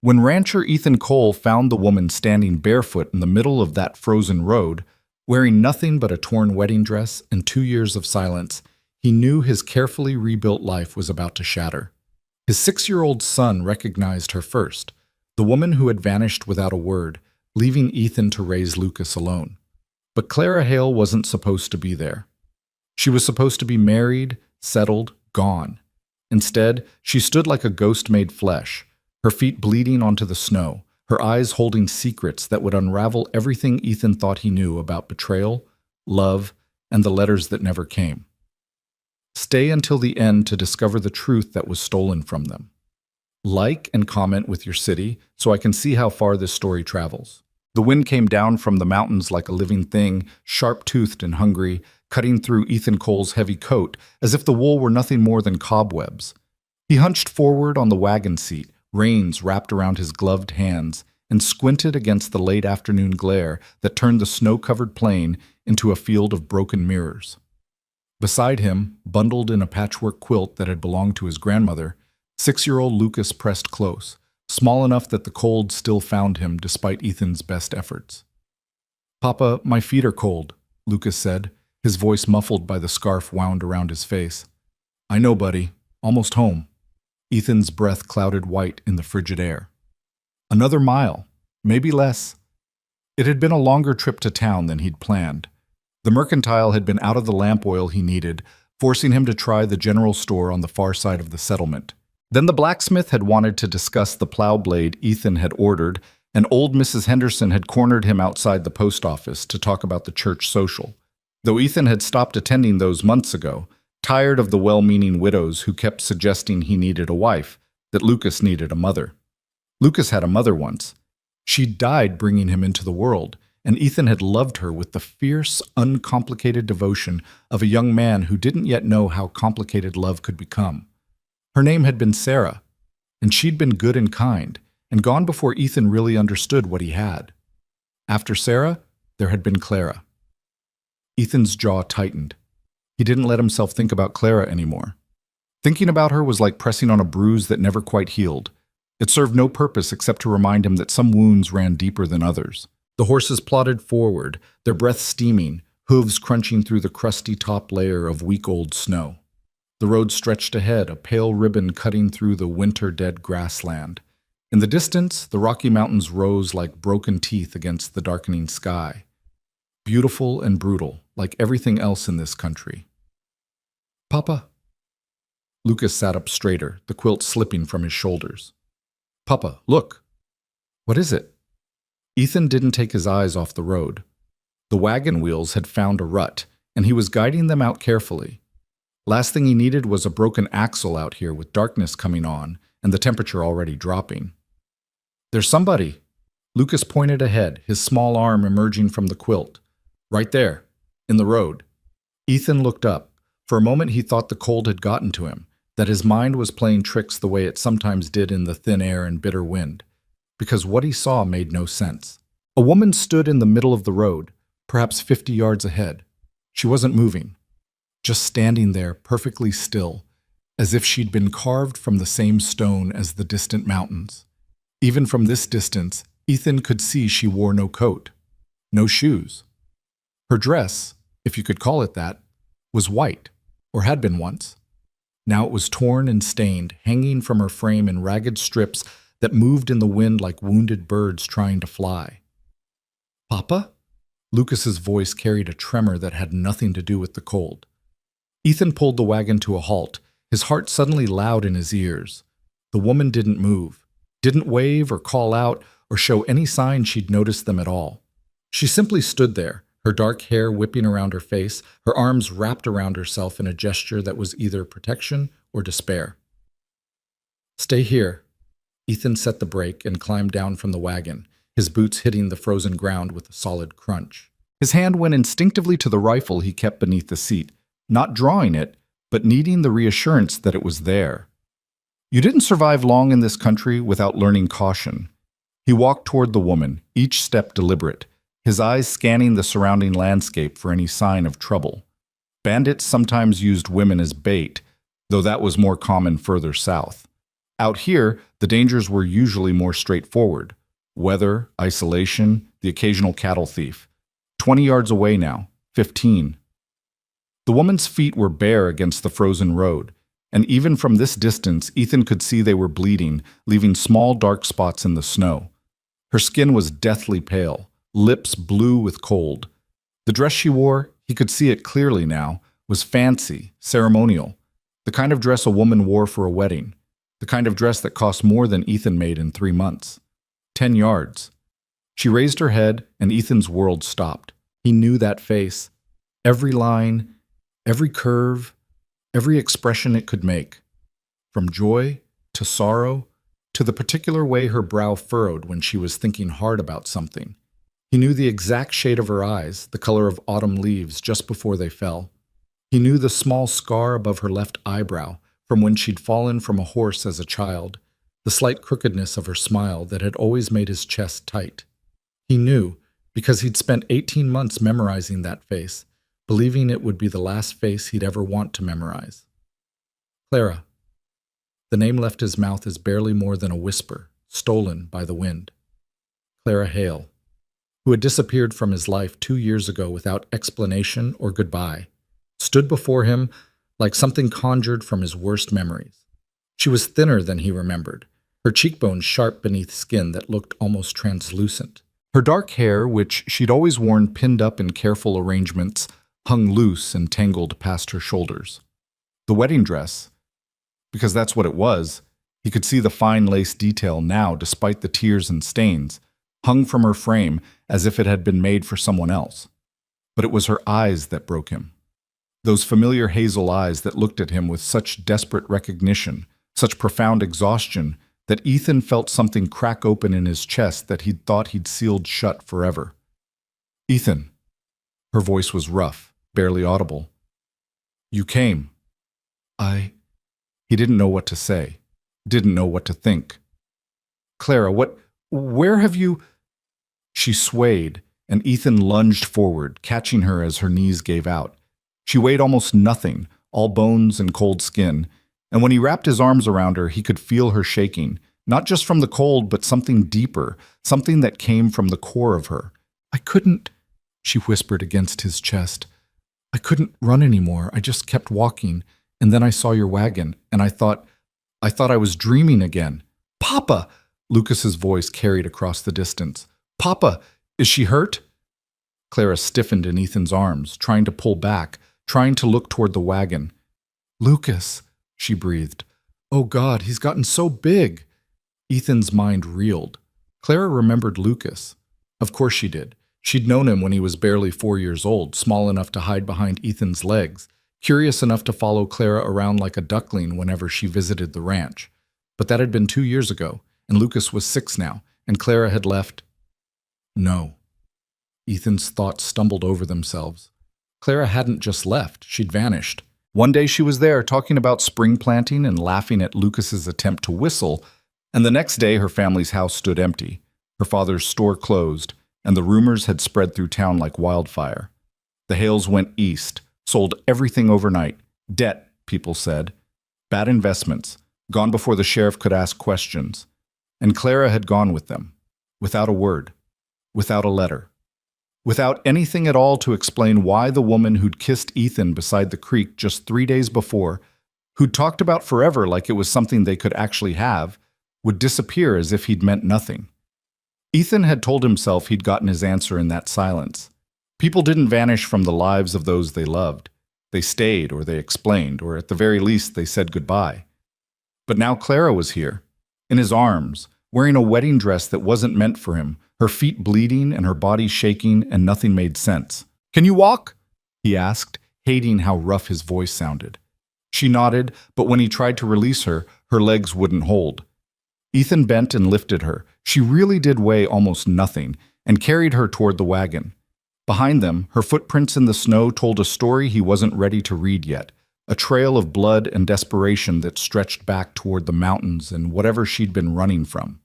When rancher Ethan Cole found the woman standing barefoot in the middle of that frozen road, wearing nothing but a torn wedding dress and 2 years of silence, he knew his carefully rebuilt life was about to shatter. His 6-year-old son recognized her first, the woman who had vanished without a word, leaving Ethan to raise Lucas alone. But Clara Hale wasn't supposed to be there. She was supposed to be married, settled, gone. Instead, she stood like a ghost made flesh, her feet bleeding onto the snow, her eyes holding secrets that would unravel everything Ethan thought he knew about betrayal, love, and the letters that never came. Stay until the end to discover the truth that was stolen from them. Like and comment with your city so I can see how far this story travels. The wind came down from the mountains like a living thing, sharp-toothed and hungry, cutting through Ethan Cole's heavy coat as if the wool were nothing more than cobwebs. He hunched forward on the wagon seat, reins wrapped around his gloved hands, and squinted against the late afternoon glare that turned the snow-covered plain into a field of broken mirrors. Beside him, bundled in a patchwork quilt that had belonged to his grandmother, 6-year-old Lucas pressed close, small enough that the cold still found him despite Ethan's best efforts. "Papa, my feet are cold," Lucas said, his voice muffled by the scarf wound around his face. "I know, buddy. Almost home." Ethan's breath clouded white in the frigid air. Another mile, maybe less. It had been a longer trip to town than he'd planned. The mercantile had been out of the lamp oil he needed, forcing him to try the general store on the far side of the settlement. Then the blacksmith had wanted to discuss the plow blade Ethan had ordered, and old Mrs. Henderson had cornered him outside the post office to talk about the church social. Though Ethan had stopped attending those months ago, tired of the well-meaning widows who kept suggesting he needed a wife, that Lucas needed a mother. Lucas had a mother once. She'd died bringing him into the world, and Ethan had loved her with the fierce, uncomplicated devotion of a young man who didn't yet know how complicated love could become. Her name had been Sarah, and she'd been good and kind, and gone before Ethan really understood what he had. After Sarah, there had been Clara. Ethan's jaw tightened. He didn't let himself think about Clara anymore. Thinking about her was like pressing on a bruise that never quite healed. It served no purpose except to remind him that some wounds ran deeper than others. The horses plodded forward, their breath steaming, hooves crunching through the crusty top layer of week-old snow. The road stretched ahead, a pale ribbon cutting through the winter-dead grassland. In the distance, the Rocky Mountains rose like broken teeth against the darkening sky. Beautiful and brutal, like everything else in this country. "Papa?" Lucas sat up straighter, the quilt slipping from his shoulders. "Papa, look." "What is it?" Ethan didn't take his eyes off the road. The wagon wheels had found a rut, and he was guiding them out carefully. Last thing he needed was a broken axle out here with darkness coming on and the temperature already dropping. "There's somebody." Lucas pointed ahead, his small arm emerging from the quilt. "Right there, in the road." Ethan looked up. For a moment he thought the cold had gotten to him, that his mind was playing tricks the way it sometimes did in the thin air and bitter wind, because what he saw made no sense. A woman stood in the middle of the road, perhaps 50 yards ahead. She wasn't moving, just standing there perfectly still, as if she'd been carved from the same stone as the distant mountains. Even from this distance, Ethan could see she wore no coat, no shoes. Her dress, if you could call it that, was white, or had been once. Now it was torn and stained, hanging from her frame in ragged strips that moved in the wind like wounded birds trying to fly. "Papa?" Lucas's voice carried a tremor that had nothing to do with the cold. Ethan pulled the wagon to a halt, his heart suddenly loud in his ears. The woman didn't move, didn't wave or call out or show any sign she'd noticed them at all. She simply stood there, her dark hair whipping around her face, her arms wrapped around herself in a gesture that was either protection or despair. "Stay here." Ethan set the brake and climbed down from the wagon, his boots hitting the frozen ground with a solid crunch. His hand went instinctively to the rifle he kept beneath the seat, not drawing it, but needing the reassurance that it was there. You didn't survive long in this country without learning caution. He walked toward the woman, each step deliberate, his eyes scanning the surrounding landscape for any sign of trouble. Bandits sometimes used women as bait, though that was more common further south. Out here, the dangers were usually more straightforward. Weather, isolation, the occasional cattle thief. 20 yards away now, 15. The woman's feet were bare against the frozen road, and even from this distance, Ethan could see they were bleeding, leaving small dark spots in the snow. Her skin was deathly pale, lips blue with cold. The dress she wore, he could see it clearly now, was fancy, ceremonial, the kind of dress a woman wore for a wedding, the kind of dress that cost more than Ethan made in 3 months. 10 yards. She raised her head, and Ethan's world stopped. He knew that face. Every line, every curve, every expression it could make. From joy to sorrow to the particular way her brow furrowed when she was thinking hard about something. He knew the exact shade of her eyes, the color of autumn leaves just before they fell. He knew the small scar above her left eyebrow from when she'd fallen from a horse as a child, the slight crookedness of her smile that had always made his chest tight. He knew, because he'd spent 18 months memorizing that face, believing it would be the last face he'd ever want to memorize. Clara. The name left his mouth as barely more than a whisper, stolen by the wind. Clara Hale, who had disappeared from his life 2 years ago without explanation or goodbye, stood before him like something conjured from his worst memories. She was thinner than he remembered, her cheekbones sharp beneath skin that looked almost translucent. Her dark hair, which she'd always worn pinned up in careful arrangements, hung loose and tangled past her shoulders. The wedding dress, because that's what it was, he could see the fine lace detail now despite the tears and stains, hung from her frame as if it had been made for someone else. But it was her eyes that broke him. Those familiar hazel eyes that looked at him with such desperate recognition, such profound exhaustion, that Ethan felt something crack open in his chest that he'd thought he'd sealed shut forever. Ethan. Her voice was rough, barely audible. You came. He didn't know what to say, didn't know what to think. Clara, where have you... She swayed, and Ethan lunged forward, catching her as her knees gave out. She weighed almost nothing, all bones and cold skin, and when he wrapped his arms around her, he could feel her shaking, not just from the cold, but something deeper, something that came from the core of her. I couldn't, she whispered against his chest. I couldn't run anymore. I just kept walking, and then I saw your wagon, and I thought I was dreaming again. Papa! Lucas's voice carried across the distance. Papa, is she hurt? Clara stiffened in Ethan's arms, trying to pull back, trying to look toward the wagon. Lucas, she breathed. Oh God, he's gotten so big. Ethan's mind reeled. Clara remembered Lucas. Of course she did. She'd known him when he was barely 4 years old, small enough to hide behind Ethan's legs, curious enough to follow Clara around like a duckling whenever she visited the ranch. But that had been 2 years ago, and Lucas was 6 now, and Clara had left. No. Ethan's thoughts stumbled over themselves. Clara hadn't just left, she'd vanished. One day she was there talking about spring planting and laughing at Lucas's attempt to whistle, and the next day her family's house stood empty, her father's store closed, and the rumors had spread through town like wildfire. The Hales went east, sold everything overnight. Debt, people said. Bad investments, gone before the sheriff could ask questions. And Clara had gone with them, without a word, without a letter. Without anything at all to explain why the woman who'd kissed Ethan beside the creek just 3 days before, who'd talked about forever like it was something they could actually have, would disappear as if he'd meant nothing. Ethan had told himself he'd gotten his answer in that silence. People didn't vanish from the lives of those they loved. They stayed, or they explained, or at the very least they said goodbye. But now Clara was here, in his arms, wearing a wedding dress that wasn't meant for him, her feet bleeding and her body shaking, and nothing made sense. Can you walk? He asked, hating how rough his voice sounded. She nodded, but when he tried to release her, her legs wouldn't hold. Ethan bent and lifted her. She really did weigh almost nothing, and carried her toward the wagon. Behind them, her footprints in the snow told a story he wasn't ready to read yet, a trail of blood and desperation that stretched back toward the mountains and whatever she'd been running from.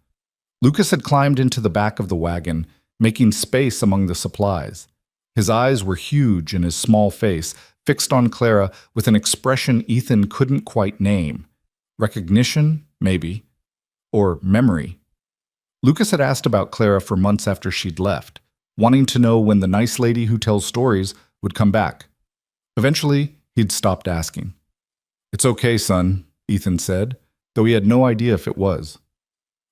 Lucas had climbed into the back of the wagon, making space among the supplies. His eyes were huge in his small face, fixed on Clara with an expression Ethan couldn't quite name. Recognition, maybe, or memory. Lucas had asked about Clara for months after she'd left, wanting to know when the nice lady who tells stories would come back. Eventually, he'd stopped asking. "It's okay, son," Ethan said, though he had no idea if it was.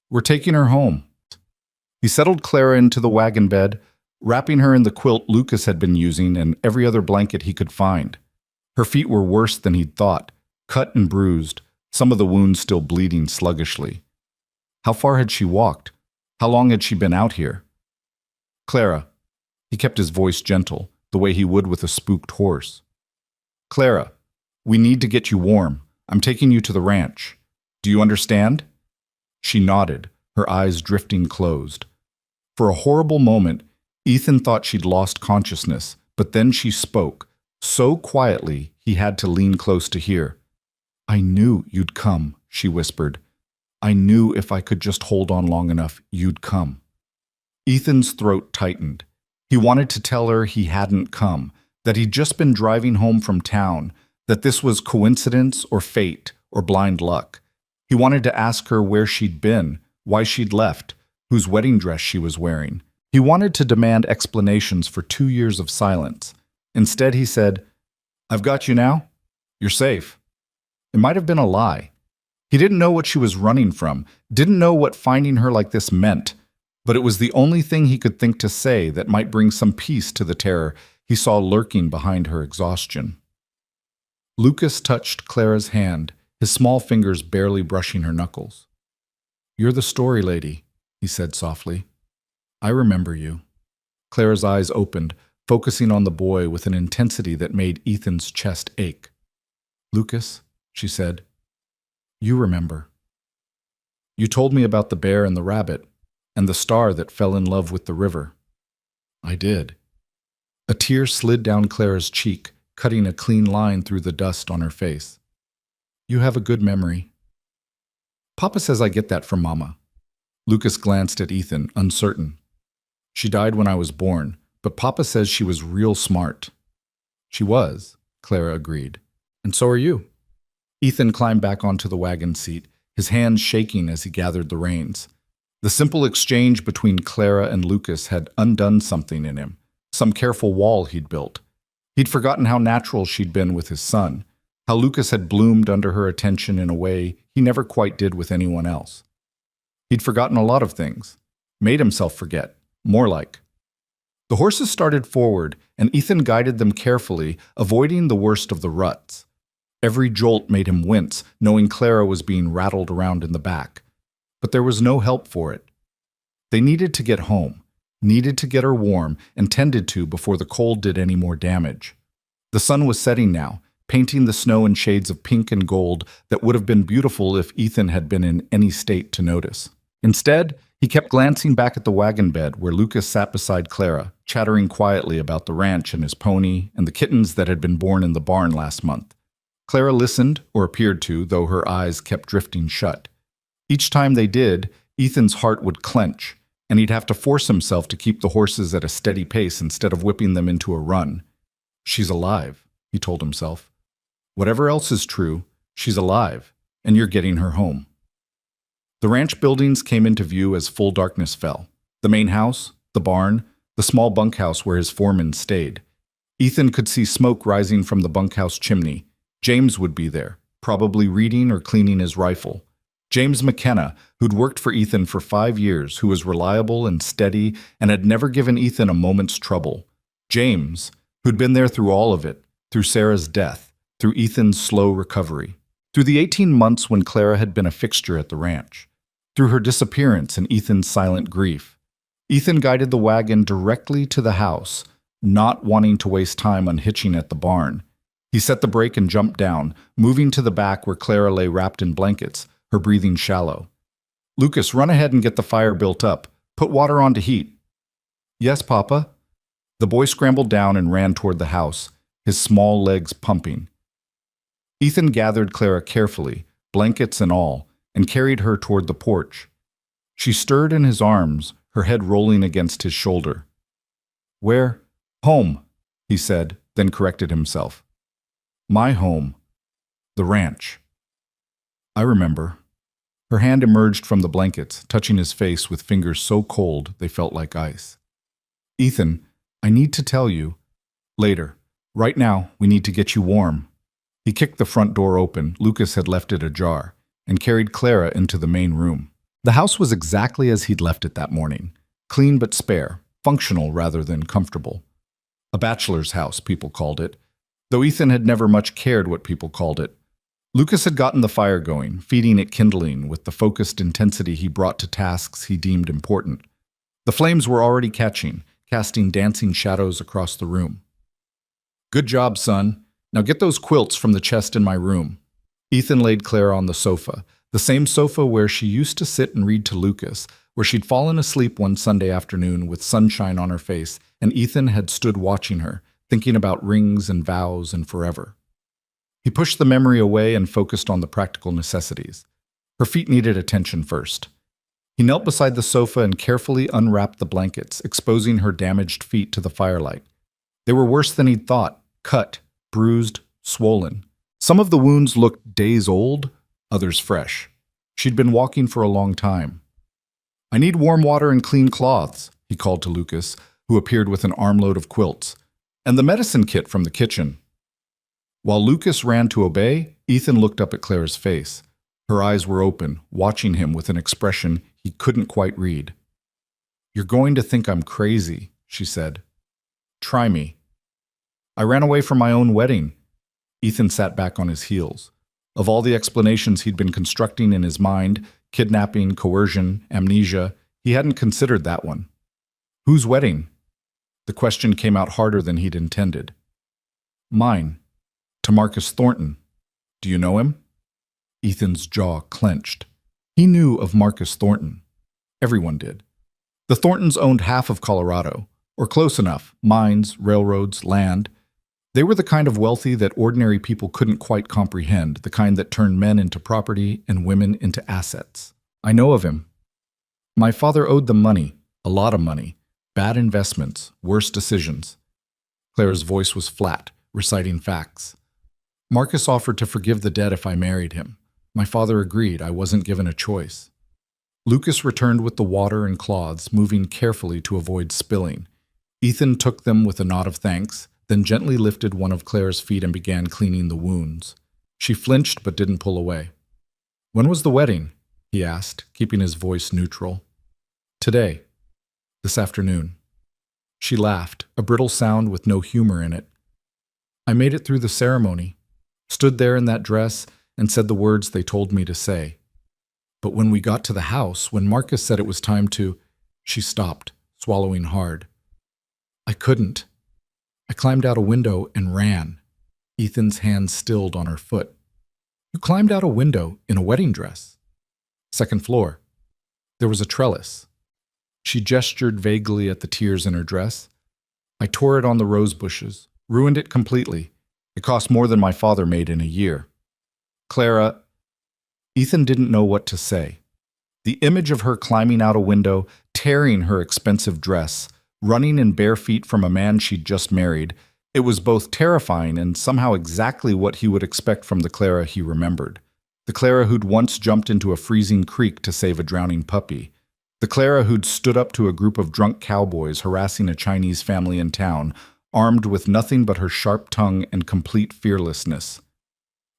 "We're taking her home." He settled Clara into the wagon bed, wrapping her in the quilt Lucas had been using and every other blanket he could find. Her feet were worse than he'd thought, cut and bruised, some of the wounds still bleeding sluggishly. How far had she walked? How long had she been out here? "Clara," he kept his voice gentle, the way he would with a spooked horse. "Clara, we need to get you warm. I'm taking you to the ranch. Do you understand?" She nodded, her eyes drifting closed. For a horrible moment, Ethan thought she'd lost consciousness, but then she spoke, so quietly he had to lean close to hear. "I knew you'd come," she whispered. "I knew if I could just hold on long enough, you'd come." Ethan's throat tightened. He wanted to tell her he hadn't come, that he'd just been driving home from town, that this was coincidence or fate or blind luck. He wanted to ask her where she'd been, why she'd left, whose wedding dress she was wearing. He wanted to demand explanations for 2 years of silence. Instead, he said, "I've got you now. You're safe." It might have been a lie. He didn't know what she was running from, didn't know what finding her like this meant, but it was the only thing he could think to say that might bring some peace to the terror he saw lurking behind her exhaustion. Lucas touched Clara's hand, his small fingers barely brushing her knuckles. "You're the story lady," he said softly. "I remember you." Clara's eyes opened, focusing on the boy with an intensity that made Ethan's chest ache. "Lucas," she said, "you remember. You told me about the bear and the rabbit, and the star that fell in love with the river." "I did." A tear slid down Clara's cheek, cutting a clean line through the dust on her face. "You have a good memory." "Papa says I get that from Mama." Lucas glanced at Ethan, uncertain. "She died when I was born, but Papa says she was real smart." "She was," Clara agreed. "And so are you." Ethan climbed back onto the wagon seat, his hands shaking as he gathered the reins. The simple exchange between Clara and Lucas had undone something in him, some careful wall he'd built. He'd forgotten how natural she'd been with his son, how Lucas had bloomed under her attention in a way he never quite did with anyone else. He'd forgotten a lot of things, made himself forget, more like. The horses started forward, and Ethan guided them carefully, avoiding the worst of the ruts. Every jolt made him wince, knowing Clara was being rattled around in the back. But there was no help for it. They needed to get home, needed to get her warm, and tended to before the cold did any more damage. The sun was setting now, painting the snow in shades of pink and gold that would have been beautiful if Ethan had been in any state to notice. Instead, he kept glancing back at the wagon bed where Lucas sat beside Clara, chattering quietly about the ranch and his pony and the kittens that had been born in the barn last month. Clara listened, or appeared to, though her eyes kept drifting shut. Each time they did, Ethan's heart would clench, and he'd have to force himself to keep the horses at a steady pace instead of whipping them into a run. "She's alive," he told himself. "Whatever else is true, she's alive, and you're getting her home." The ranch buildings came into view as full darkness fell. The main house, the barn, the small bunkhouse where his foreman stayed. Ethan could see smoke rising from the bunkhouse chimney. James would be there, probably reading or cleaning his rifle. James McKenna, who'd worked for Ethan for 5 years, who was reliable and steady and had never given Ethan a moment's trouble. James, who'd been there through all of it, through Sarah's death, through Ethan's slow recovery, through the 18 months when Clara had been a fixture at the ranch, through her disappearance and Ethan's silent grief. Ethan guided the wagon directly to the house, not wanting to waste time unhitching at the barn. He set the brake and jumped down, moving to the back where Clara lay wrapped in blankets, her breathing shallow. "Lucas, run ahead and get the fire built up. Put water on to heat." "Yes, Papa." The boy scrambled down and ran toward the house, his small legs pumping. Ethan gathered Clara carefully, blankets and all, and carried her toward the porch. She stirred in his arms, her head rolling against his shoulder. "Where?" "Home," he said, then corrected himself. "My home. The ranch." "I remember." Her hand emerged from the blankets, touching his face with fingers so cold they felt like ice. "Ethan, I need to tell you. Later. Right now, we need to get you warm." He kicked the front door open, Lucas had left it ajar, and carried Clara into the main room. The house was exactly as he'd left it that morning. Clean but spare, functional rather than comfortable. A bachelor's house, people called it, though Ethan had never much cared what people called it. Lucas had gotten the fire going, feeding it kindling with the focused intensity he brought to tasks he deemed important. The flames were already catching, casting dancing shadows across the room. "Good job, son. Now get those quilts from the chest in my room." Ethan laid Clara on the sofa, the same sofa where she used to sit and read to Lucas, where she'd fallen asleep one Sunday afternoon with sunshine on her face, and Ethan had stood watching her, thinking about rings and vows and forever. He pushed the memory away and focused on the practical necessities. Her feet needed attention first. He knelt beside the sofa and carefully unwrapped the blankets, exposing her damaged feet to the firelight. They were worse than he'd thought, cut, bruised, swollen. Some of the wounds looked days old, others fresh. She'd been walking for a long time. "I need warm water and clean cloths," he called to Lucas, who appeared with an armload of quilts, "and the medicine kit from the kitchen." While Lucas ran to obey, Ethan looked up at Clara's face. Her eyes were open, watching him with an expression he couldn't quite read. "You're going to think I'm crazy," she said. "Try me." "I ran away from my own wedding." Ethan sat back on his heels. Of all the explanations he'd been constructing in his mind, kidnapping, coercion, amnesia, he hadn't considered that one. "Whose wedding?" The question came out harder than he'd intended. "Mine. To Marcus Thornton. Do you know him?" Ethan's jaw clenched. He knew of Marcus Thornton. Everyone did. The Thorntons owned half of Colorado, or close enough, mines, railroads, land. They were the kind of wealthy that ordinary people couldn't quite comprehend, the kind that turned men into property and women into assets. "I know of him. My father owed them money, a lot of money, bad investments, worse decisions." Clara's voice was flat, reciting facts. "Marcus offered to forgive the debt if I married him. My father agreed. I wasn't given a choice." Lucas returned with the water and cloths, moving carefully to avoid spilling. Ethan took them with a nod of thanks, then gently lifted one of Clara's feet and began cleaning the wounds. She flinched but didn't pull away. "When was the wedding?" he asked, keeping his voice neutral. "Today. This afternoon." She laughed, a brittle sound with no humor in it. "I made it through the ceremony, stood there in that dress, and said the words they told me to say. But when we got to the house, when Marcus said it was time to..." She stopped, swallowing hard. "I couldn't. I climbed out a window and ran." Ethan's hand stilled on her foot. "You climbed out a window in a wedding dress?" "Second floor. There was a trellis." She gestured vaguely at the tears in her dress. "I tore it on the rose bushes, ruined it completely. It cost more than my father made in a year." "Clara..." Ethan didn't know what to say. The image of her climbing out a window, tearing her expensive dress, running in bare feet from a man she'd just married, it was both terrifying and somehow exactly what he would expect from the Clara he remembered. The Clara who'd once jumped into a freezing creek to save a drowning puppy. The Clara who'd stood up to a group of drunk cowboys harassing a Chinese family in town, armed with nothing but her sharp tongue and complete fearlessness.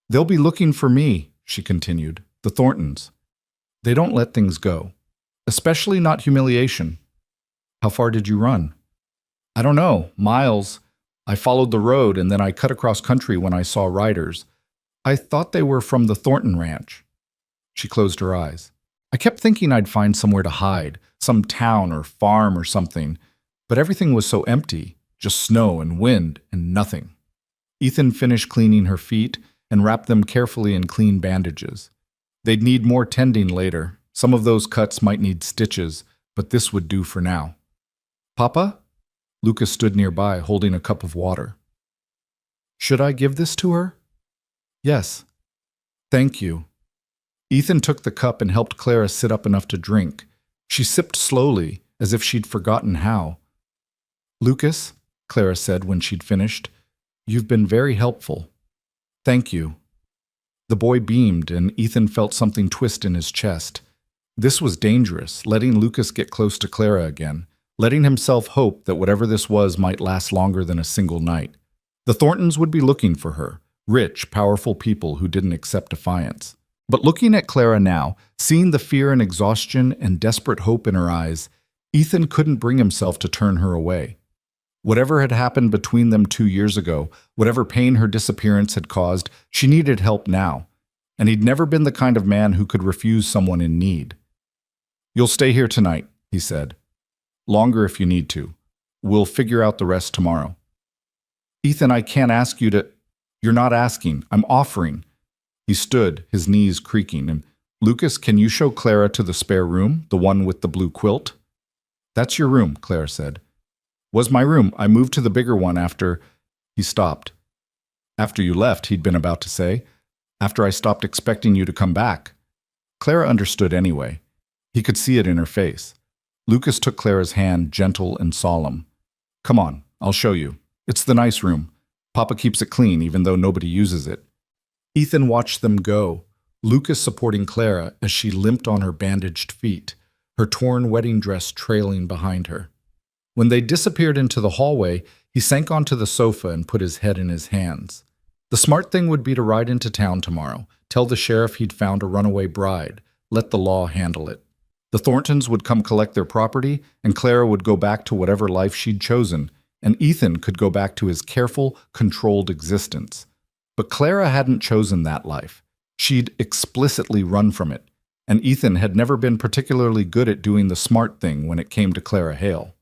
"They'll be looking for me," she continued, "the Thorntons. They don't let things go. Especially not humiliation." "How far did you run?" "I don't know, miles. I followed the road and then I cut across country when I saw riders. I thought they were from the Thornton ranch." She closed her eyes. "I kept thinking I'd find somewhere to hide, some town or farm or something, but everything was so empty, just snow and wind and nothing." Ethan finished cleaning her feet and wrapped them carefully in clean bandages. They'd need more tending later. Some of those cuts might need stitches, but this would do for now. "Papa?" Lucas stood nearby, holding a cup of water. "Should I give this to her?" "Yes." "Thank you." Ethan took the cup and helped Clara sit up enough to drink. She sipped slowly, as if she'd forgotten how. "Lucas," Clara said when she'd finished, "you've been very helpful." "Thank you." The boy beamed, and Ethan felt something twist in his chest. This was dangerous, letting Lucas get close to Clara again, letting himself hope that whatever this was might last longer than a single night. The Thorntons would be looking for her, rich, powerful people who didn't accept defiance. But looking at Clara now, seeing the fear and exhaustion and desperate hope in her eyes, Ethan couldn't bring himself to turn her away. Whatever had happened between them 2 years ago, whatever pain her disappearance had caused, she needed help now. And he'd never been the kind of man who could refuse someone in need. "You'll stay here tonight," he said. "Longer if you need to. We'll figure out the rest tomorrow." "Ethan, I can't ask you to—" "You're not asking. I'm offering." He stood, his knees creaking, and, "Lucas, can you show Clara to the spare room, the one with the blue quilt?" "That's your room," Clara said. "Was my room. I moved to the bigger one after—" He stopped. "After you left," he'd been about to say. "After I stopped expecting you to come back." Clara understood anyway. He could see it in her face. Lucas took Clara's hand, gentle and solemn. "Come on, I'll show you. It's the nice room. Papa keeps it clean, even though nobody uses it." Ethan watched them go, Lucas supporting Clara as she limped on her bandaged feet, her torn wedding dress trailing behind her. When they disappeared into the hallway, he sank onto the sofa and put his head in his hands. The smart thing would be to ride into town tomorrow, tell the sheriff he'd found a runaway bride, let the law handle it. The Thorntons would come collect their property, and Clara would go back to whatever life she'd chosen, and Ethan could go back to his careful, controlled existence. But Clara hadn't chosen that life. She'd explicitly run from it, and Ethan had never been particularly good at doing the smart thing when it came to Clara Hale.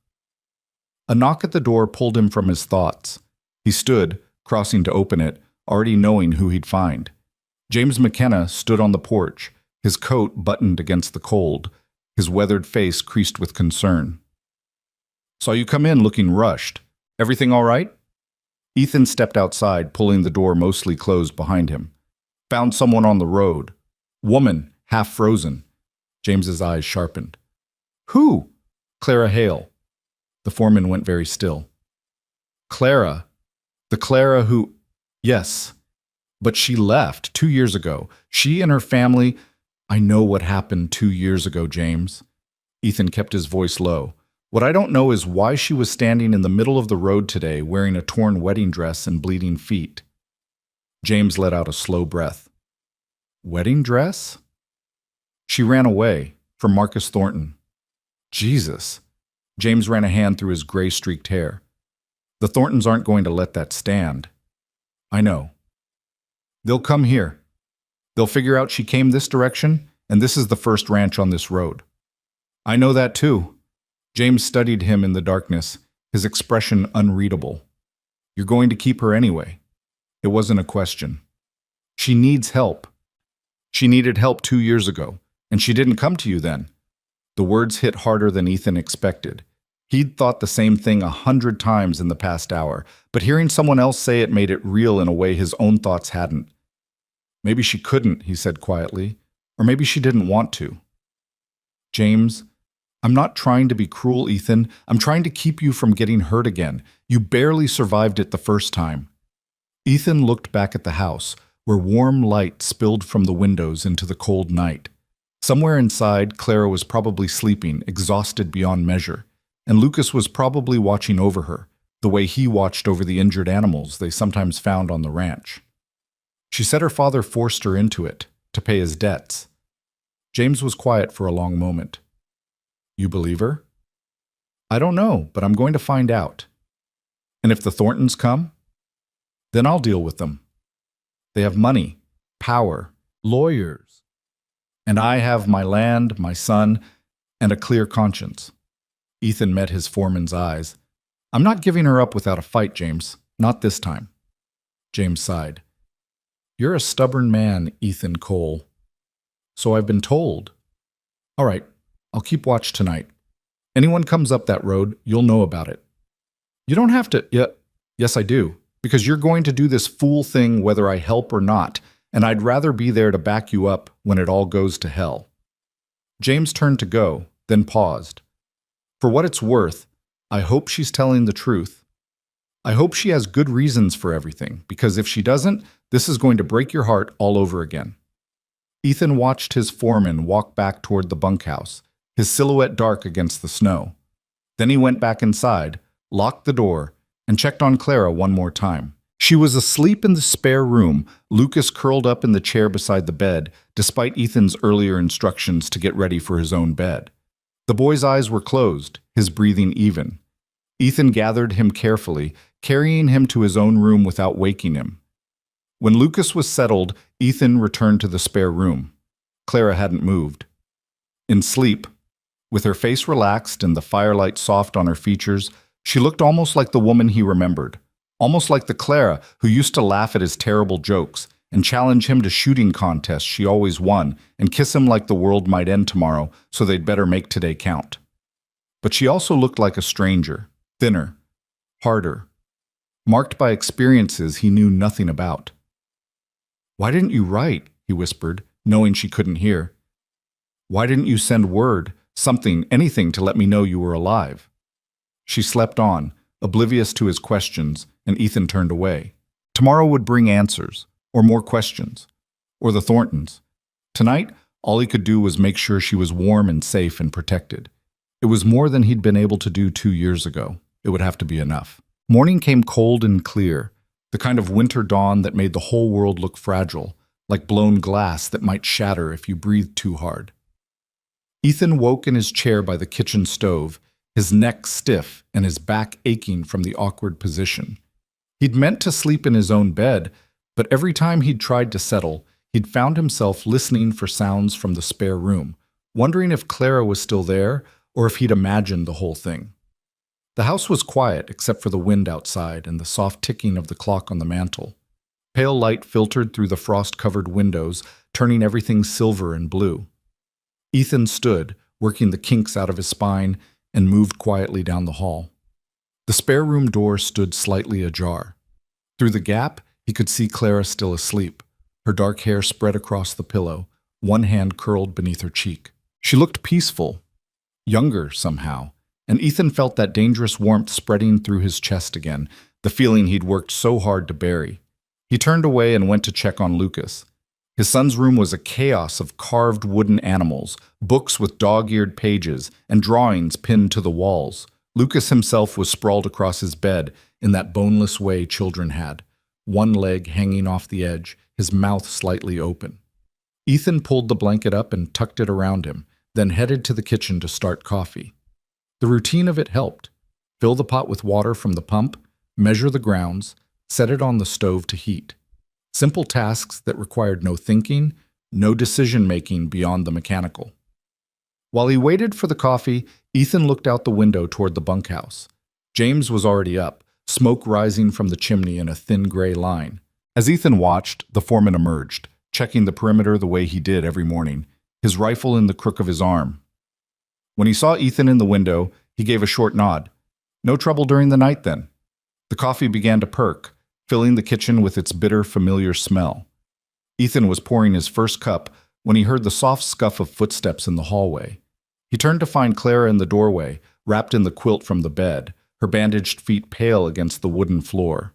A knock at the door pulled him from his thoughts. He stood, crossing to open it, already knowing who he'd find. James McKenna stood on the porch, his coat buttoned against the cold, his weathered face creased with concern. "Saw you come in looking rushed. Everything all right?" Ethan stepped outside, pulling the door mostly closed behind him. "Found someone on the road. Woman, half frozen." James's eyes sharpened. "Who?" "Clara Hale." The foreman went very still. "Clara? The Clara who—" "Yes. But she left 2 years ago. She and her family—" "I know what happened 2 years ago, James." Ethan kept his voice low. "What I don't know is why she was standing in the middle of the road today wearing a torn wedding dress and bleeding feet." James let out a slow breath. "Wedding dress?" "She ran away from Marcus Thornton." "Jesus." James ran a hand through his gray-streaked hair. "The Thorntons aren't going to let that stand." "I know. They'll come here. They'll figure out she came this direction, and this is the first ranch on this road." "I know that too." James studied him in the darkness, his expression unreadable. "You're going to keep her anyway." It wasn't a question. "She needs help." "She needed help 2 years ago, and she didn't come to you then." The words hit harder than Ethan expected. He'd thought the same thing 100 times in the past hour, but hearing someone else say it made it real in a way his own thoughts hadn't. "Maybe she couldn't," he said quietly, "or maybe she didn't want to." "James, I'm not trying to be cruel, Ethan. I'm trying to keep you from getting hurt again. You barely survived it the first time." Ethan looked back at the house, where warm light spilled from the windows into the cold night. Somewhere inside, Clara was probably sleeping, exhausted beyond measure, and Lucas was probably watching over her, the way he watched over the injured animals they sometimes found on the ranch. She said her father forced her into it, to pay his debts. James was quiet for a long moment. "You believe her?" "I don't know, but I'm going to find out." "And if the Thorntons come?" "Then I'll deal with them. They have money, power, lawyers. And I have my land, my son, and a clear conscience." Ethan met his foreman's eyes. "I'm not giving her up without a fight, James. Not this time." James sighed. "You're a stubborn man, Ethan Cole." "So I've been told." "All right. I'll keep watch tonight. Anyone comes up that road, you'll know about it." "You don't have to—" Yes, I do. Because you're going to do this fool thing whether I help or not, and I'd rather be there to back you up when it all goes to hell." James turned to go, then paused. "For what it's worth, I hope she's telling the truth." I hope she has good reasons for everything, because if she doesn't, this is going to break your heart all over again. Ethan watched his foreman walk back toward the bunkhouse, his silhouette dark against the snow. Then he went back inside, locked the door, and checked on Clara one more time. She was asleep in the spare room, Lucas curled up in the chair beside the bed, despite Ethan's earlier instructions to get ready for his own bed. The boy's eyes were closed, his breathing even. Ethan gathered him carefully, carrying him to his own room without waking him. When Lucas was settled, Ethan returned to the spare room. Clara hadn't moved. In sleep, with her face relaxed and the firelight soft on her features, she looked almost like the woman he remembered, almost like the Clara who used to laugh at his terrible jokes and challenge him to shooting contests she always won and kiss him like the world might end tomorrow, so they'd better make today count. But she also looked like a stranger, thinner, harder, marked by experiences he knew nothing about. "Why didn't you write?" he whispered, knowing she couldn't hear. "Why didn't you send word, something, anything to let me know you were alive?" She slept on, oblivious to his questions, and Ethan turned away. Tomorrow would bring answers, or more questions, or the Thorntons. Tonight, all he could do was make sure she was warm and safe and protected. It was more than he'd been able to do 2 years ago. It would have to be enough. Morning came cold and clear, the kind of winter dawn that made the whole world look fragile, like blown glass that might shatter if you breathed too hard. Ethan woke in his chair by the kitchen stove, his neck stiff and his back aching from the awkward position. He'd meant to sleep in his own bed, but every time he'd tried to settle, he'd found himself listening for sounds from the spare room, wondering if Clara was still there or if he'd imagined the whole thing. The house was quiet except for the wind outside and the soft ticking of the clock on the mantel. Pale light filtered through the frost-covered windows, turning everything silver and blue. Ethan stood, working the kinks out of his spine, and moved quietly down the hall. The spare room door stood slightly ajar. Through the gap, he could see Clara still asleep, her dark hair spread across the pillow, one hand curled beneath her cheek. She looked peaceful, younger somehow, and Ethan felt that dangerous warmth spreading through his chest again, the feeling he'd worked so hard to bury. He turned away and went to check on Lucas. His son's room was a chaos of carved wooden animals, books with dog-eared pages, and drawings pinned to the walls. Lucas himself was sprawled across his bed in that boneless way children had, one leg hanging off the edge, his mouth slightly open. Ethan pulled the blanket up and tucked it around him, then headed to the kitchen to start coffee. The routine of it helped. Fill the pot with water from the pump, measure the grounds, set it on the stove to heat. Simple tasks that required no thinking, no decision-making beyond the mechanical. While he waited for the coffee, Ethan looked out the window toward the bunkhouse. James was already up, smoke rising from the chimney in a thin gray line. As Ethan watched, the foreman emerged, checking the perimeter the way he did every morning, his rifle in the crook of his arm. When he saw Ethan in the window, he gave a short nod. No trouble during the night, then. The coffee began to perk, filling the kitchen with its bitter, familiar smell. Ethan was pouring his first cup when he heard the soft scuff of footsteps in the hallway. He turned to find Clara in the doorway, wrapped in the quilt from the bed, her bandaged feet pale against the wooden floor.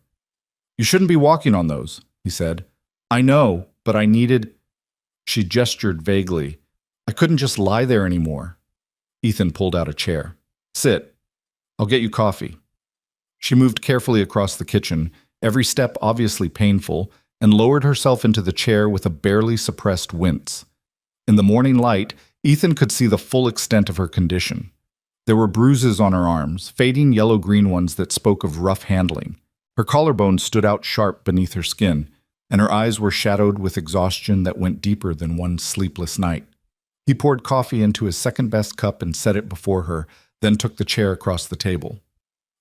"You shouldn't be walking on those," he said. "I know, but I needed—" She gestured vaguely. "I couldn't just lie there anymore." Ethan pulled out a chair. "Sit. I'll get you coffee." She moved carefully across the kitchen, every step obviously painful, and lowered herself into the chair with a barely suppressed wince. In the morning light, Ethan could see the full extent of her condition. There were bruises on her arms, fading yellow-green ones that spoke of rough handling. Her collarbone stood out sharp beneath her skin, and her eyes were shadowed with exhaustion that went deeper than one sleepless night. He poured coffee into his second-best cup and set it before her, then took the chair across the table.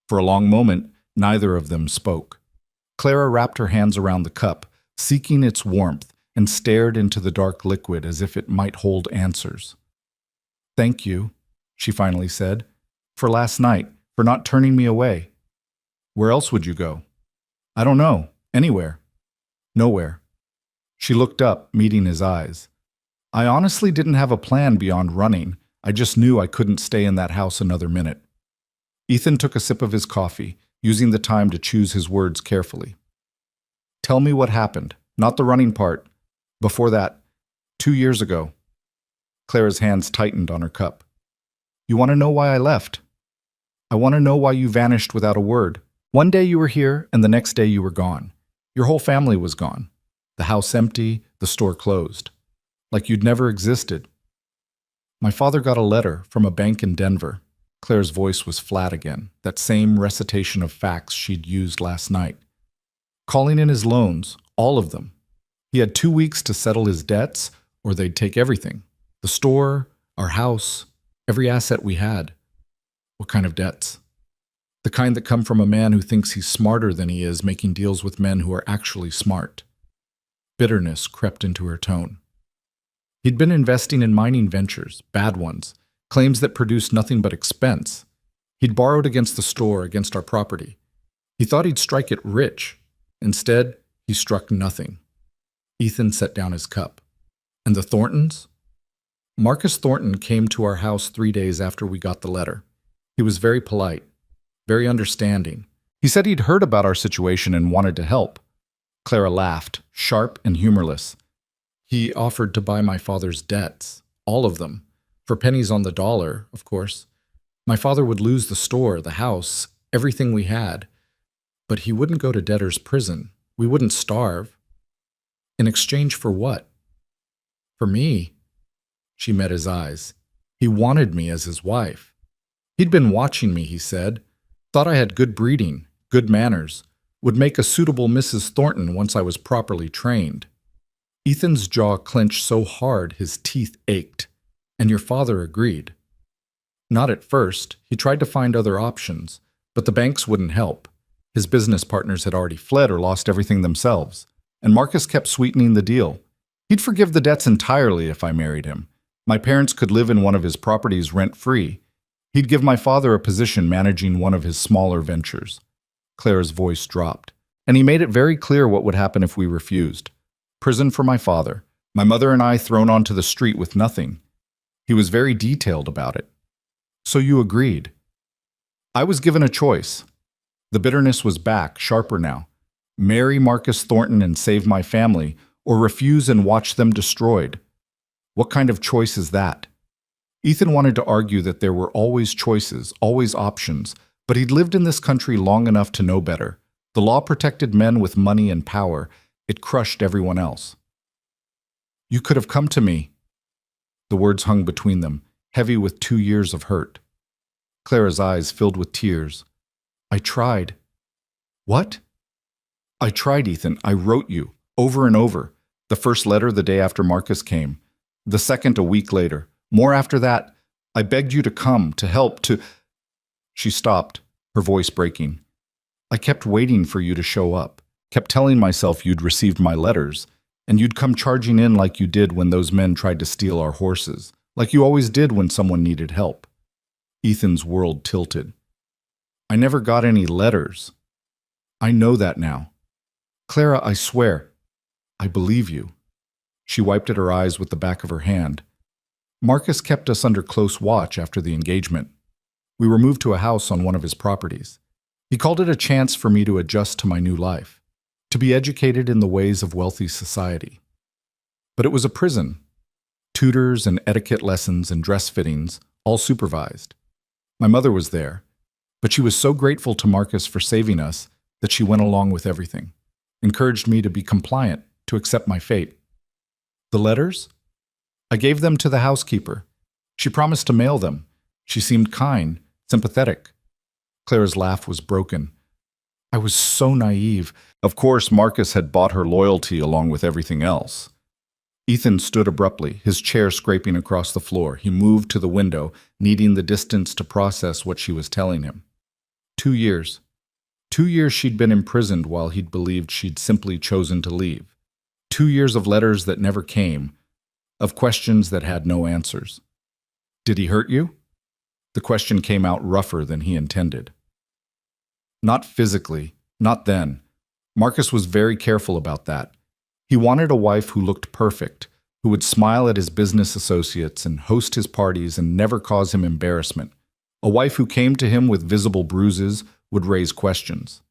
For a long moment, neither of them spoke. Clara wrapped her hands around the cup, seeking its warmth, and stared into the dark liquid as if it might hold answers. "Thank you," she finally said, "for last night, for not turning me away." "Where else would you go?" "I don't know. Anywhere." "Nowhere." She looked up, meeting his eyes. "I honestly didn't have a plan beyond running. I just knew I couldn't stay in that house another minute." Ethan took a sip of his coffee, using the time to choose his words carefully. Tell me what happened, not the running part. Before that, 2 years ago. Clara's hands tightened on her cup. You want to know why I left? I want to know why you vanished without a word. One day you were here, and the next day you were gone. Your whole family was gone. The house empty, the store closed. Like you'd never existed. My father got a letter from a bank in Denver. Claire's voice was flat again, that same recitation of facts she'd used last night. Calling in his loans, all of them. He had 2 weeks to settle his debts, or they'd take everything. The store, our house, every asset we had. What kind of debts? The kind that come from a man who thinks he's smarter than he is, making deals with men who are actually smart. Bitterness crept into her tone. He'd been investing in mining ventures, bad ones, claims that produced nothing but expense. He'd borrowed against the store, against our property. He thought he'd strike it rich. Instead, he struck nothing. Ethan set down his cup. And the Thorntons? Marcus Thornton came to our house 3 days after we got the letter. He was very polite, very understanding. He said he'd heard about our situation and wanted to help. Clara laughed, sharp and humorless. He offered to buy my father's debts, all of them, for pennies on the dollar, of course. My father would lose the store, the house, everything we had. But he wouldn't go to debtor's prison. We wouldn't starve. In exchange for what? For me. She met his eyes. He wanted me as his wife. He'd been watching me, he said. Thought I had good breeding, good manners, would make a suitable Mrs. Thornton once I was properly trained. Ethan's jaw clenched so hard his teeth ached, and your father agreed. Not at first. He tried to find other options, but the banks wouldn't help. His business partners had already fled or lost everything themselves, and Marcus kept sweetening the deal. He'd forgive the debts entirely if I married him. My parents could live in one of his properties rent-free. He'd give my father a position managing one of his smaller ventures. Clara's voice dropped, and he made it very clear what would happen if we refused. Prison for my father, my mother and I thrown onto the street with nothing. He was very detailed about it. So you agreed. I was given a choice. The bitterness was back, sharper now. Marry Marcus Thornton and save my family, or refuse and watch them destroyed. What kind of choice is that? Ethan wanted to argue that there were always choices, always options, but he'd lived in this country long enough to know better. The law protected men with money and power. It crushed everyone else. You could have come to me. The words hung between them, heavy with 2 years of hurt. Clara's eyes filled with tears. I tried. What? I tried, Ethan. I wrote you, over and over. The first letter the day after Marcus came. The second a week later. More after that. I begged you to come, to help, to... She stopped, her voice breaking. I kept waiting for you to show up. Kept telling myself you'd received my letters, and you'd come charging in like you did when those men tried to steal our horses, like you always did when someone needed help. Ethan's world tilted. I never got any letters. I know that now. Clara, I swear, I believe you. She wiped at her eyes with the back of her hand. Marcus kept us under close watch after the engagement. We were moved to a house on one of his properties. He called it a chance for me to adjust to my new life. To be educated in the ways of wealthy society. But it was a prison. Tutors and etiquette lessons and dress fittings, all supervised. My mother was there, but she was so grateful to Marcus for saving us that she went along with everything, encouraged me to be compliant, to accept my fate. The letters? I gave them to the housekeeper. She promised to mail them. She seemed kind, sympathetic. Clara's laugh was broken. I was so naive. Of course, Marcus had bought her loyalty along with everything else. Ethan stood abruptly, his chair scraping across the floor. He moved to the window, needing the distance to process what she was telling him. 2 years. 2 years she'd been imprisoned while he'd believed she'd simply chosen to leave. 2 years of letters that never came, of questions that had no answers. Did he hurt you? The question came out rougher than he intended. Not physically, not then. Marcus was very careful about that. He wanted a wife who looked perfect, who would smile at his business associates and host his parties and never cause him embarrassment. A wife who came to him with visible bruises, would raise questions.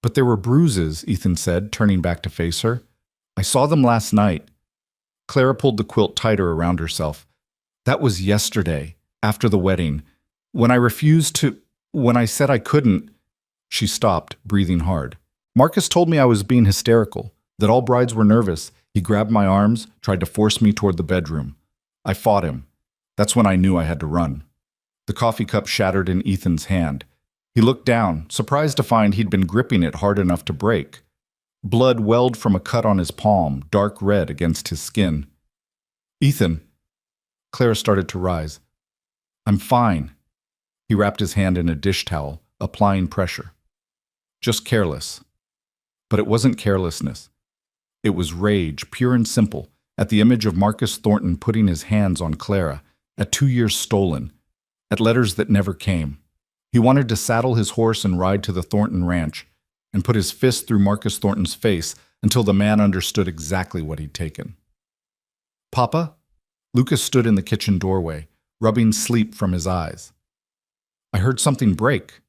But there were bruises, Ethan said, turning back to face her. I saw them last night. Clara pulled the quilt tighter around herself. That was yesterday, after the wedding. When I said I couldn't, she stopped, breathing hard. Marcus told me I was being hysterical, that all brides were nervous. He grabbed my arms, tried to force me toward the bedroom. I fought him. That's when I knew I had to run. The coffee cup shattered in Ethan's hand. He looked down, surprised to find he'd been gripping it hard enough to break. Blood welled from a cut on his palm, dark red against his skin. Ethan. Clara started to rise. I'm fine. He wrapped his hand in a dish towel, applying pressure. Just careless. But it wasn't carelessness. It was rage, pure and simple, at the image of Marcus Thornton putting his hands on Clara, at 2 years stolen, at letters that never came. He wanted to saddle his horse and ride to the Thornton ranch, and put his fist through Marcus Thornton's face until the man understood exactly what he'd taken. Papa? Lucas stood in the kitchen doorway, rubbing sleep from his eyes. I heard something break.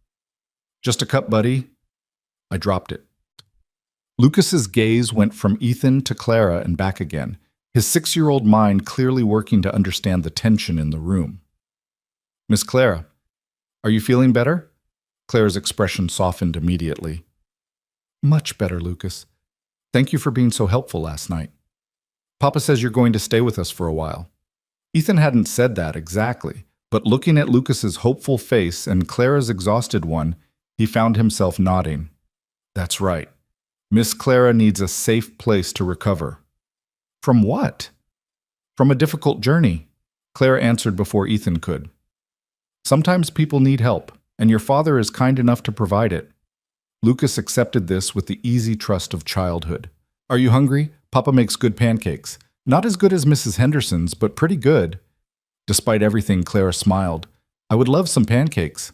Just a cup, buddy. I dropped it. Lucas's gaze went from Ethan to Clara and back again, his 6-year-old mind clearly working to understand the tension in the room. Miss Clara, are you feeling better? Clara's expression softened immediately. Much better, Lucas. Thank you for being so helpful last night. Papa says you're going to stay with us for a while. Ethan hadn't said that exactly, but looking at Lucas's hopeful face and Clara's exhausted one, he found himself nodding. That's right. Miss Clara needs a safe place to recover. From what? From a difficult journey, Clara answered before Ethan could. Sometimes people need help, and your father is kind enough to provide it. Lucas accepted this with the easy trust of childhood. Are you hungry? Papa makes good pancakes. Not as good as Mrs. Henderson's, but pretty good. Despite everything, Clara smiled. I would love some pancakes.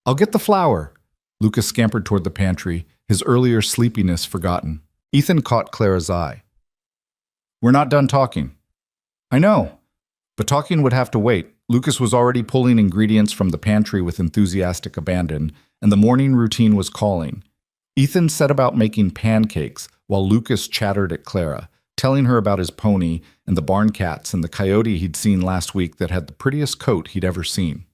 I'll get the flour. Lucas scampered toward the pantry, his earlier sleepiness forgotten. Ethan caught Clara's eye. We're not done talking. I know, but talking would have to wait. Lucas was already pulling ingredients from the pantry with enthusiastic abandon, and the morning routine was calling. Ethan set about making pancakes while Lucas chattered at Clara, telling her about his pony and the barn cats and the coyote he'd seen last week that had the prettiest coat he'd ever seen.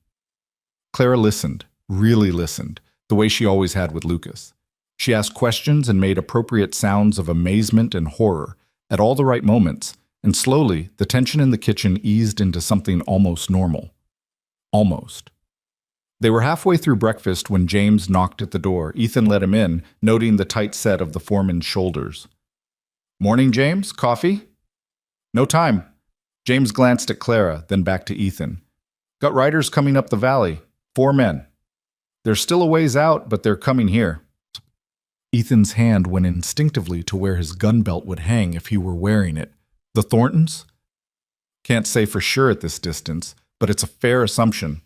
Clara listened, really listened, the way she always had with Lucas. She asked questions and made appropriate sounds of amazement and horror at all the right moments, and slowly the tension in the kitchen eased into something almost normal. Almost. They were halfway through breakfast when James knocked at the door. Ethan let him in, noting the tight set of the foreman's shoulders. Morning, James. Coffee? No time. James glanced at Clara, then back to Ethan. Got riders coming up the valley. 4 men. They're still a ways out, but they're coming here. Ethan's hand went instinctively to where his gun belt would hang if he were wearing it. The Thorntons? Can't say for sure at this distance, but it's a fair assumption.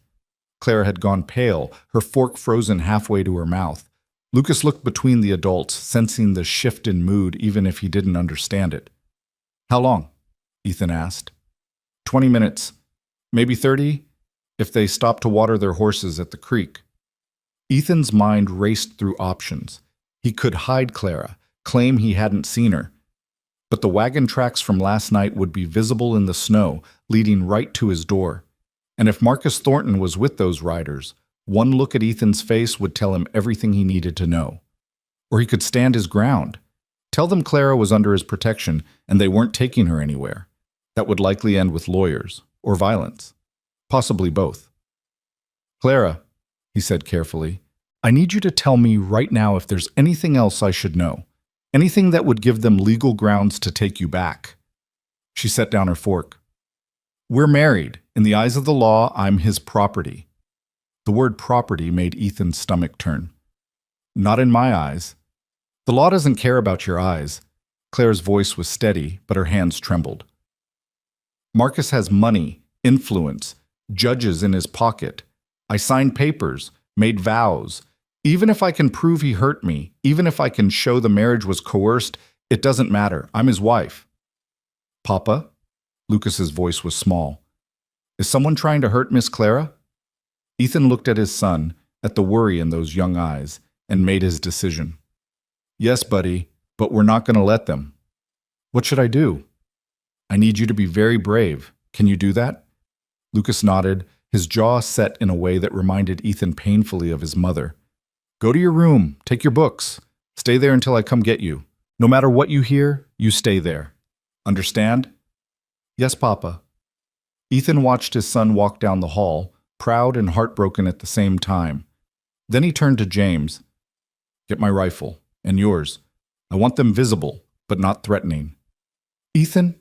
Clara had gone pale, her fork frozen halfway to her mouth. Lucas looked between the adults, sensing the shift in mood even if he didn't understand it. How long? Ethan asked. 20 minutes. Maybe 30, if they stop to water their horses at the creek. Ethan's mind raced through options. He could hide Clara, claim he hadn't seen her. But the wagon tracks from last night would be visible in the snow, leading right to his door. And if Marcus Thornton was with those riders, one look at Ethan's face would tell him everything he needed to know. Or he could stand his ground. Tell them Clara was under his protection and they weren't taking her anywhere. That would likely end with lawyers, or violence. Possibly both. Clara, he said carefully, I need you to tell me right now if there's anything else I should know. Anything that would give them legal grounds to take you back. She set down her fork. We're married. In the eyes of the law, I'm his property. The word property made Ethan's stomach turn. Not in my eyes. The law doesn't care about your eyes. Claire's voice was steady, but her hands trembled. Marcus has money, influence, judges in his pocket. I signed papers, made vows. Even if I can prove he hurt me, even if I can show the marriage was coerced, it doesn't matter. I'm his wife. Papa? Lucas's voice was small. Is someone trying to hurt Miss Clara? Ethan looked at his son, at the worry in those young eyes, and made his decision. Yes, buddy, but we're not going to let them. What should I do? I need you to be very brave. Can you do that? Lucas nodded, his jaw set in a way that reminded Ethan painfully of his mother. Go to your room, take your books. Stay there until I come get you. No matter what you hear, you stay there. Understand? Yes, Papa. Ethan watched his son walk down the hall, proud and heartbroken at the same time. Then he turned to James. Get my rifle, and yours. I want them visible, but not threatening. Ethan,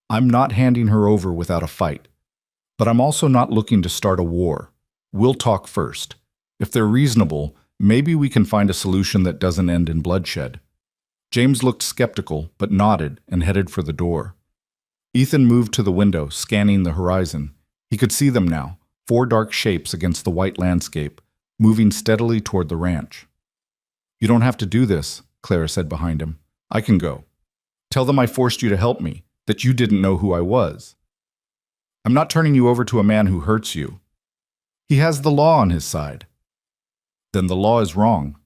I'm not handing her over without a fight. But I'm also not looking to start a war. We'll talk first. If they're reasonable, maybe we can find a solution that doesn't end in bloodshed. James looked skeptical, but nodded and headed for the door. Ethan moved to the window, scanning the horizon. He could see them now, 4 dark shapes against the white landscape, moving steadily toward the ranch. You don't have to do this, Clara said behind him. I can go. Tell them I forced you to help me, that you didn't know who I was. I'm not turning you over to a man who hurts you. He has the law on his side. Then the law is wrong.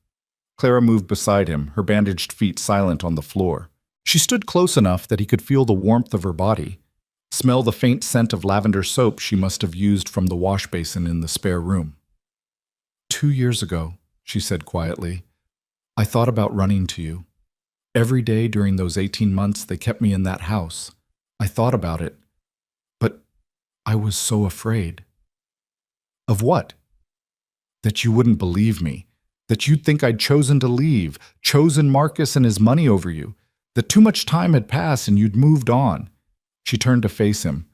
Clara moved beside him, her bandaged feet silent on the floor. She stood close enough that he could feel the warmth of her body, smell the faint scent of lavender soap she must have used from the wash basin in the spare room. 2 years ago, she said quietly, I thought about running to you. Every day during those 18 months they kept me in that house. I thought about it, but I was so afraid. Of what? That you wouldn't believe me, that you'd think I'd chosen to leave, chosen Marcus and his money over you, that too much time had passed and you'd moved on. She turned to face him.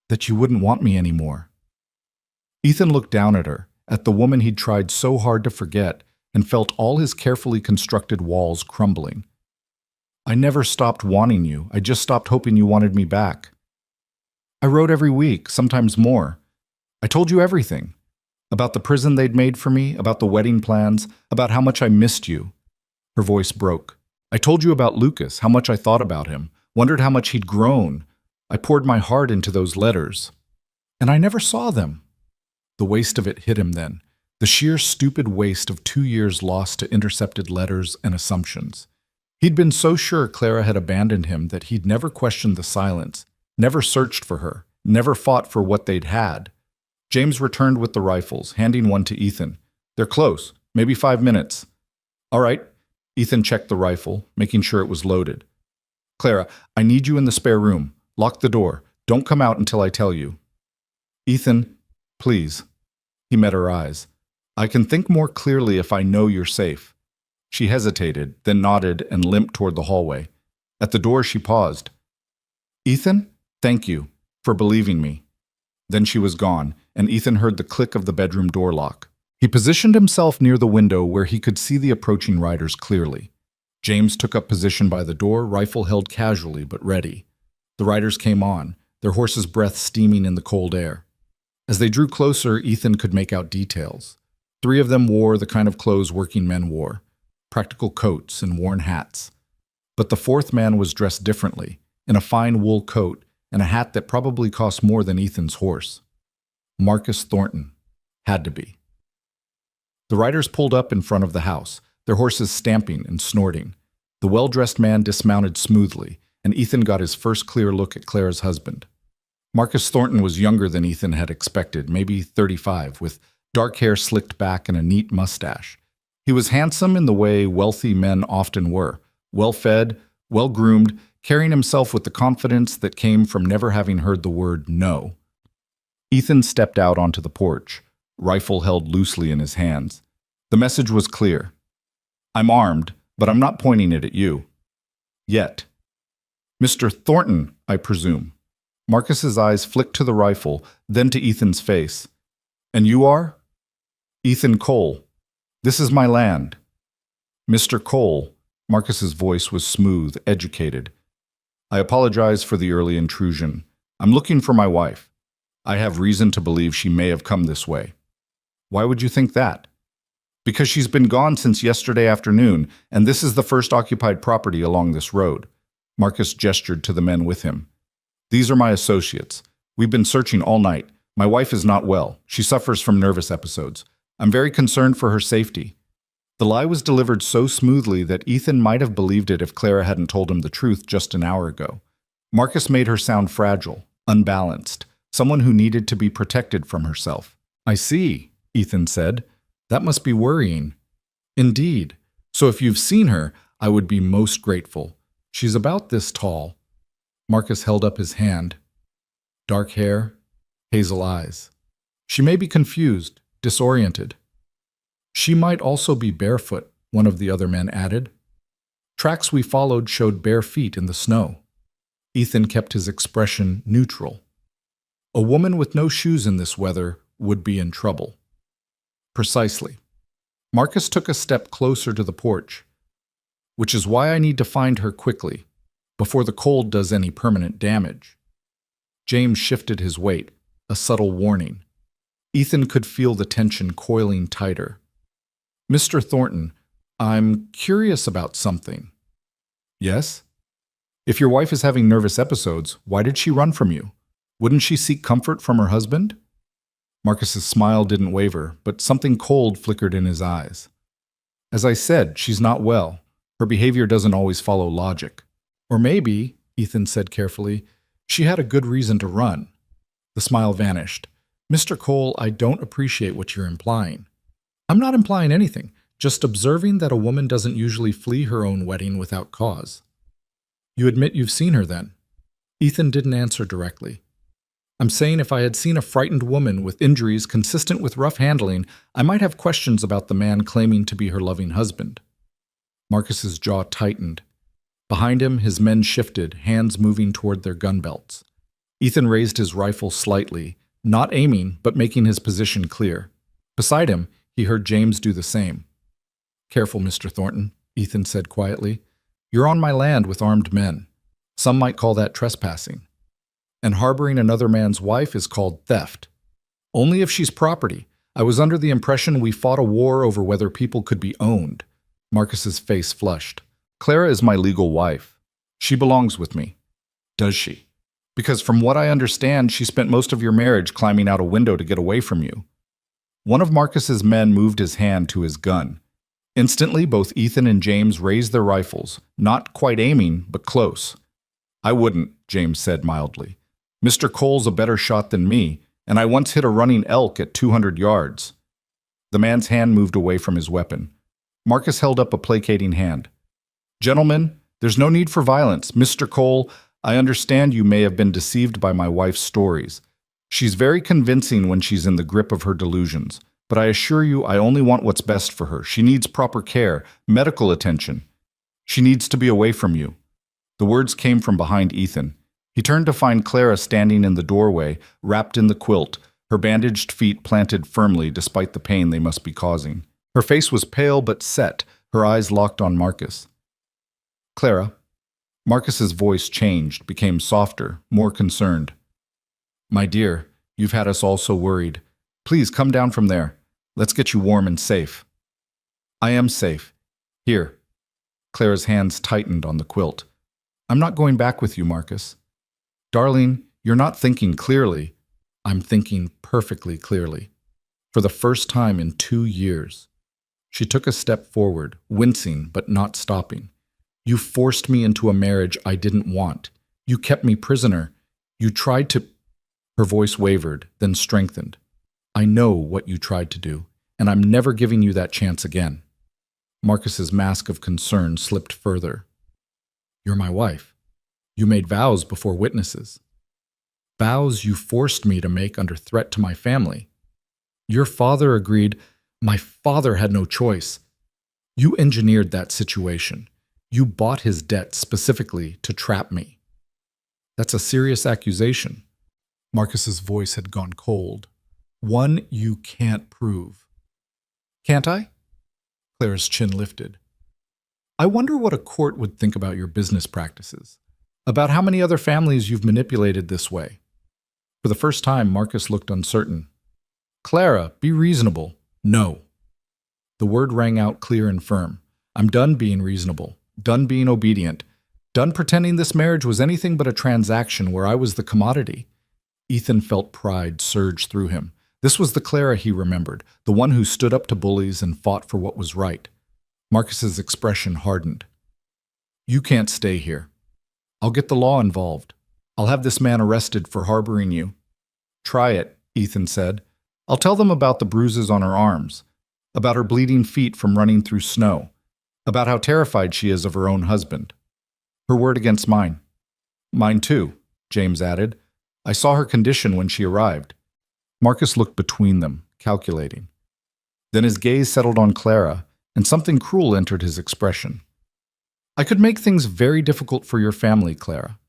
That you wouldn't want me anymore. Ethan looked down at her, at the woman he'd tried so hard to forget, and felt all his carefully constructed walls crumbling. I never stopped wanting you. I just stopped hoping you wanted me back. I wrote every week, sometimes more. I told you everything. About the prison they'd made for me, about the wedding plans, about how much I missed you. Her voice broke. I told you about Lucas, how much I thought about him, wondered how much he'd grown. I poured my heart into those letters. And I never saw them. The waste of it hit him then. The sheer stupid waste of 2 years lost to intercepted letters and assumptions. He'd been so sure Clara had abandoned him that he'd never questioned the silence, never searched for her, never fought for what they'd had. James returned with the rifles, handing one to Ethan. They're close, maybe 5 minutes. All right. Ethan checked the rifle, making sure it was loaded. Clara, I need you in the spare room. Lock the door. Don't come out until I tell you. Ethan, please. He met her eyes. I can think more clearly if I know you're safe. She hesitated, then nodded and limped toward the hallway. At the door, she paused. Ethan, thank you for believing me. Then she was gone, and Ethan heard the click of the bedroom door lock. He positioned himself near the window where he could see the approaching riders clearly. James took up position by the door, rifle held casually but ready. The riders came on, their horses' breath steaming in the cold air. As they drew closer, Ethan could make out details. 3 of them wore the kind of clothes working men wore, practical coats and worn hats. But the 4th man was dressed differently, in a fine wool coat and a hat that probably cost more than Ethan's horse. Marcus Thornton. Had to be. The riders pulled up in front of the house, their horses stamping and snorting. The well-dressed man dismounted smoothly, and Ethan got his first clear look at Clara's husband. Marcus Thornton was younger than Ethan had expected, maybe 35, with dark hair slicked back and a neat mustache. He was handsome in the way wealthy men often were, well-fed, well-groomed, carrying himself with the confidence that came from never having heard the word no. Ethan stepped out onto the porch, rifle held loosely in his hands. The message was clear. I'm armed, but I'm not pointing it at you. Yet. Mr. Thornton, I presume. Marcus's eyes flicked to the rifle, then to Ethan's face. And you are? Ethan Cole. This is my land. Mr. Cole. Marcus's voice was smooth, educated. I apologize for the early intrusion. I'm looking for my wife. I have reason to believe she may have come this way. Why would you think that? Because she's been gone since yesterday afternoon, and this is the first occupied property along this road. Marcus gestured to the men with him. These are my associates. We've been searching all night. My wife is not well. She suffers from nervous episodes. I'm very concerned for her safety." The lie was delivered so smoothly that Ethan might have believed it if Clara hadn't told him the truth just an hour ago. Marcus made her sound fragile, unbalanced, someone who needed to be protected from herself. "I see," Ethan said. "That must be worrying." "Indeed. So if you've seen her, I would be most grateful. She's about this tall." Marcus held up his hand. Dark hair, hazel eyes. "She may be confused, disoriented." "She might also be barefoot," one of the other men added. Tracks we followed showed bare feet in the snow. Ethan kept his expression neutral. A woman with no shoes in this weather would be in trouble. Precisely. Marcus took a step closer to the porch, which is why I need to find her quickly, before the cold does any permanent damage. James shifted his weight, a subtle warning. Ethan could feel the tension coiling tighter. "Mr. Thornton, I'm curious about something." "Yes?" "If your wife is having nervous episodes, why did she run from you? Wouldn't she seek comfort from her husband?" Marcus's smile didn't waver, but something cold flickered in his eyes. "As I said, she's not well. Her behavior doesn't always follow logic. Or maybe," Ethan said carefully, "she had a good reason to run." The smile vanished. "Mr. Cole, I don't appreciate what you're implying." "I'm not implying anything, just observing that a woman doesn't usually flee her own wedding without cause." "You admit you've seen her then?" Ethan didn't answer directly. "I'm saying if I had seen a frightened woman with injuries consistent with rough handling, I might have questions about the man claiming to be her loving husband." Marcus's jaw tightened. Behind him, his men shifted, hands moving toward their gun belts. Ethan raised his rifle slightly, not aiming, but making his position clear. Beside him, he heard James do the same. "Careful, Mr. Thornton," Ethan said quietly. "You're on my land with armed men. Some might call that trespassing. And harboring another man's wife is called theft. Only if she's property. I was under the impression we fought a war over whether people could be owned." Marcus's face flushed. "Clara is my legal wife. She belongs with me." "Does she? Because from what I understand, she spent most of your marriage climbing out a window to get away from you." One of Marcus's men moved his hand to his gun. Instantly, both Ethan and James raised their rifles, not quite aiming, but close. "I wouldn't," James said mildly. "Mr. Cole's a better shot than me, and I once hit a running elk at 200 yards. The man's hand moved away from his weapon. Marcus held up a placating hand. "Gentlemen, there's no need for violence. Mr. Cole, I understand you may have been deceived by my wife's stories. She's very convincing when she's in the grip of her delusions, but I assure you I only want what's best for her. She needs proper care, medical attention. She needs to be away from you." The words came from behind Ethan. He turned to find Clara standing in the doorway, wrapped in the quilt, her bandaged feet planted firmly despite the pain they must be causing. Her face was pale but set, her eyes locked on Marcus. "Clara." Marcus's voice changed, became softer, more concerned. "My dear, you've had us all so worried. Please come down from there. Let's get you warm and safe." "I am safe. Here." Clara's hands tightened on the quilt. "I'm not going back with you, Marcus." "Darling, you're not thinking clearly." "I'm thinking perfectly clearly. For the first time in 2 years." She took a step forward, wincing but not stopping. "You forced me into a marriage I didn't want. You kept me prisoner. You tried to—" Her voice wavered, then strengthened. "I know what you tried to do, and I'm never giving you that chance again." Marcus's mask of concern slipped further. "You're my wife. You made vows before witnesses. Vows you forced me to make under threat to my family. Your father agreed. My father had no choice. You engineered that situation. You bought his debt specifically to trap me. That's a serious accusation." Marcus's voice had gone cold. "One you can't prove." "Can't I?" Clara's chin lifted. "I wonder what a court would think about your business practices, about how many other families you've manipulated this way." For the first time, Marcus looked uncertain. "Clara, be reasonable." "No." The word rang out clear and firm. "I'm done being reasonable, done being obedient, done pretending this marriage was anything but a transaction where I was the commodity." Ethan felt pride surge through him. This was the Clara he remembered, the one who stood up to bullies and fought for what was right. Marcus's expression hardened. You can't stay here. I'll get the law involved. I'll have this man arrested for harboring you. Try it, Ethan said. I'll tell them about the bruises on her arms, about her bleeding feet from running through snow, about how terrified she is of her own husband. Her word against mine. Mine too, James added. I saw her condition when she arrived. Marcus looked between them, calculating. Then his gaze settled on Clara, and something cruel entered his expression. I could make things very difficult for your family, Clara.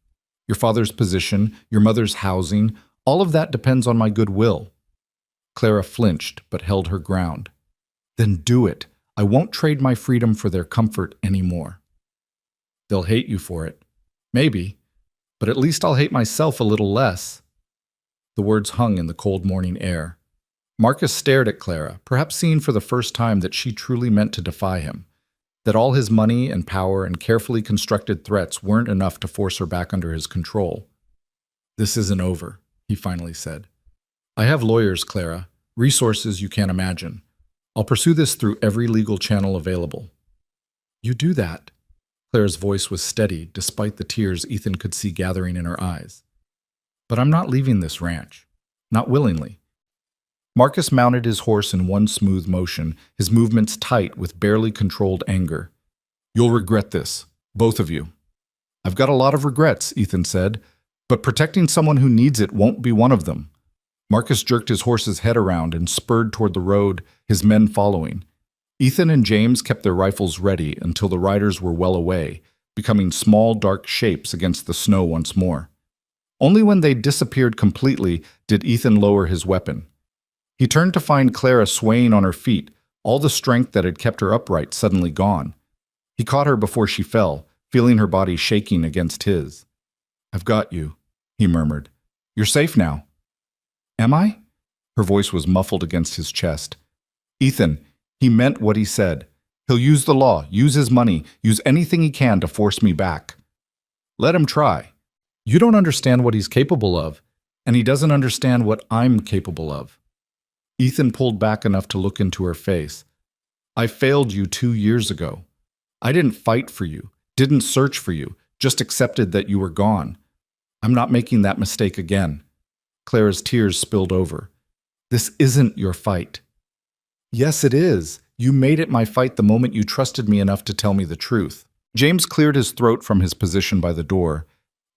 Your father's position, your mother's housing, all of that depends on my goodwill. Clara flinched, but held her ground. Then do it. I won't trade my freedom for their comfort anymore. They'll hate you for it. Maybe. But at least I'll hate myself a little less. The words hung in the cold morning air. Marcus stared at Clara, perhaps seeing for the first time that she truly meant to defy him, that all his money and power and carefully constructed threats weren't enough to force her back under his control. This isn't over, he finally said. I have lawyers, Clara, resources you can't imagine. I'll pursue this through every legal channel available. You do that? Clara's voice was steady, despite the tears Ethan could see gathering in her eyes. But I'm not leaving this ranch. Not willingly. Marcus mounted his horse in one smooth motion, his movements tight with barely controlled anger. You'll regret this, both of you. I've got a lot of regrets, Ethan said, but protecting someone who needs it won't be one of them. Marcus jerked his horse's head around and spurred toward the road, his men following. Ethan and James kept their rifles ready until the riders were well away, becoming small, dark shapes against the snow once more. Only when they disappeared completely did Ethan lower his weapon. He turned to find Clara swaying on her feet, all the strength that had kept her upright suddenly gone. He caught her before she fell, feeling her body shaking against his. I've got you, he murmured. You're safe now. Am I? Her voice was muffled against his chest. Ethan, he meant what he said. He'll use the law, use his money, use anything he can to force me back. Let him try. You don't understand what he's capable of, and he doesn't understand what I'm capable of. Ethan pulled back enough to look into her face. I failed you 2 years ago. I didn't fight for you, didn't search for you, just accepted that you were gone. I'm not making that mistake again. Clara's tears spilled over. This isn't your fight. Yes, it is. You made it my fight the moment you trusted me enough to tell me the truth. James cleared his throat from his position by the door,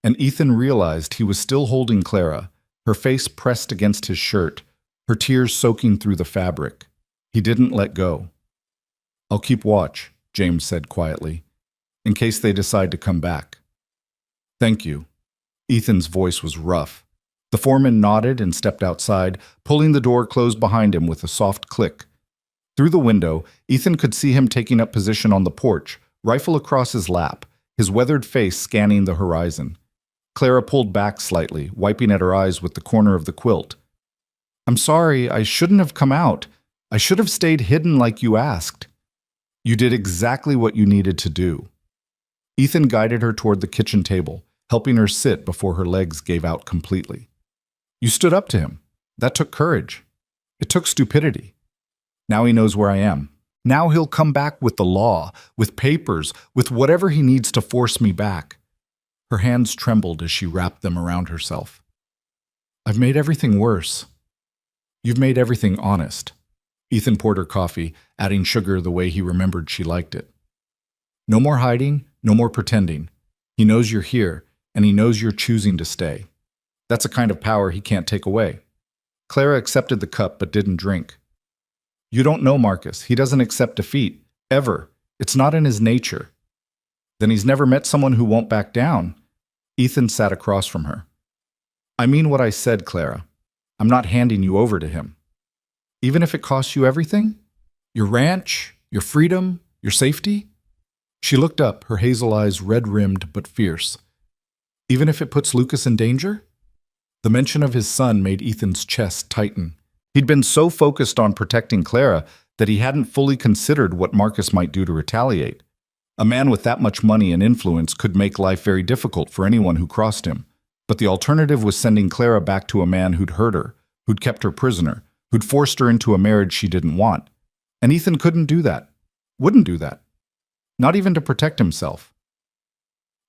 and Ethan realized he was still holding Clara, her face pressed against his shirt, her tears soaking through the fabric. He didn't let go. I'll keep watch, James said quietly, in case they decide to come back. Thank you. Ethan's voice was rough. The foreman nodded and stepped outside, pulling the door closed behind him with a soft click. Through the window, Ethan could see him taking up position on the porch, rifle across his lap, his weathered face scanning the horizon. Clara pulled back slightly, wiping at her eyes with the corner of the quilt. I'm sorry, I shouldn't have come out. I should have stayed hidden like you asked. You did exactly what you needed to do. Ethan guided her toward the kitchen table, helping her sit before her legs gave out completely. You stood up to him. That took courage. It took stupidity. Now he knows where I am. Now he'll come back with the law, with papers, with whatever he needs to force me back. Her hands trembled as she wrapped them around herself. I've made everything worse. You've made everything honest. Ethan poured her coffee, adding sugar the way he remembered she liked it. No more hiding, no more pretending. He knows you're here, and he knows you're choosing to stay. That's a kind of power he can't take away. Clara accepted the cup but didn't drink. You don't know Marcus. He doesn't accept defeat, ever. It's not in his nature. Then he's never met someone who won't back down. Ethan sat across from her. I mean what I said, Clara. I'm not handing you over to him. Even if it costs you everything? Your ranch, your freedom, your safety? She looked up, her hazel eyes red-rimmed but fierce. Even if it puts Lucas in danger? The mention of his son made Ethan's chest tighten. He'd been so focused on protecting Clara that he hadn't fully considered what Marcus might do to retaliate. A man with that much money and influence could make life very difficult for anyone who crossed him, but the alternative was sending Clara back to a man who'd hurt her, who'd kept her prisoner, who'd forced her into a marriage she didn't want. And Ethan couldn't do that. Wouldn't do that. Not even to protect himself.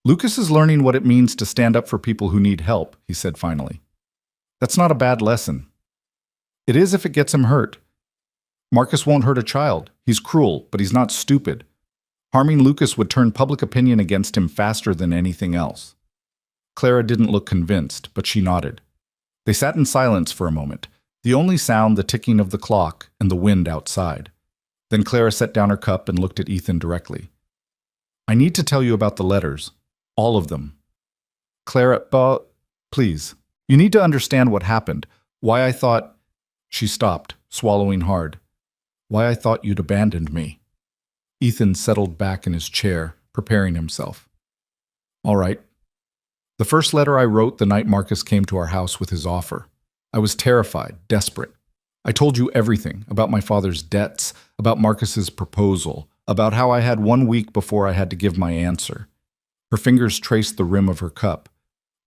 Lucas is learning what it means to stand up for people who need help, he said finally. That's not a bad lesson. It is if it gets him hurt. Marcus won't hurt a child. He's cruel, but he's not stupid. Harming Lucas would turn public opinion against him faster than anything else. Clara didn't look convinced, but she nodded. They sat in silence for a moment, the only sound the ticking of the clock and the wind outside. Then Clara set down her cup and looked at Ethan directly. I need to tell you about the letters. All of them. Clara, please. You need to understand what happened. Why I thought... She stopped, swallowing hard. Why I thought you'd abandoned me. Ethan settled back in his chair, preparing himself. All right. The first letter I wrote the night Marcus came to our house with his offer. I was terrified, desperate. I told you everything about my father's debts, about Marcus's proposal, about how I had 1 week before I had to give my answer. Her fingers traced the rim of her cup.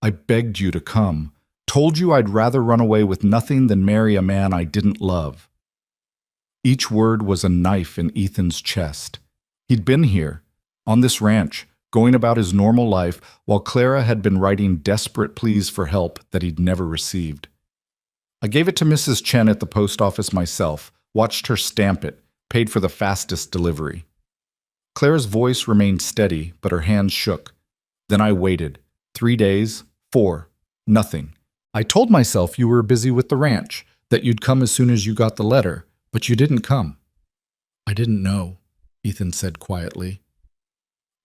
I begged you to come, told you I'd rather run away with nothing than marry a man I didn't love. Each word was a knife in Ethan's chest. He'd been here, on this ranch, going about his normal life, while Clara had been writing desperate pleas for help that he'd never received. I gave it to Mrs. Chen at the post office myself, watched her stamp it, paid for the fastest delivery. Clara's voice remained steady, but her hands shook. Then I waited. 3 days, 4, nothing. I told myself you were busy with the ranch, that you'd come as soon as you got the letter, but you didn't come. I didn't know, Ethan said quietly.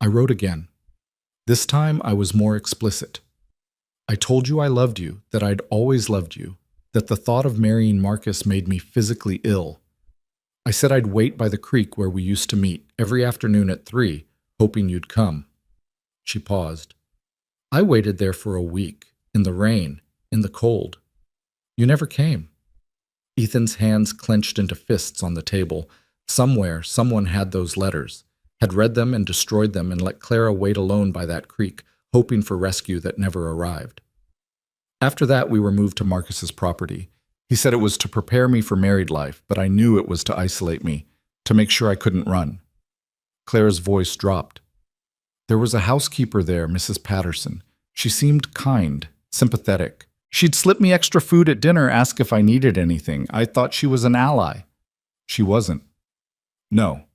I wrote again. This time I was more explicit. I told you I loved you, that I'd always loved you, that the thought of marrying Marcus made me physically ill. I said I'd wait by the creek where we used to meet every afternoon at 3, hoping you'd come. She paused. I waited there for a week, in the rain, in the cold. You never came. Ethan's hands clenched into fists on the table. Somewhere, someone had those letters, had read them and destroyed them and let Clara wait alone by that creek, hoping for rescue that never arrived. After that, we were moved to Marcus's property. He said it was to prepare me for married life, but I knew it was to isolate me, to make sure I couldn't run. Clara's voice dropped. There was a housekeeper there, Mrs. Patterson. She seemed kind, sympathetic. She'd slip me extra food at dinner, ask if I needed anything. I thought she was an ally. She wasn't. No,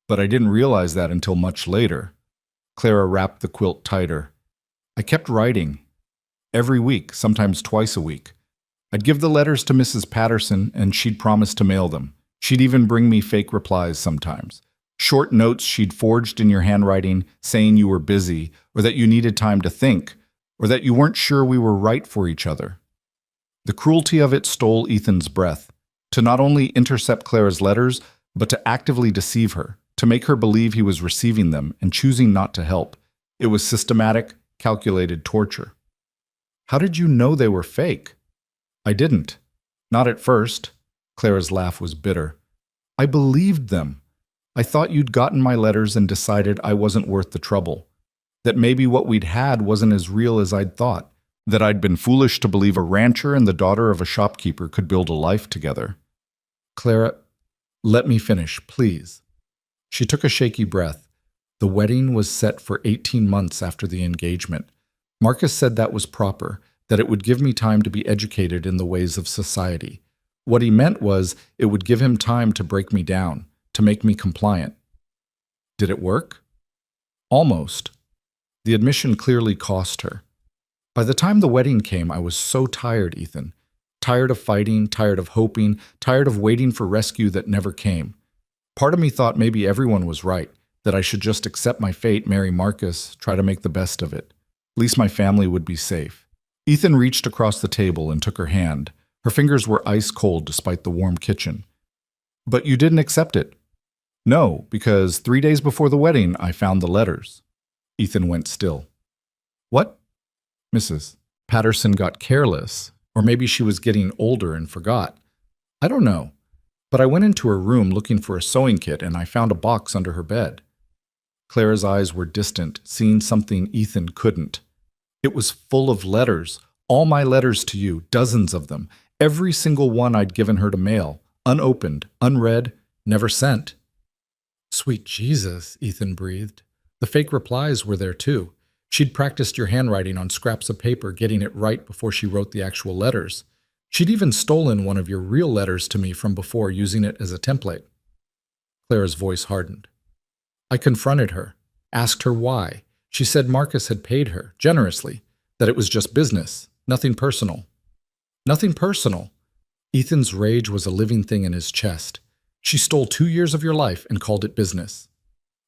but I didn't realize that until much later. Clara wrapped the quilt tighter. I kept writing. Every week, sometimes twice a week. I'd give the letters to Mrs. Patterson, and she'd promise to mail them. She'd even bring me fake replies sometimes. Short notes she'd forged in your handwriting saying you were busy, or that you needed time to think, or that you weren't sure we were right for each other. The cruelty of it stole Ethan's breath. To not only intercept Clara's letters, but to actively deceive her, to make her believe he was receiving them and choosing not to help. It was systematic, calculated torture. How did you know they were fake? I didn't. Not at first. Clara's laugh was bitter. I believed them. I thought you'd gotten my letters and decided I wasn't worth the trouble. That maybe what we'd had wasn't as real as I'd thought. That I'd been foolish to believe a rancher and the daughter of a shopkeeper could build a life together. Clara, let me finish, please. She took a shaky breath. The wedding was set for 18 months after the engagement. Marcus said that was proper, that it would give me time to be educated in the ways of society. What he meant was it would give him time to break me down, to make me compliant. Did it work? Almost. The admission clearly cost her. By the time the wedding came, I was so tired, Ethan. Tired of fighting, tired of hoping, tired of waiting for rescue that never came. Part of me thought maybe everyone was right, that I should just accept my fate, marry Marcus, try to make the best of it. At least my family would be safe. Ethan reached across the table and took her hand. Her fingers were ice cold despite the warm kitchen. But you didn't accept it. No, because 3 days before the wedding, I found the letters. Ethan went still. What? Mrs. Patterson got careless, or maybe she was getting older and forgot. I don't know, but I went into her room looking for a sewing kit and I found a box under her bed. Clara's eyes were distant, seeing something Ethan couldn't. It was full of letters, all my letters to you, dozens of them. Every single one I'd given her to mail, unopened, unread, never sent. Sweet Jesus, Ethan breathed. The fake replies were there too. She'd practiced your handwriting on scraps of paper, getting it right before she wrote the actual letters. She'd even stolen one of your real letters to me from before, using it as a template. Clara's voice hardened. I confronted her, asked her why. She said Marcus had paid her, generously, that it was just business, nothing personal. Nothing personal. Ethan's rage was a living thing in his chest. She stole 2 years of your life and called it business.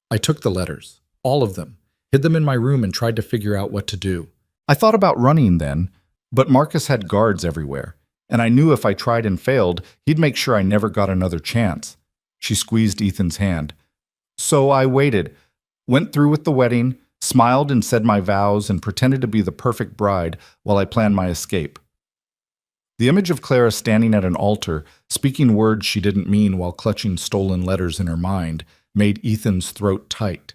I took the letters, all of them, hid them in my room and tried to figure out what to do. I thought about running then, but Marcus had guards everywhere, and I knew if I tried and failed, he'd make sure I never got another chance. She squeezed Ethan's hand. So I waited, went through with the wedding, smiled and said my vows, and pretended to be the perfect bride while I planned my escape. The image of Clara standing at an altar, speaking words she didn't mean while clutching stolen letters in her mind, made Ethan's throat tight.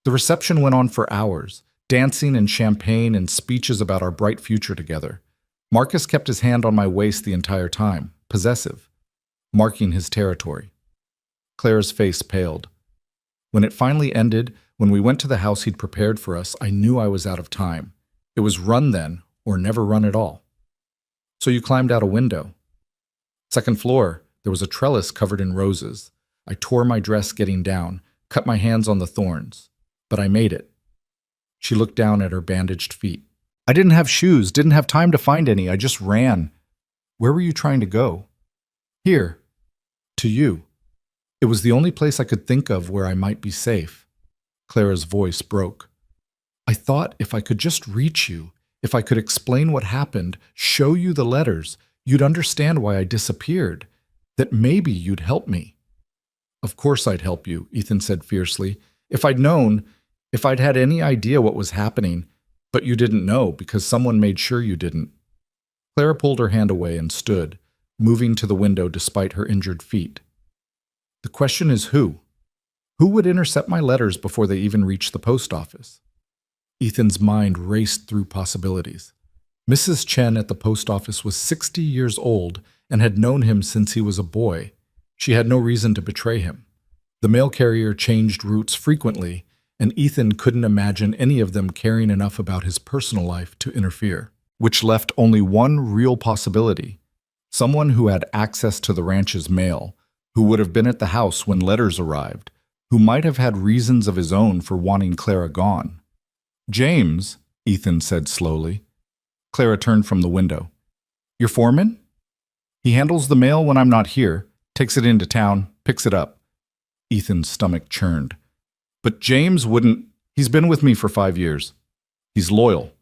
The reception went on for hours, dancing and champagne and speeches about our bright future together. Marcus kept his hand on my waist the entire time, possessive, marking his territory. Clara's face paled. When it finally ended, when we went to the house he'd prepared for us, I knew I was out of time. It was run then, or never run at all. So you climbed out a window. Second floor, there was a trellis covered in roses. I tore my dress getting down, cut my hands on the thorns. But I made it. She looked down at her bandaged feet. I didn't have shoes, didn't have time to find any. I just ran. Where were you trying to go? Here. To you. It was the only place I could think of where I might be safe. Clara's voice broke. I thought if I could just reach you, if I could explain what happened, show you the letters, you'd understand why I disappeared, that maybe you'd help me. Of course I'd help you, Ethan said fiercely. If I'd known, if I'd had any idea what was happening, but you didn't know because someone made sure you didn't. Clara pulled her hand away and stood, moving to the window despite her injured feet. The question is who? Who would intercept my letters before they even reached the post office? Ethan's mind raced through possibilities. Mrs. Chen at the post office was 60 years old and had known him since he was a boy. She had no reason to betray him. The mail carrier changed routes frequently, and Ethan couldn't imagine any of them caring enough about his personal life to interfere, which left only one real possibility. Someone who had access to the ranch's mail, who would have been at the house when letters arrived, who might have had reasons of his own for wanting Clara gone. James, Ethan said slowly. Clara turned from the window. Your foreman? He handles the mail when I'm not here, takes it into town, picks it up. Ethan's stomach churned. But James wouldn't. He's been with me for 5 years. He's loyal.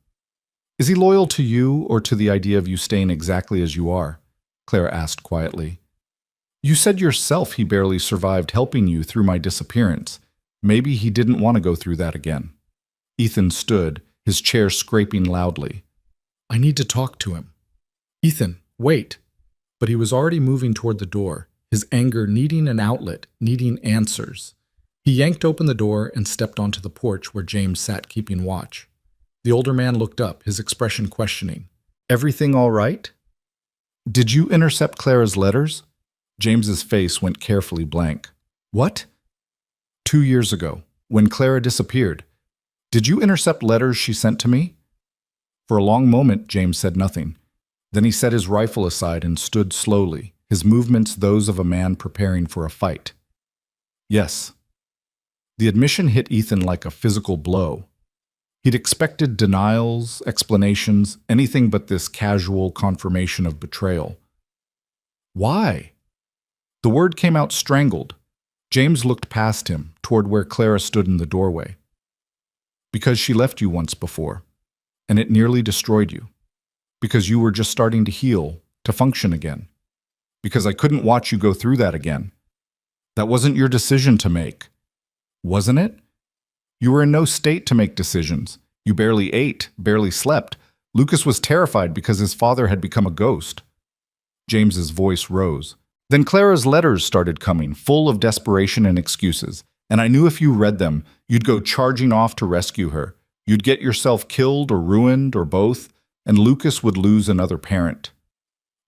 Is he loyal to you or to the idea of you staying exactly as you are? Clara asked quietly. You said yourself he barely survived helping you through my disappearance. Maybe he didn't want to go through that again. Ethan stood, his chair scraping loudly. I need to talk to him. Ethan, wait. But he was already moving toward the door, his anger needing an outlet, needing answers. He yanked open the door and stepped onto the porch where James sat keeping watch. The older man looked up, his expression questioning. Everything all right? Did you intercept Clara's letters? James's face went carefully blank. What? 2 years ago, when Clara disappeared. Did you intercept letters she sent to me? For a long moment, James said nothing. Then he set his rifle aside and stood slowly, his movements those of a man preparing for a fight. Yes. The admission hit Ethan like a physical blow. He'd expected denials, explanations, anything but this casual confirmation of betrayal. Why? The word came out strangled. James looked past him, toward where Clara stood in the doorway. Because she left you once before, and it nearly destroyed you. Because you were just starting to heal, to function again. Because I couldn't watch you go through that again. That wasn't your decision to make. Wasn't it? You were in no state to make decisions. You barely ate, barely slept. Lucas was terrified because his father had become a ghost. James's voice rose. Then Clara's letters started coming, full of desperation and excuses, and I knew if you read them, you'd go charging off to rescue her. You'd get yourself killed or ruined or both, and Lucas would lose another parent.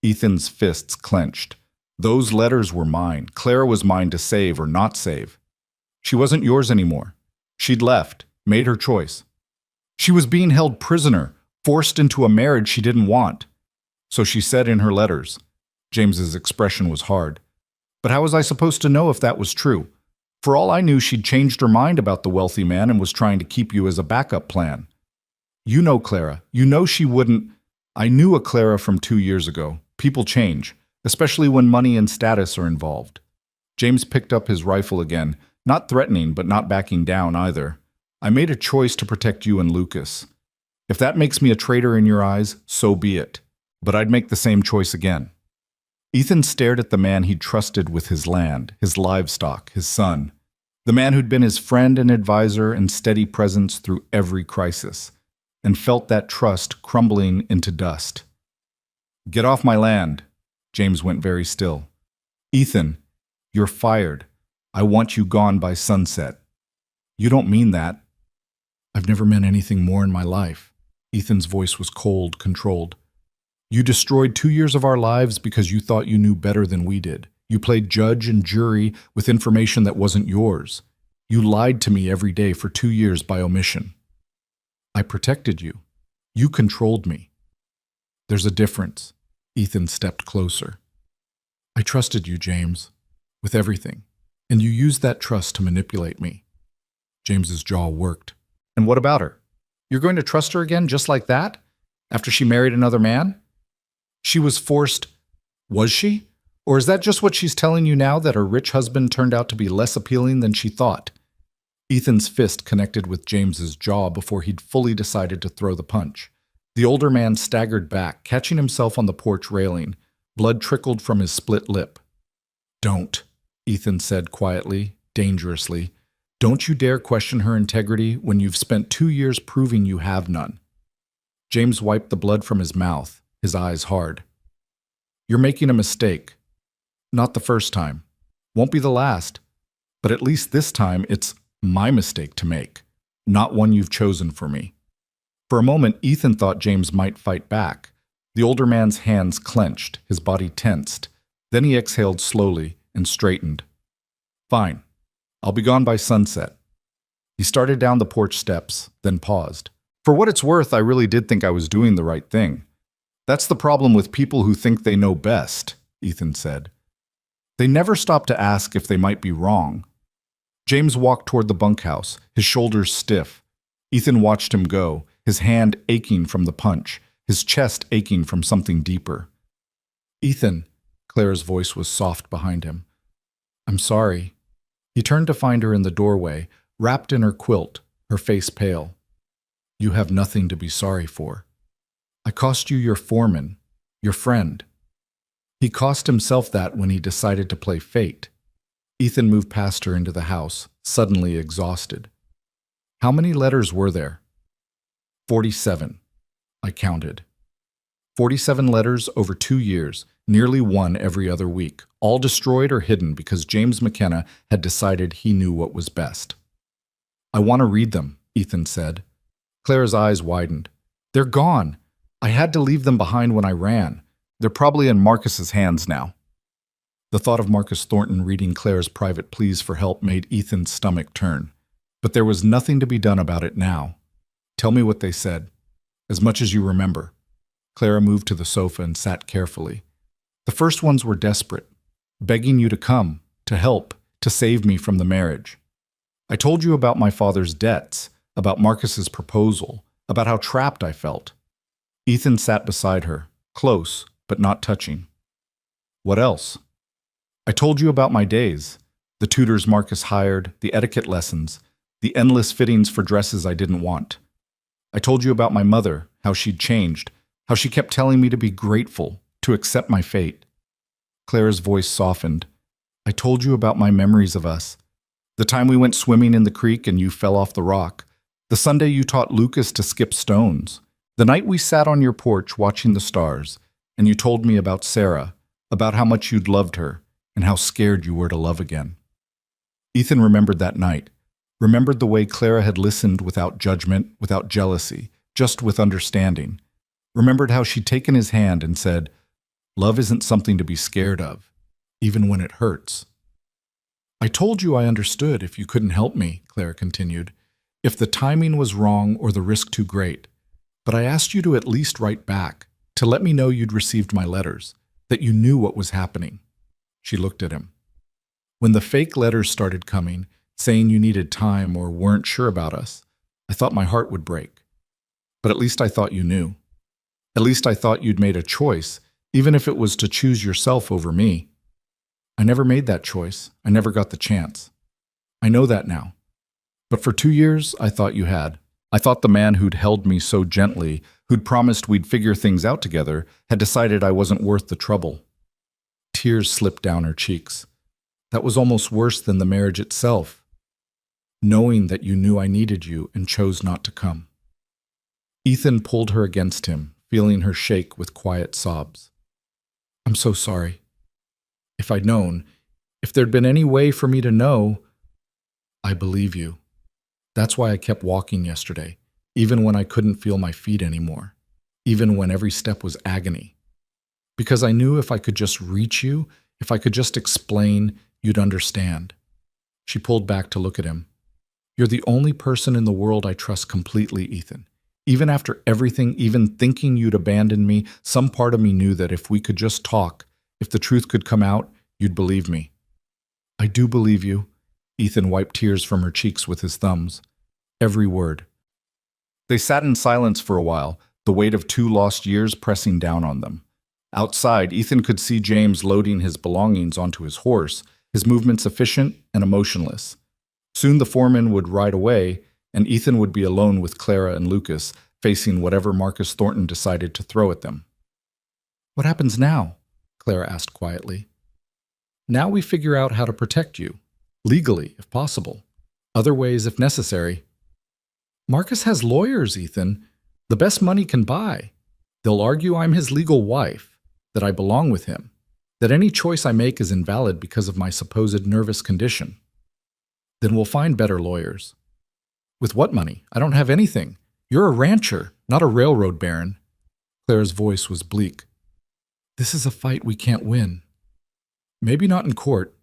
Ethan's fists clenched. Those letters were mine. Clara was mine to save or not save. She wasn't yours anymore. She'd left, made her choice. She was being held prisoner, forced into a marriage she didn't want. So she said in her letters. James's expression was hard. But how was I supposed to know if that was true? For all I knew, she'd changed her mind about the wealthy man and was trying to keep you as a backup plan. You know Clara. You know she wouldn't. I knew a Clara from 2 years ago. People change, especially when money and status are involved. James picked up his rifle again, not threatening but not backing down either. I made a choice to protect you and Lucas. If that makes me a traitor in your eyes, so be it. But I'd make the same choice again. Ethan stared at the man he'd trusted with his land, his livestock, his son. The man who'd been his friend and advisor and steady presence through every crisis, and felt that trust crumbling into dust. Get off my land. James went very still. Ethan, you're fired. I want you gone by sunset. You don't mean that. I've never meant anything more in my life. Ethan's voice was cold, controlled. You destroyed 2 years of our lives because you thought you knew better than we did. You played judge and jury with information that wasn't yours. You lied to me every day for 2 years by omission. I protected you. You controlled me. There's a difference. Ethan stepped closer. I trusted you, James, with everything, and you used that trust to manipulate me. James's jaw worked. And what about her? You're going to trust her again just like that? After she married another man? She was forced. Was she? Or is that just what she's telling you now, that her rich husband turned out to be less appealing than she thought? Ethan's fist connected with James's jaw before he'd fully decided to throw the punch. The older man staggered back, catching himself on the porch railing. Blood trickled from his split lip. Don't, Ethan said quietly, dangerously. Don't you dare question her integrity when you've spent 2 years proving you have none. James wiped the blood from his mouth, his eyes hard. You're making a mistake. Not the first time. Won't be the last. But at least this time it's my mistake to make, not one you've chosen for me. For a moment, Ethan thought James might fight back. The older man's hands clenched, his body tensed. Then he exhaled slowly and straightened. Fine. I'll be gone by sunset. He started down the porch steps, then paused. For what it's worth, I really did think I was doing the right thing. That's the problem with people who think they know best, Ethan said. They never stop to ask if they might be wrong. James walked toward the bunkhouse, his shoulders stiff. Ethan watched him go, his hand aching from the punch, his chest aching from something deeper. Ethan, Clara's voice was soft behind him. I'm sorry. He turned to find her in the doorway, wrapped in her quilt, her face pale. You have nothing to be sorry for. I cost you your foreman, your friend. He cost himself that when he decided to play fate. Ethan moved past her into the house, suddenly exhausted. How many letters were there? 47. I counted. 47 letters over 2 years, nearly one every other week, all destroyed or hidden because James McKenna had decided he knew what was best. I want to read them, Ethan said. Clara's eyes widened. They're gone. I had to leave them behind when I ran. They're probably in Marcus's hands now. The thought of Marcus Thornton reading Clara's private pleas for help made Ethan's stomach turn. But there was nothing to be done about it now. Tell me what they said. As much as you remember. Clara moved to the sofa and sat carefully. The first ones were desperate, begging you to come, to help, to save me from the marriage. I told you about my father's debts, about Marcus's proposal, about how trapped I felt. Ethan sat beside her, close, but not touching. What else? I told you about my days, the tutors Marcus hired, the etiquette lessons, the endless fittings for dresses I didn't want. I told you about my mother, how she'd changed, how she kept telling me to be grateful, to accept my fate. Clara's voice softened. I told you about my memories of us. The time we went swimming in the creek and you fell off the rock. The Sunday you taught Lucas to skip stones. The night we sat on your porch watching the stars, and you told me about Sarah, about how much you'd loved her, and how scared you were to love again. Ethan remembered that night, remembered the way Clara had listened without judgment, without jealousy, just with understanding. Remembered how she'd taken his hand and said, Love isn't something to be scared of, even when it hurts. I told you I understood if you couldn't help me, Clara continued, if the timing was wrong or the risk too great. But I asked you to at least write back, to let me know you'd received my letters, that you knew what was happening. She looked at him. When the fake letters started coming, saying you needed time or weren't sure about us, I thought my heart would break. But at least I thought you knew. At least I thought you'd made a choice, even if it was to choose yourself over me. I never made that choice. I never got the chance. I know that now. But for 2 years, I thought you had. I thought the man who'd held me so gently, who'd promised we'd figure things out together, had decided I wasn't worth the trouble. Tears slipped down her cheeks. That was almost worse than the marriage itself. Knowing that you knew I needed you and chose not to come. Ethan pulled her against him, feeling her shake with quiet sobs. I'm so sorry. If I'd known, if there'd been any way for me to know, I believe you. That's why I kept walking yesterday, even when I couldn't feel my feet anymore, even when every step was agony. Because I knew if I could just reach you, if I could just explain, you'd understand. She pulled back to look at him. You're the only person in the world I trust completely, Ethan. Even after everything, even thinking you'd abandon me, some part of me knew that if we could just talk, if the truth could come out, you'd believe me. I do believe you. Ethan wiped tears from her cheeks with his thumbs. Every word. They sat in silence for a while, the weight of 2 lost years pressing down on them. Outside, Ethan could see James loading his belongings onto his horse, his movements efficient and emotionless. Soon the foreman would ride away, and Ethan would be alone with Clara and Lucas, facing whatever Marcus Thornton decided to throw at them. What happens now? Clara asked quietly. Now we figure out how to protect you. Legally, if possible. Other ways, if necessary. Marcus has lawyers, Ethan. The best money can buy. They'll argue I'm his legal wife, that I belong with him, that any choice I make is invalid because of my supposed nervous condition. Then we'll find better lawyers. With what money? I don't have anything. You're a rancher, not a railroad baron. Clara's voice was bleak. This is a fight we can't win. Maybe not in court.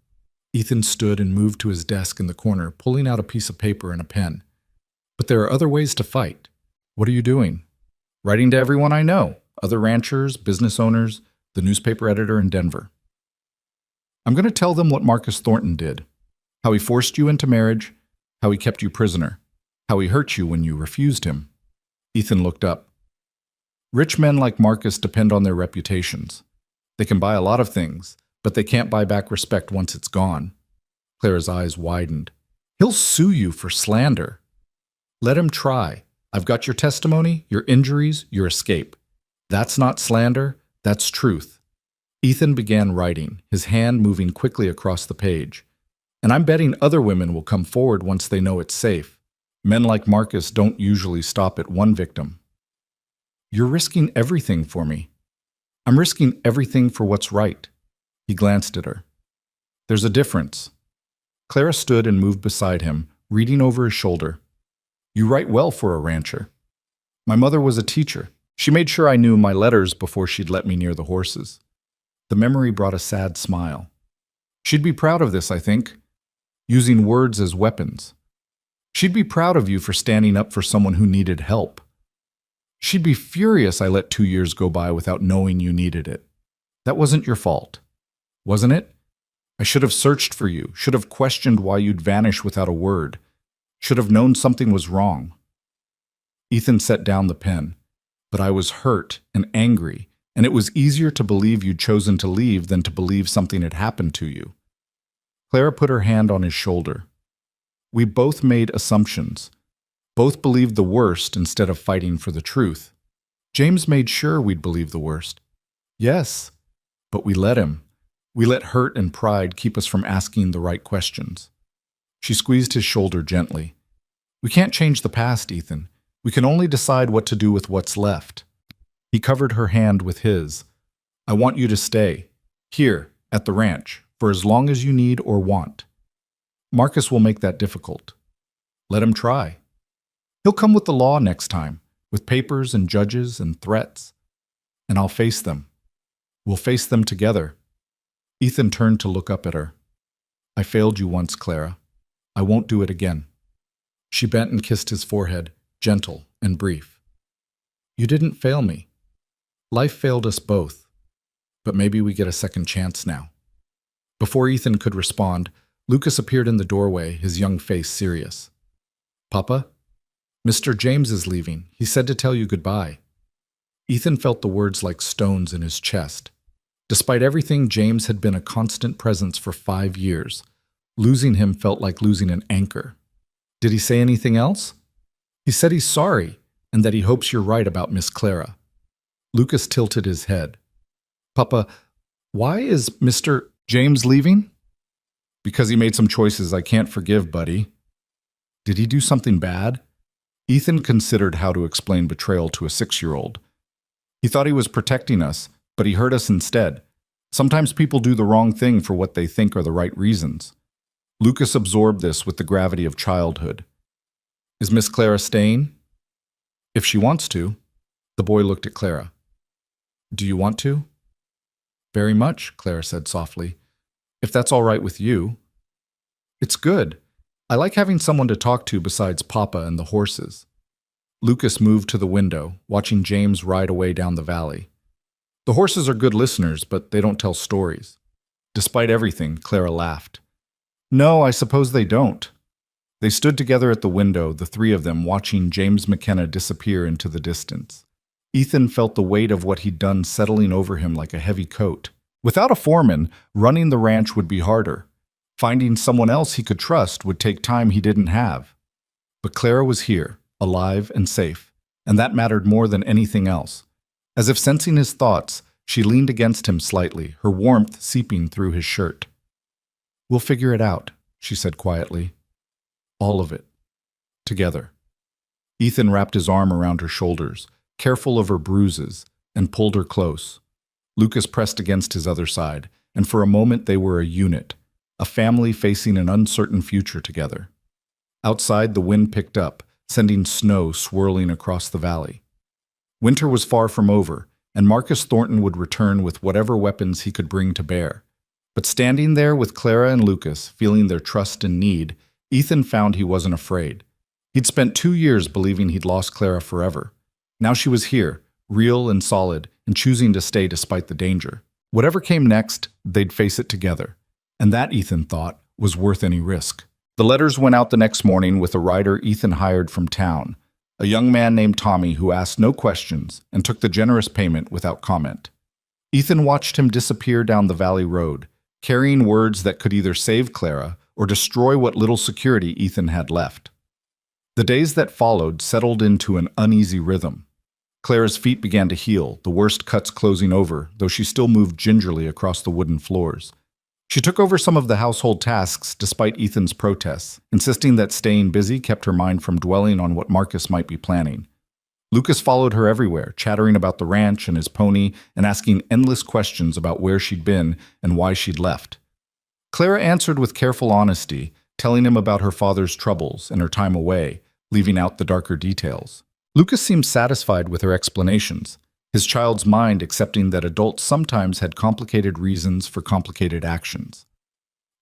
Ethan stood and moved to his desk in the corner, pulling out a piece of paper and a pen. But there are other ways to fight. What are you doing? Writing to everyone I know, other ranchers, business owners, the newspaper editor in Denver. I'm going to tell them what Marcus Thornton did, how he forced you into marriage, how he kept you prisoner, how he hurt you when you refused him. Ethan looked up. Rich men like Marcus depend on their reputations. They can buy a lot of things, but they can't buy back respect once it's gone. Clara's eyes widened. He'll sue you for slander. Let him try. I've got your testimony, your injuries, your escape. That's not slander, that's truth. Ethan began writing, his hand moving quickly across the page. And I'm betting other women will come forward once they know it's safe. Men like Marcus don't usually stop at one victim. You're risking everything for me. I'm risking everything for what's right. He glanced at her. There's a difference. Clara stood and moved beside him, reading over his shoulder. You write well for a rancher. My mother was a teacher. She made sure I knew my letters before she'd let me near the horses. The memory brought a sad smile. She'd be proud of this, I think. Using words as weapons. She'd be proud of you for standing up for someone who needed help. She'd be furious I let 2 years go by without knowing you needed it. That wasn't your fault, wasn't it? I should have searched for you, should have questioned why you'd vanish without a word, should have known something was wrong. Ethan set down the pen, but I was hurt and angry, and it was easier to believe you'd chosen to leave than to believe something had happened to you. Clara put her hand on his shoulder. We both made assumptions. Both believed the worst instead of fighting for the truth. James made sure we'd believe the worst. Yes, but we let him. We let hurt and pride keep us from asking the right questions. She squeezed his shoulder gently. We can't change the past, Ethan. We can only decide what to do with what's left. He covered her hand with his. I want you to stay, here, at the ranch, for as long as you need or want. Marcus will make that difficult. Let him try. He'll come with the law next time, with papers and judges and threats, and I'll face them. We'll face them together. Ethan turned to look up at her. I failed you once, Clara. I won't do it again. She bent and kissed his forehead, gentle and brief. You didn't fail me. Life failed us both. But maybe we get a second chance now. Before Ethan could respond, Lucas appeared in the doorway, his young face serious. Papa? Mr. James is leaving. He said to tell you goodbye. Ethan felt the words like stones in his chest. Despite everything, James had been a constant presence for 5 years. Losing him felt like losing an anchor. Did he say anything else? He said he's sorry, and that he hopes you're right about Miss Clara. Lucas tilted his head. Papa, why is Mr. James leaving? Because he made some choices I can't forgive, buddy. Did he do something bad? Ethan considered how to explain betrayal to a 6-year-old. He thought he was protecting us, but he hurt us instead. Sometimes people do the wrong thing for what they think are the right reasons. Lucas absorbed this with the gravity of childhood. Is Miss Clara staying? If she wants to. The boy looked at Clara. Do you want to? Very much, Clara said softly. If that's all right with you. It's good. I like having someone to talk to besides Papa and the horses. Lucas moved to the window, watching James ride away down the valley. The horses are good listeners, but they don't tell stories. Despite everything, Clara laughed. No, I suppose they don't. They stood together at the window, the three of them, watching James McKenna disappear into the distance. Ethan felt the weight of what he'd done settling over him like a heavy coat. Without a foreman, running the ranch would be harder. Finding someone else he could trust would take time he didn't have. But Clara was here, alive and safe, and that mattered more than anything else. As if sensing his thoughts, she leaned against him slightly, her warmth seeping through his shirt. We'll figure it out, she said quietly. All of it. Together. Ethan wrapped his arm around her shoulders, careful of her bruises, and pulled her close. Lucas pressed against his other side, and for a moment they were a unit, a family facing an uncertain future together. Outside, the wind picked up, sending snow swirling across the valley. Winter was far from over, and Marcus Thornton would return with whatever weapons he could bring to bear. But standing there with Clara and Lucas, feeling their trust and need, Ethan found he wasn't afraid. He'd spent 2 years believing he'd lost Clara forever. Now she was here, real and solid, and choosing to stay despite the danger. Whatever came next, they'd face it together. And that, Ethan thought, was worth any risk. The letters went out the next morning with a rider Ethan hired from town, a young man named Tommy who asked no questions and took the generous payment without comment. Ethan watched him disappear down the valley road, carrying words that could either save Clara or destroy what little security Ethan had left. The days that followed settled into an uneasy rhythm. Clara's feet began to heal, the worst cuts closing over, though she still moved gingerly across the wooden floors. She took over some of the household tasks despite Ethan's protests, insisting that staying busy kept her mind from dwelling on what Marcus might be planning. Lucas followed her everywhere, chattering about the ranch and his pony and asking endless questions about where she'd been and why she'd left. Clara answered with careful honesty, telling him about her father's troubles and her time away, leaving out the darker details. Lucas seemed satisfied with her explanations, his child's mind accepting that adults sometimes had complicated reasons for complicated actions.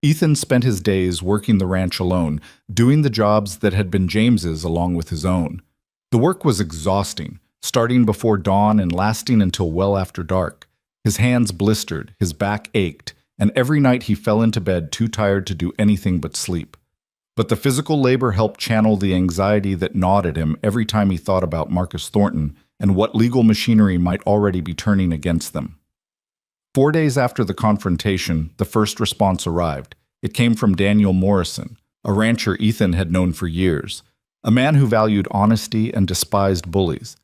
Ethan spent his days working the ranch alone, doing the jobs that had been James's along with his own. The work was exhausting, starting before dawn and lasting until well after dark. His hands blistered, his back ached, and every night he fell into bed too tired to do anything but sleep. But the physical labor helped channel the anxiety that gnawed at him every time he thought about Marcus Thornton and what legal machinery might already be turning against them. 4 days after the confrontation, the first response arrived. It came from Daniel Morrison, a rancher Ethan had known for years, a man who valued honesty and despised bullies.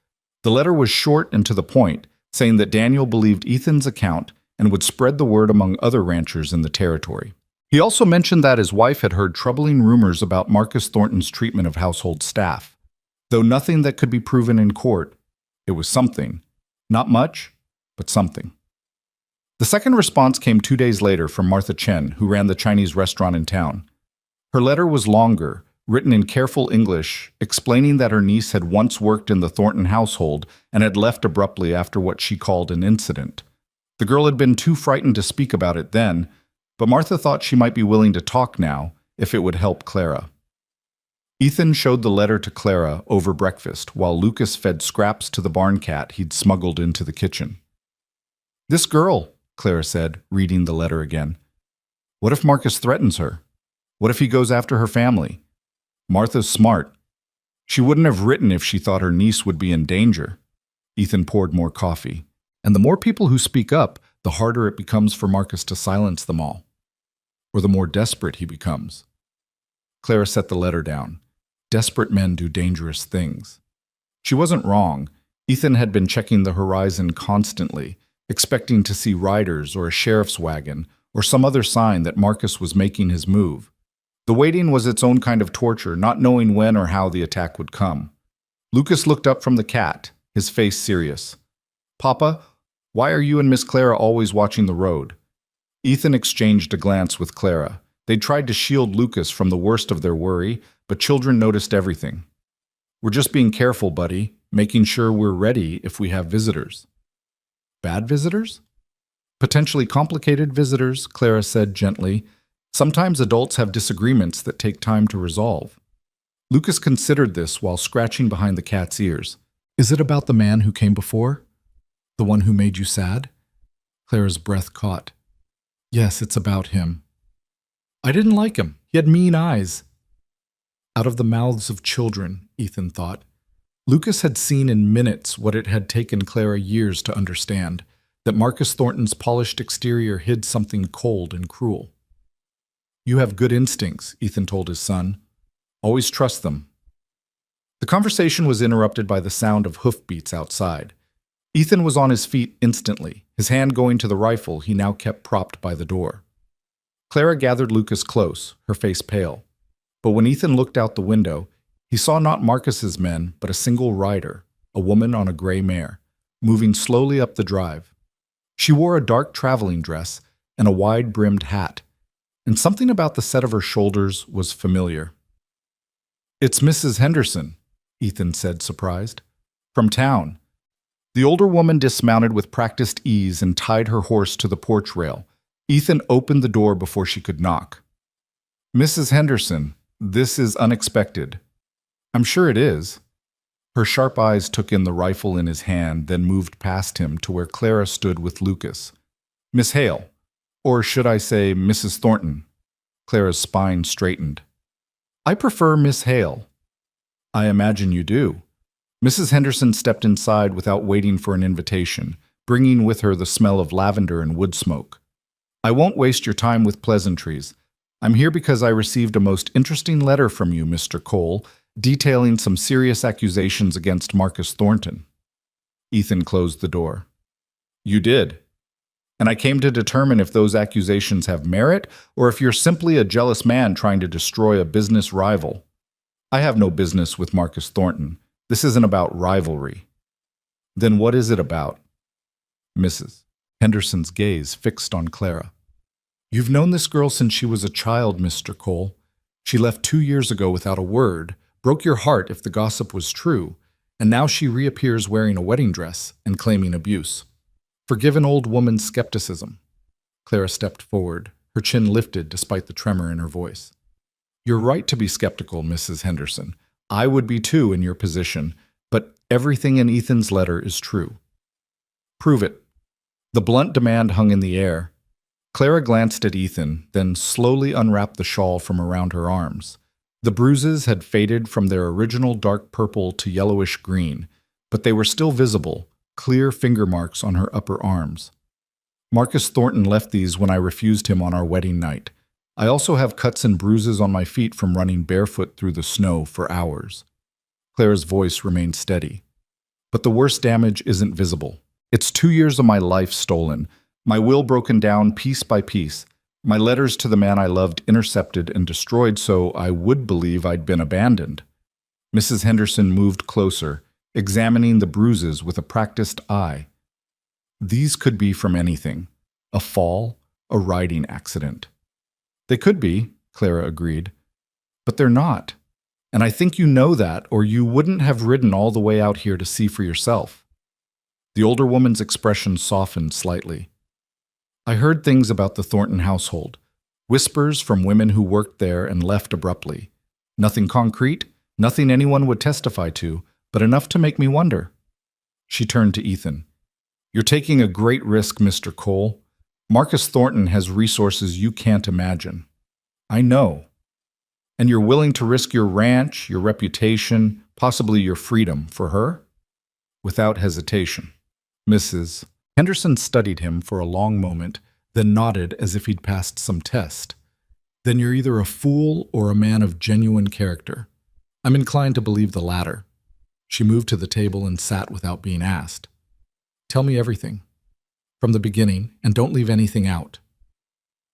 The letter was short and to the point, saying that Daniel believed Ethan's account and would spread the word among other ranchers in the territory. He also mentioned that his wife had heard troubling rumors about Marcus Thornton's treatment of household staff. Though nothing that could be proven in court, it was something. Not much, but something. The second response came 2 days later from Martha Chen, who ran the Chinese restaurant in town. Her letter was longer, written in careful English, explaining that her niece had once worked in the Thornton household and had left abruptly after what she called an incident. The girl had been too frightened to speak about it then, but Martha thought she might be willing to talk now if it would help Clara. Ethan showed the letter to Clara over breakfast while Lucas fed scraps to the barn cat he'd smuggled into the kitchen. "This girl," Clara said, reading the letter again. "What if Marcus threatens her? What if he goes after her family? Martha's smart. She wouldn't have written if she thought her niece would be in danger." Ethan poured more coffee. "And the more people who speak up, the harder it becomes for Marcus to silence them all. Or the more desperate he becomes." Clara set the letter down. Desperate men do dangerous things. She wasn't wrong. Ethan had been checking the horizon constantly, expecting to see riders or a sheriff's wagon or some other sign that Marcus was making his move. The waiting was its own kind of torture, not knowing when or how the attack would come. Lucas looked up from the cat, his face serious. "Papa, why are you and Miss Clara always watching the road?" Ethan exchanged a glance with Clara. They tried to shield Lucas from the worst of their worry, but children noticed everything. "We're just being careful, buddy, making sure we're ready if we have visitors." "Bad visitors?" "Potentially complicated visitors," Clara said gently. "Sometimes adults have disagreements that take time to resolve." Lucas considered this while scratching behind the cat's ears. "Is it about the man who came before? The one who made you sad?" Clara's breath caught. "Yes, it's about him." "I didn't like him. He had mean eyes." Out of the mouths of children, Ethan thought. Lucas had seen in minutes what it had taken Clara years to understand, that Marcus Thornton's polished exterior hid something cold and cruel. "You have good instincts," Ethan told his son. "Always trust them." The conversation was interrupted by the sound of hoofbeats outside. Ethan was on his feet instantly, his hand going to the rifle he now kept propped by the door. Clara gathered Lucas close, her face pale. But when Ethan looked out the window, he saw not Marcus's men, but a single rider, a woman on a gray mare, moving slowly up the drive. She wore a dark traveling dress and a wide-brimmed hat, and something about the set of her shoulders was familiar. "It's Mrs. Henderson," Ethan said, surprised. "From town." The older woman dismounted with practiced ease and tied her horse to the porch rail. Ethan opened the door before she could knock. "Mrs. Henderson, this is unexpected." "I'm sure it is." Her sharp eyes took in the rifle in his hand, then moved past him to where Clara stood with Lucas. "Miss Hale, or should I say Mrs. Thornton?" Clara's spine straightened. "I prefer Miss Hale." "I imagine you do." Mrs. Henderson stepped inside without waiting for an invitation, bringing with her the smell of lavender and wood smoke. "I won't waste your time with pleasantries. I'm here because I received a most interesting letter from you, Mr. Cole, detailing some serious accusations against Marcus Thornton." Ethan closed the door. "You did. And I came to determine if those accusations have merit or if you're simply a jealous man trying to destroy a business rival. I have no business with Marcus Thornton. This isn't about rivalry." "Then what is it about?" Mrs. Henderson's gaze fixed on Clara. "You've known this girl since she was a child, Mr. Cole. She left 2 years ago without a word, broke your heart if the gossip was true, and now she reappears wearing a wedding dress and claiming abuse. Forgive an old woman's skepticism." Clara stepped forward, her chin lifted despite the tremor in her voice. "You're right to be skeptical, Mrs. Henderson. I would be too in your position, but everything in Ethan's letter is true." "Prove it." The blunt demand hung in the air. Clara glanced at Ethan, then slowly unwrapped the shawl from around her arms. The bruises had faded from their original dark purple to yellowish green, but they were still visible, clear finger marks on her upper arms. "Marcus Thornton left these when I refused him on our wedding night. I also have cuts and bruises on my feet from running barefoot through the snow for hours." Clara's voice remained steady. "But the worst damage isn't visible. It's 2 years of my life stolen, my will broken down piece by piece, my letters to the man I loved intercepted and destroyed so I would believe I'd been abandoned." Mrs. Henderson moved closer, examining the bruises with a practiced eye. "These could be from anything. A fall, a riding accident." "They could be," Clara agreed. "But they're not. And I think you know that, or you wouldn't have ridden all the way out here to see for yourself." The older woman's expression softened slightly. I heard things about the Thornton household. Whispers from women who worked there and left abruptly. Nothing concrete, nothing anyone would testify to, but enough to make me wonder. She turned to Ethan. You're taking a great risk, Mr. Cole. Marcus Thornton has resources you can't imagine. I know. And you're willing to risk your ranch, your reputation, possibly your freedom for her? Without hesitation. Mrs. Henderson studied him for a long moment, then nodded as if he'd passed some test. Then you're either a fool or a man of genuine character. I'm inclined to believe the latter. She moved to the table and sat without being asked. Tell me everything. From the beginning, and don't leave anything out.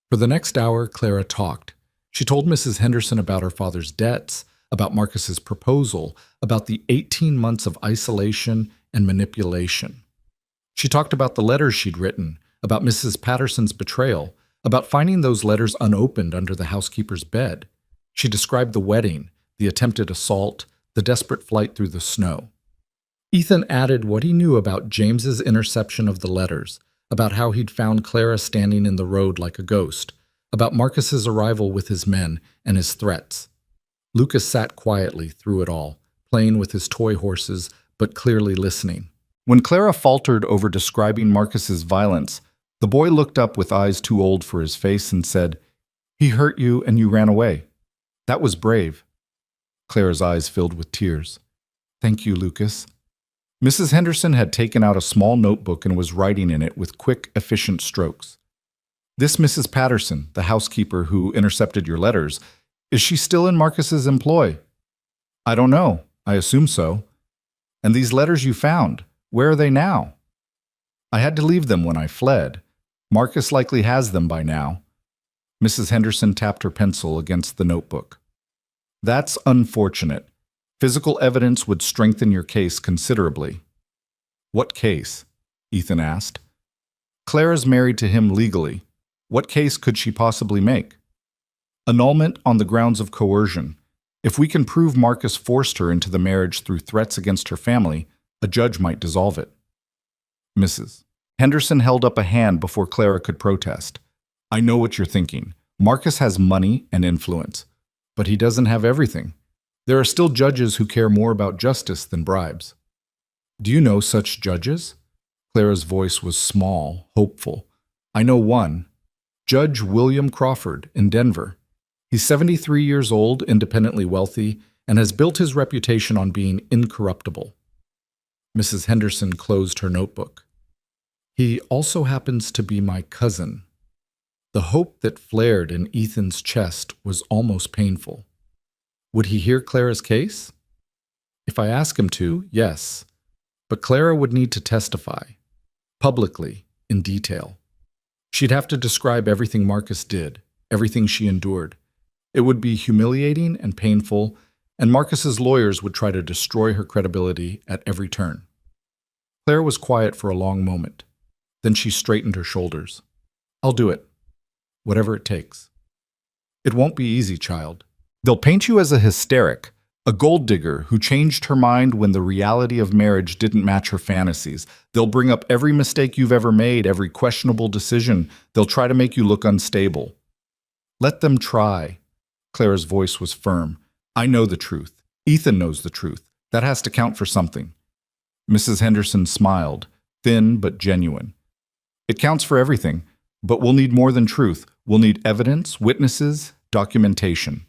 For the next hour, Clara talked. She told Mrs. Henderson about her father's debts, about Marcus's proposal, about the 18 months of isolation and manipulation. She talked about the letters she'd written, about Mrs. Patterson's betrayal, about finding those letters unopened under the housekeeper's bed. She described the wedding, the attempted assault, the desperate flight through the snow. Ethan added what he knew about James's interception of the letters, about how he'd found Clara standing in the road like a ghost, about Marcus's arrival with his men and his threats. Lucas sat quietly through it all, playing with his toy horses, but clearly listening. When Clara faltered over describing Marcus's violence, the boy looked up with eyes too old for his face and said, He hurt you and you ran away. That was brave. Clara's eyes filled with tears. Thank you, Lucas. Mrs. Henderson had taken out a small notebook and was writing in it with quick, efficient strokes. This Mrs. Patterson, the housekeeper who intercepted your letters, is she still in Marcus's employ? I don't know. I assume so. And these letters you found, where are they now? I had to leave them when I fled. Marcus likely has them by now. Mrs. Henderson tapped her pencil against the notebook. That's unfortunate. Physical evidence would strengthen your case considerably. What case? Ethan asked. Clara's married to him legally. What case could she possibly make? Annulment on the grounds of coercion. If we can prove Marcus forced her into the marriage through threats against her family, a judge might dissolve it. Mrs. Henderson held up a hand before Clara could protest. I know what you're thinking. Marcus has money and influence, but he doesn't have everything. There are still judges who care more about justice than bribes. Do you know such judges? Clara's voice was small, hopeful. I know one. Judge William Crawford in Denver. He's 73 years old, independently wealthy, and has built his reputation on being incorruptible. Mrs. Henderson closed her notebook. He also happens to be my cousin. The hope that flared in Ethan's chest was almost painful. Would he hear Clara's case? If I ask him to, yes. But Clara would need to testify, publicly, in detail. She'd have to describe everything Marcus did, everything she endured. It would be humiliating and painful, and Marcus's lawyers would try to destroy her credibility at every turn. Clara was quiet for a long moment. Then she straightened her shoulders. I'll do it. Whatever it takes. It won't be easy, child. They'll paint you as a hysteric, a gold digger who changed her mind when the reality of marriage didn't match her fantasies. They'll bring up every mistake you've ever made, every questionable decision. They'll try to make you look unstable. Let them try. Clara's voice was firm. I know the truth. Ethan knows the truth. That has to count for something. Mrs. Henderson smiled, thin but genuine. It counts for everything, but we'll need more than truth. We'll need evidence, witnesses, documentation.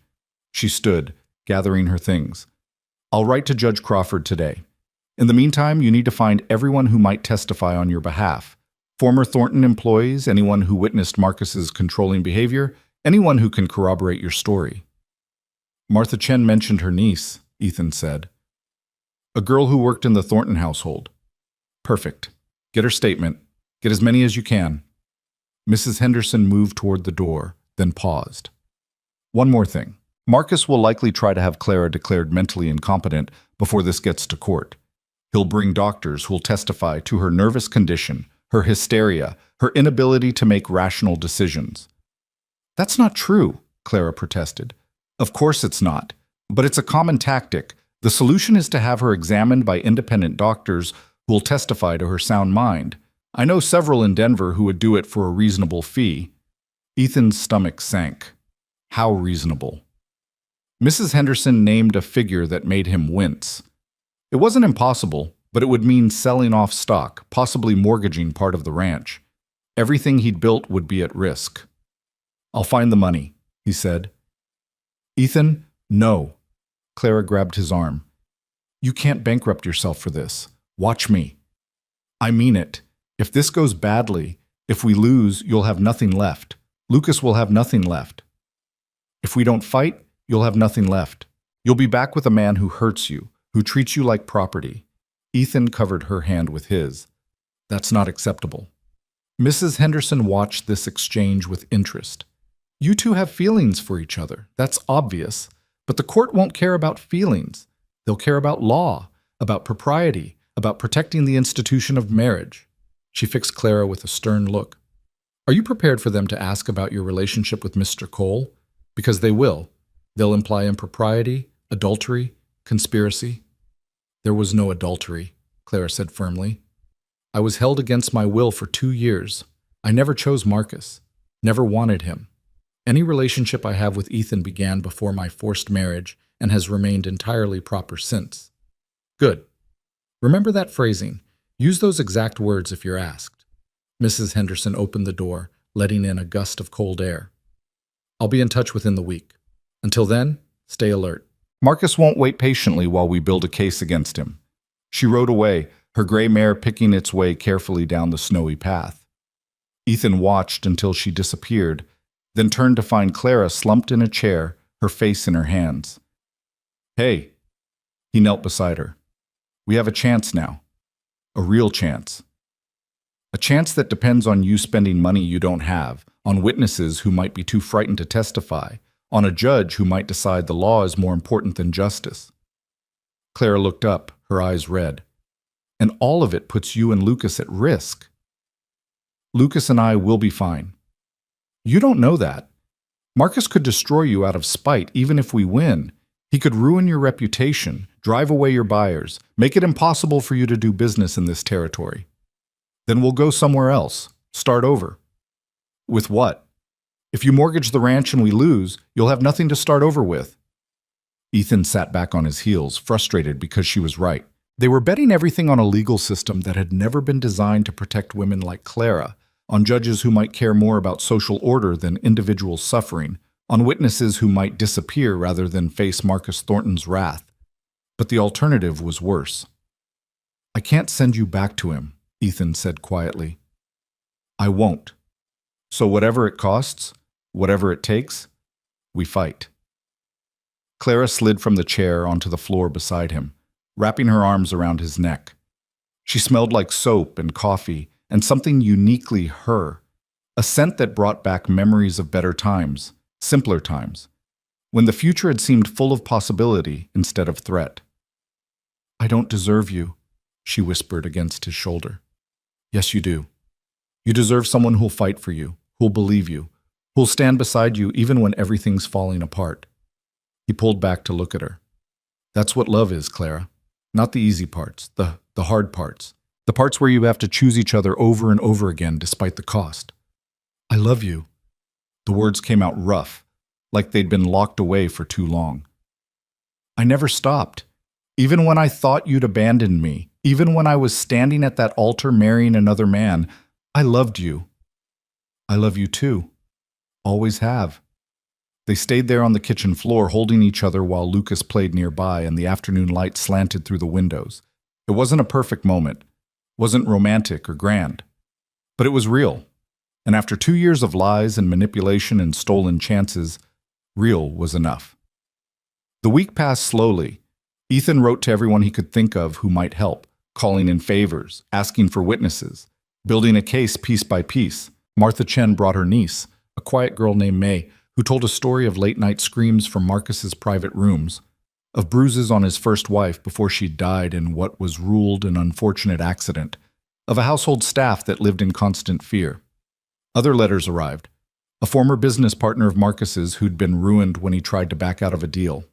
She stood, gathering her things. I'll write to Judge Crawford today. In the meantime, you need to find everyone who might testify on your behalf. Former Thornton employees, anyone who witnessed Marcus's controlling behavior, anyone who can corroborate your story. Martha Chen mentioned her niece, Ethan said. A girl who worked in the Thornton household. Perfect. Get her statement. Get as many as you can. Mrs. Henderson moved toward the door, then paused. One more thing. Marcus will likely try to have Clara declared mentally incompetent before this gets to court. He'll bring doctors who'll testify to her nervous condition, her hysteria, her inability to make rational decisions. That's not true, Clara protested. Of course it's not, but it's a common tactic. The solution is to have her examined by independent doctors who'll testify to her sound mind. I know several in Denver who would do it for a reasonable fee. Ethan's stomach sank. How reasonable? Mrs. Henderson named a figure that made him wince. It wasn't impossible, but it would mean selling off stock, possibly mortgaging part of the ranch. Everything he'd built would be at risk. I'll find the money, he said. Ethan, no. Clara grabbed his arm. You can't bankrupt yourself for this. Watch me. I mean it. If this goes badly, if we lose, you'll have nothing left. Lucas will have nothing left. If we don't fight, you'll have nothing left. You'll be back with a man who hurts you, who treats you like property. Ethan covered her hand with his. That's not acceptable. Mrs. Henderson watched this exchange with interest. You two have feelings for each other. That's obvious. But the court won't care about feelings. They'll care about law, about propriety, about protecting the institution of marriage. She fixed Clara with a stern look. Are you prepared for them to ask about your relationship with Mr. Cole? Because they will. They'll imply impropriety, adultery, conspiracy. There was no adultery, Clara said firmly. I was held against my will for 2 years. I never chose Marcus, never wanted him. Any relationship I have with Ethan began before my forced marriage and has remained entirely proper since. Good. Remember that phrasing. Use those exact words if you're asked. Mrs. Henderson opened the door, letting in a gust of cold air. I'll be in touch within the week. Until then, stay alert. Marcus won't wait patiently while we build a case against him. She rode away, her gray mare picking its way carefully down the snowy path. Ethan watched until she disappeared, then turned to find Clara slumped in a chair, her face in her hands. Hey, he knelt beside her. We have a chance now. A real chance. A chance that depends on you spending money you don't have, on witnesses who might be too frightened to testify, on a judge who might decide the law is more important than justice. Clara looked up, her eyes red. And all of it puts you and Lucas at risk. Lucas and I will be fine. You don't know that. Marcus could destroy you out of spite even if we win. He could ruin your reputation, drive away your buyers, make it impossible for you to do business in this territory. Then we'll go somewhere else, start over. With what? If you mortgage the ranch and we lose, you'll have nothing to start over with. Ethan sat back on his heels, frustrated because she was right. They were betting everything on a legal system that had never been designed to protect women like Clara, on judges who might care more about social order than individual suffering, on witnesses who might disappear rather than face Marcus Thornton's wrath. But the alternative was worse. I can't send you back to him, Ethan said quietly. I won't. So whatever it costs, whatever it takes, we fight. Clara slid from the chair onto the floor beside him, wrapping her arms around his neck. She smelled like soap and coffee and something uniquely her, a scent that brought back memories of better times, simpler times, when the future had seemed full of possibility instead of threat. I don't deserve you, she whispered against his shoulder. Yes, you do. You deserve someone who'll fight for you, who'll believe you, who'll stand beside you even when everything's falling apart. He pulled back to look at her. That's what love is, Clara. Not the easy parts, the hard parts. The parts where you have to choose each other over and over again despite the cost. I love you. The words came out rough, like they'd been locked away for too long. I never stopped. Even when I thought you'd abandoned me, even when I was standing at that altar marrying another man, I loved you. I love you too. Always have. They stayed there on the kitchen floor holding each other while Lucas played nearby and the afternoon light slanted through the windows. It wasn't a perfect moment, wasn't romantic or grand, but it was real. And after 2 years of lies and manipulation and stolen chances, real was enough. The week passed slowly. Ethan wrote to everyone he could think of who might help, calling in favors, asking for witnesses, building a case piece by piece. Martha Chen brought her niece, a quiet girl named May, who told a story of late-night screams from Marcus's private rooms, of bruises on his first wife before she died in what was ruled an unfortunate accident, of a household staff that lived in constant fear. Other letters arrived. A former business partner of Marcus's who'd been ruined when he tried to back out of a deal.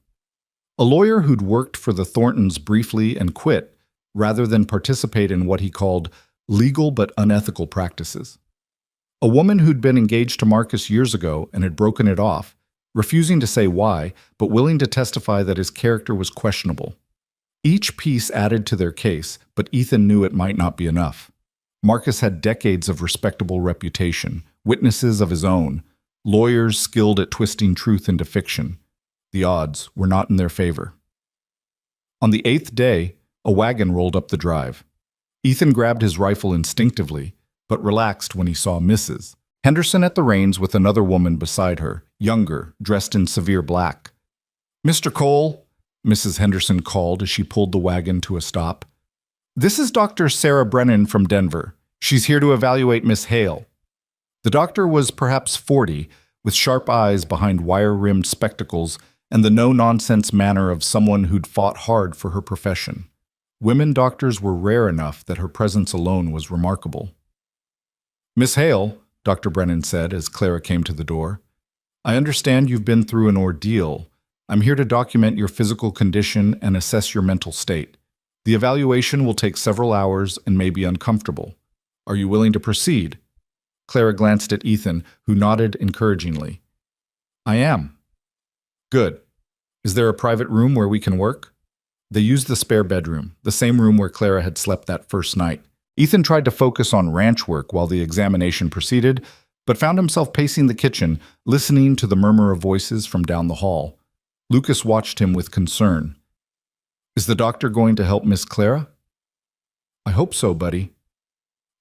A lawyer who'd worked for the Thorntons briefly and quit, rather than participate in what he called legal but unethical practices. A woman who'd been engaged to Marcus years ago and had broken it off, refusing to say why, but willing to testify that his character was questionable. Each piece added to their case, but Ethan knew it might not be enough. Marcus had decades of respectable reputation, witnesses of his own, lawyers skilled at twisting truth into fiction. The odds were not in their favor. On the 8th day, a wagon rolled up the drive. Ethan grabbed his rifle instinctively, but relaxed when he saw Mrs. Henderson at the reins with another woman beside her, younger, dressed in severe black. "Mr. Cole," Mrs. Henderson called as she pulled the wagon to a stop. "This is Dr. Sarah Brennan from Denver. She's here to evaluate Miss Hale." The doctor was perhaps 40, with sharp eyes behind wire-rimmed spectacles and the no-nonsense manner of someone who'd fought hard for her profession. Women doctors were rare enough that her presence alone was remarkable. "Miss Hale," Dr. Brennan said as Clara came to the door, "I understand you've been through an ordeal. I'm here to document your physical condition and assess your mental state. The evaluation will take several hours and may be uncomfortable. Are you willing to proceed?" Clara glanced at Ethan, who nodded encouragingly. "I am." "Good. Is there a private room where we can work?" They used the spare bedroom, the same room where Clara had slept that first night. Ethan tried to focus on ranch work while the examination proceeded, but found himself pacing the kitchen, listening to the murmur of voices from down the hall. Lucas watched him with concern. "Is the doctor going to help Miss Clara?" "I hope so, buddy."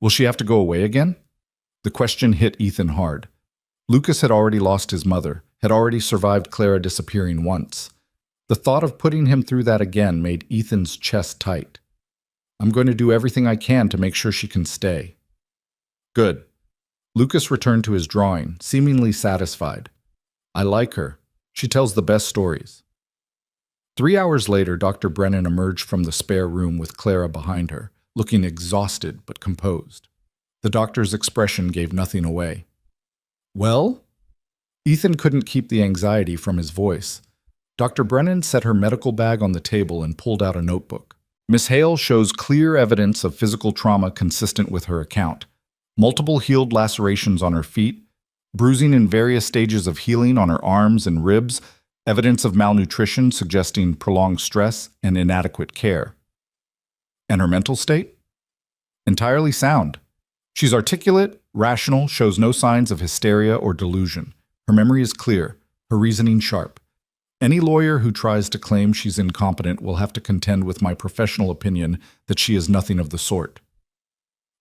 "Will she have to go away again?" The question hit Ethan hard. Lucas had already lost his mother, had already survived Clara disappearing once. The thought of putting him through that again made Ethan's chest tight. "I'm going to do everything I can to make sure she can stay." "Good." Lucas returned to his drawing, seemingly satisfied. "I like her. She tells the best stories." 3 hours later, Dr. Brennan emerged from the spare room with Clara behind her, looking exhausted but composed. The doctor's expression gave nothing away. "Well?" Ethan couldn't keep the anxiety from his voice. Dr. Brennan set her medical bag on the table and pulled out a notebook. "Miss Hale shows clear evidence of physical trauma consistent with her account. Multiple healed lacerations on her feet, bruising in various stages of healing on her arms and ribs, evidence of malnutrition suggesting prolonged stress and inadequate care." "And her mental state?" "Entirely sound. She's articulate, rational, shows no signs of hysteria or delusion. Her memory is clear, her reasoning sharp. Any lawyer who tries to claim she's incompetent will have to contend with my professional opinion that she is nothing of the sort."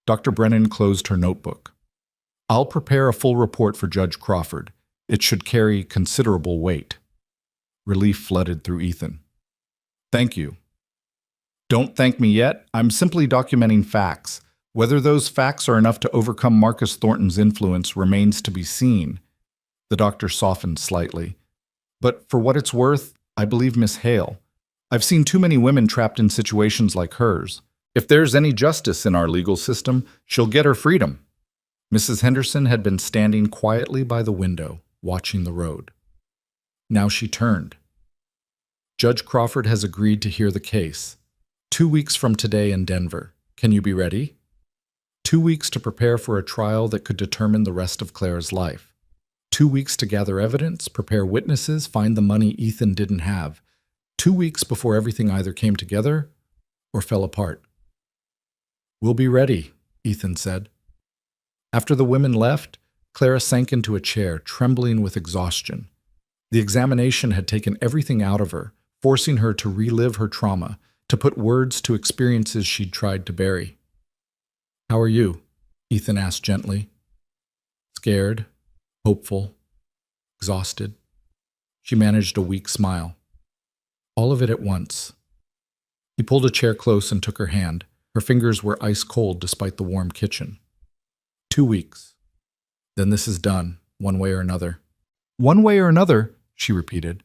Dr. Brennan closed her notebook. "I'll prepare a full report for Judge Crawford. It should carry considerable weight." Relief flooded through Ethan. "Thank you." "Don't thank me yet. I'm simply documenting facts. Whether those facts are enough to overcome Marcus Thornton's influence remains to be seen." The doctor softened slightly. "But for what it's worth, I believe Miss Hale. I've seen too many women trapped in situations like hers. If there's any justice in our legal system, she'll get her freedom." Mrs. Henderson had been standing quietly by the window, watching the road. Now she turned. "Judge Crawford has agreed to hear the case. 2 weeks from today in Denver. Can you be ready? 2 weeks to prepare for a trial that could determine the rest of Clara's life. 2 weeks to gather evidence, prepare witnesses, find the money Ethan didn't have. 2 weeks before everything either came together or fell apart." "We'll be ready," Ethan said. After the women left, Clara sank into a chair, trembling with exhaustion. The examination had taken everything out of her, forcing her to relive her trauma, to put words to experiences she'd tried to bury. "How are you?" Ethan asked gently. "Scared, hopeful, exhausted." She managed a weak smile. "All of it at once." He pulled a chair close and took her hand. Her fingers were ice cold despite the warm kitchen. 2 weeks. Then this is done, one way or another." "One way or another," she repeated.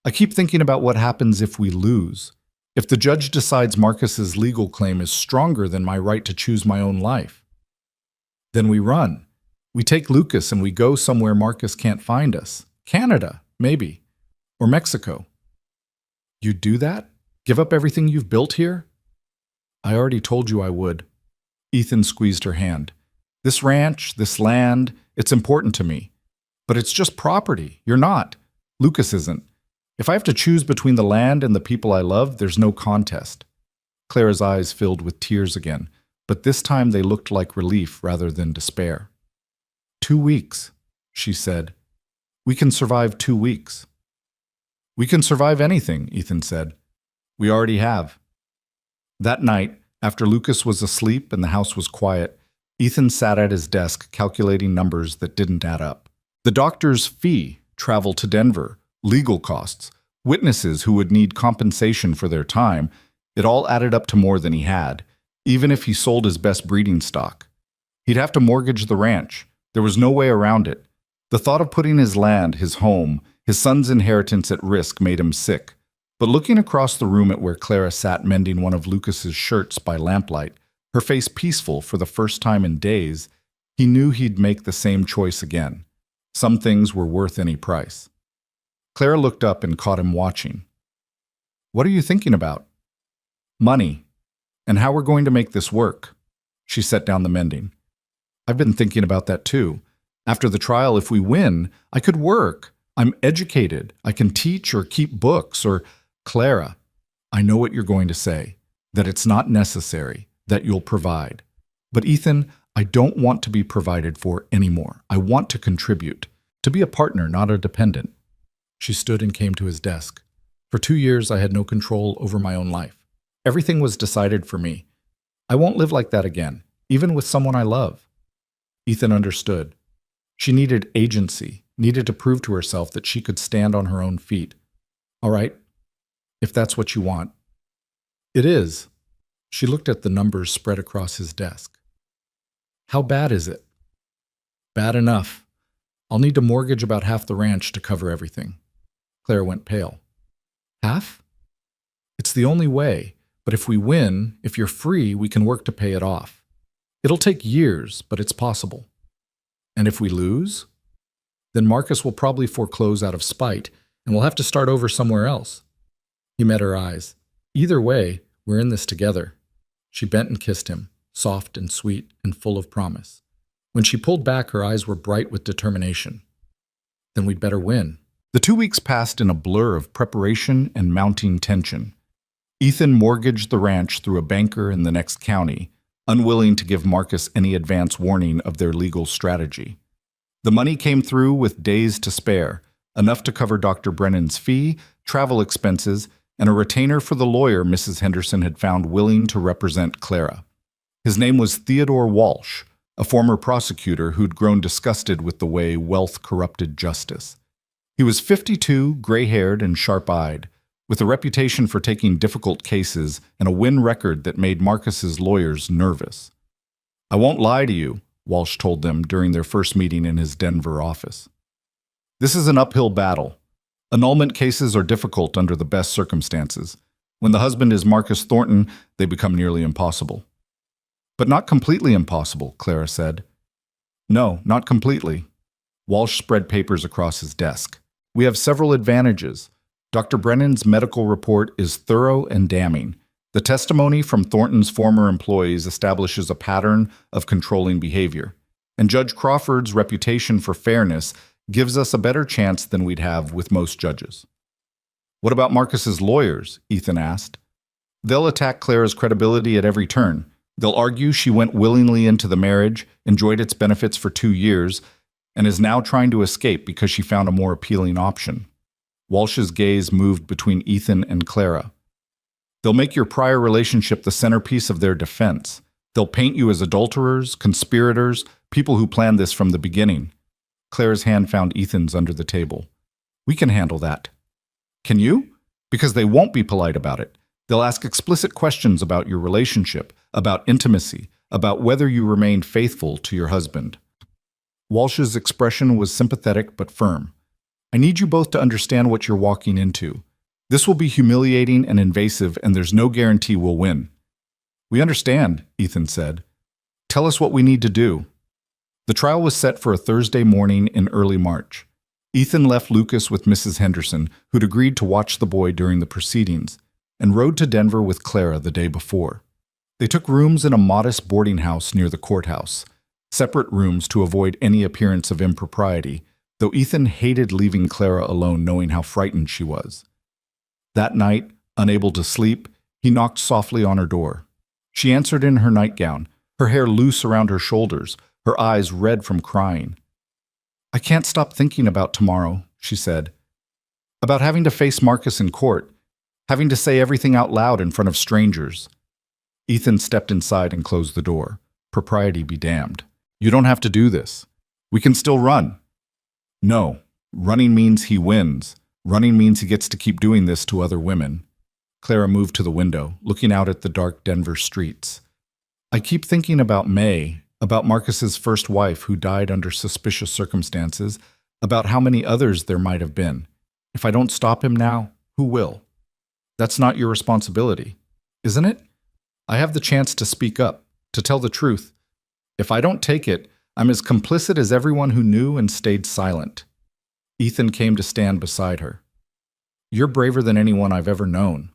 "I keep thinking about what happens if we lose. If the judge decides Marcus's legal claim is stronger than my right to choose my own life. Then we run. We take Lucas and we go somewhere Marcus can't find us. Canada, maybe. Or Mexico." "You'd do that? Give up everything you've built here?" "I already told you I would." Ethan squeezed her hand. This ranch, this land, it's important to me. But it's just property. You're not. Lucas isn't. If I have to choose between the land and the people I love, there's no contest. Clara's eyes filled with tears again, but this time they looked like relief rather than despair. 2 weeks, she said. We can survive 2 weeks. We can survive anything, Ethan said. We already have. That night, after Lucas was asleep and the house was quiet, Ethan sat at his desk calculating numbers that didn't add up. The doctor's fee, travel to Denver, legal costs, witnesses who would need compensation for their time, it all added up to more than he had, even if he sold his best breeding stock. He'd have to mortgage the ranch. There was no way around it. The thought of putting his land, his home, his son's inheritance at risk made him sick. But looking across the room at where Clara sat mending one of Lucas's shirts by lamplight, her face peaceful for the first time in days, he knew he'd make the same choice again. Some things were worth any price. Clara looked up and caught him watching. What are you thinking about? Money, and how we're going to make this work. She set down the mending. I've been thinking about that too. After the trial, if we win, I could work. I'm educated. I can teach or keep books or... Clara, I know what you're going to say, that it's not necessary, that you'll provide. But Ethan, I don't want to be provided for anymore. I want to contribute, to be a partner, not a dependent. She stood and came to his desk. For 2 years, I had no control over my own life. Everything was decided for me. I won't live like that again, even with someone I love. Ethan understood. She needed agency, needed to prove to herself that she could stand on her own feet. All right, if that's what you want. It is. She looked at the numbers spread across his desk. How bad is it? Bad enough. I'll need to mortgage about half the ranch to cover everything. Claire went pale. Half? It's the only way, but if we win, if you're free, we can work to pay it off. It'll take years, but it's possible. And if we lose? Then Marcus will probably foreclose out of spite, and we'll have to start over somewhere else. He met her eyes. Either way, we're in this together. She bent and kissed him, soft and sweet and full of promise. When she pulled back, her eyes were bright with determination. Then we'd better win. The 2 weeks passed in a blur of preparation and mounting tension. Ethan mortgaged the ranch through a banker in the next county, unwilling to give Marcus any advance warning of their legal strategy. The money came through with days to spare, enough to cover Dr. Brennan's fee, travel expenses, and a retainer for the lawyer Mrs. Henderson had found willing to represent Clara. His name was Theodore Walsh, a former prosecutor who'd grown disgusted with the way wealth corrupted justice. He was 52, gray-haired and sharp-eyed, with a reputation for taking difficult cases and a win record that made Marcus's lawyers nervous. I won't lie to you, Walsh told them during their first meeting in his Denver office. This is an uphill battle. Annulment cases are difficult under the best circumstances. When the husband is Marcus Thornton, they become nearly impossible. But not completely impossible, Clara said. No, not completely. Walsh spread papers across his desk. We have several advantages. Dr. Brennan's medical report is thorough and damning. The testimony from Thornton's former employees establishes a pattern of controlling behavior. And Judge Crawford's reputation for fairness gives us a better chance than we'd have with most judges. What about Marcus's lawyers? Ethan asked. They'll attack Clara's credibility at every turn. They'll argue she went willingly into the marriage, enjoyed its benefits for 2 years, and is now trying to escape because she found a more appealing option. Walsh's gaze moved between Ethan and Clara. They'll make your prior relationship the centerpiece of their defense. They'll paint you as adulterers, conspirators, people who planned this from the beginning. Clara's hand found Ethan's under the table. We can handle that. Can you? Because they won't be polite about it. They'll ask explicit questions about your relationship, about intimacy, about whether you remained faithful to your husband. Walsh's expression was sympathetic but firm. I need you both to understand what you're walking into. This will be humiliating and invasive, and there's no guarantee we'll win. We understand, Ethan said. Tell us what we need to do. The trial was set for a Thursday morning in early March. Ethan left Lucas with Mrs. Henderson, who'd agreed to watch the boy during the proceedings, and rode to Denver with Clara the day before. They took rooms in a modest boarding house near the courthouse, separate rooms to avoid any appearance of impropriety, though Ethan hated leaving Clara alone knowing how frightened she was. That night, unable to sleep, he knocked softly on her door. She answered in her nightgown, her hair loose around her shoulders, her eyes red from crying. "I can't stop thinking about tomorrow," she said. "About having to face Marcus in court, having to say everything out loud in front of strangers." Ethan stepped inside and closed the door. Propriety be damned. "You don't have to do this. We can still run." "No. Running means he wins. Running means he gets to keep doing this to other women." Clara moved to the window, looking out at the dark Denver streets. "I keep thinking about May, about Marcus's first wife who died under suspicious circumstances, about how many others there might have been. If I don't stop him now, who will? That's not your responsibility, isn't it? I have the chance to speak up, to tell the truth. If I don't take it, I'm as complicit as everyone who knew and stayed silent." Ethan came to stand beside her. "You're braver than anyone I've ever known.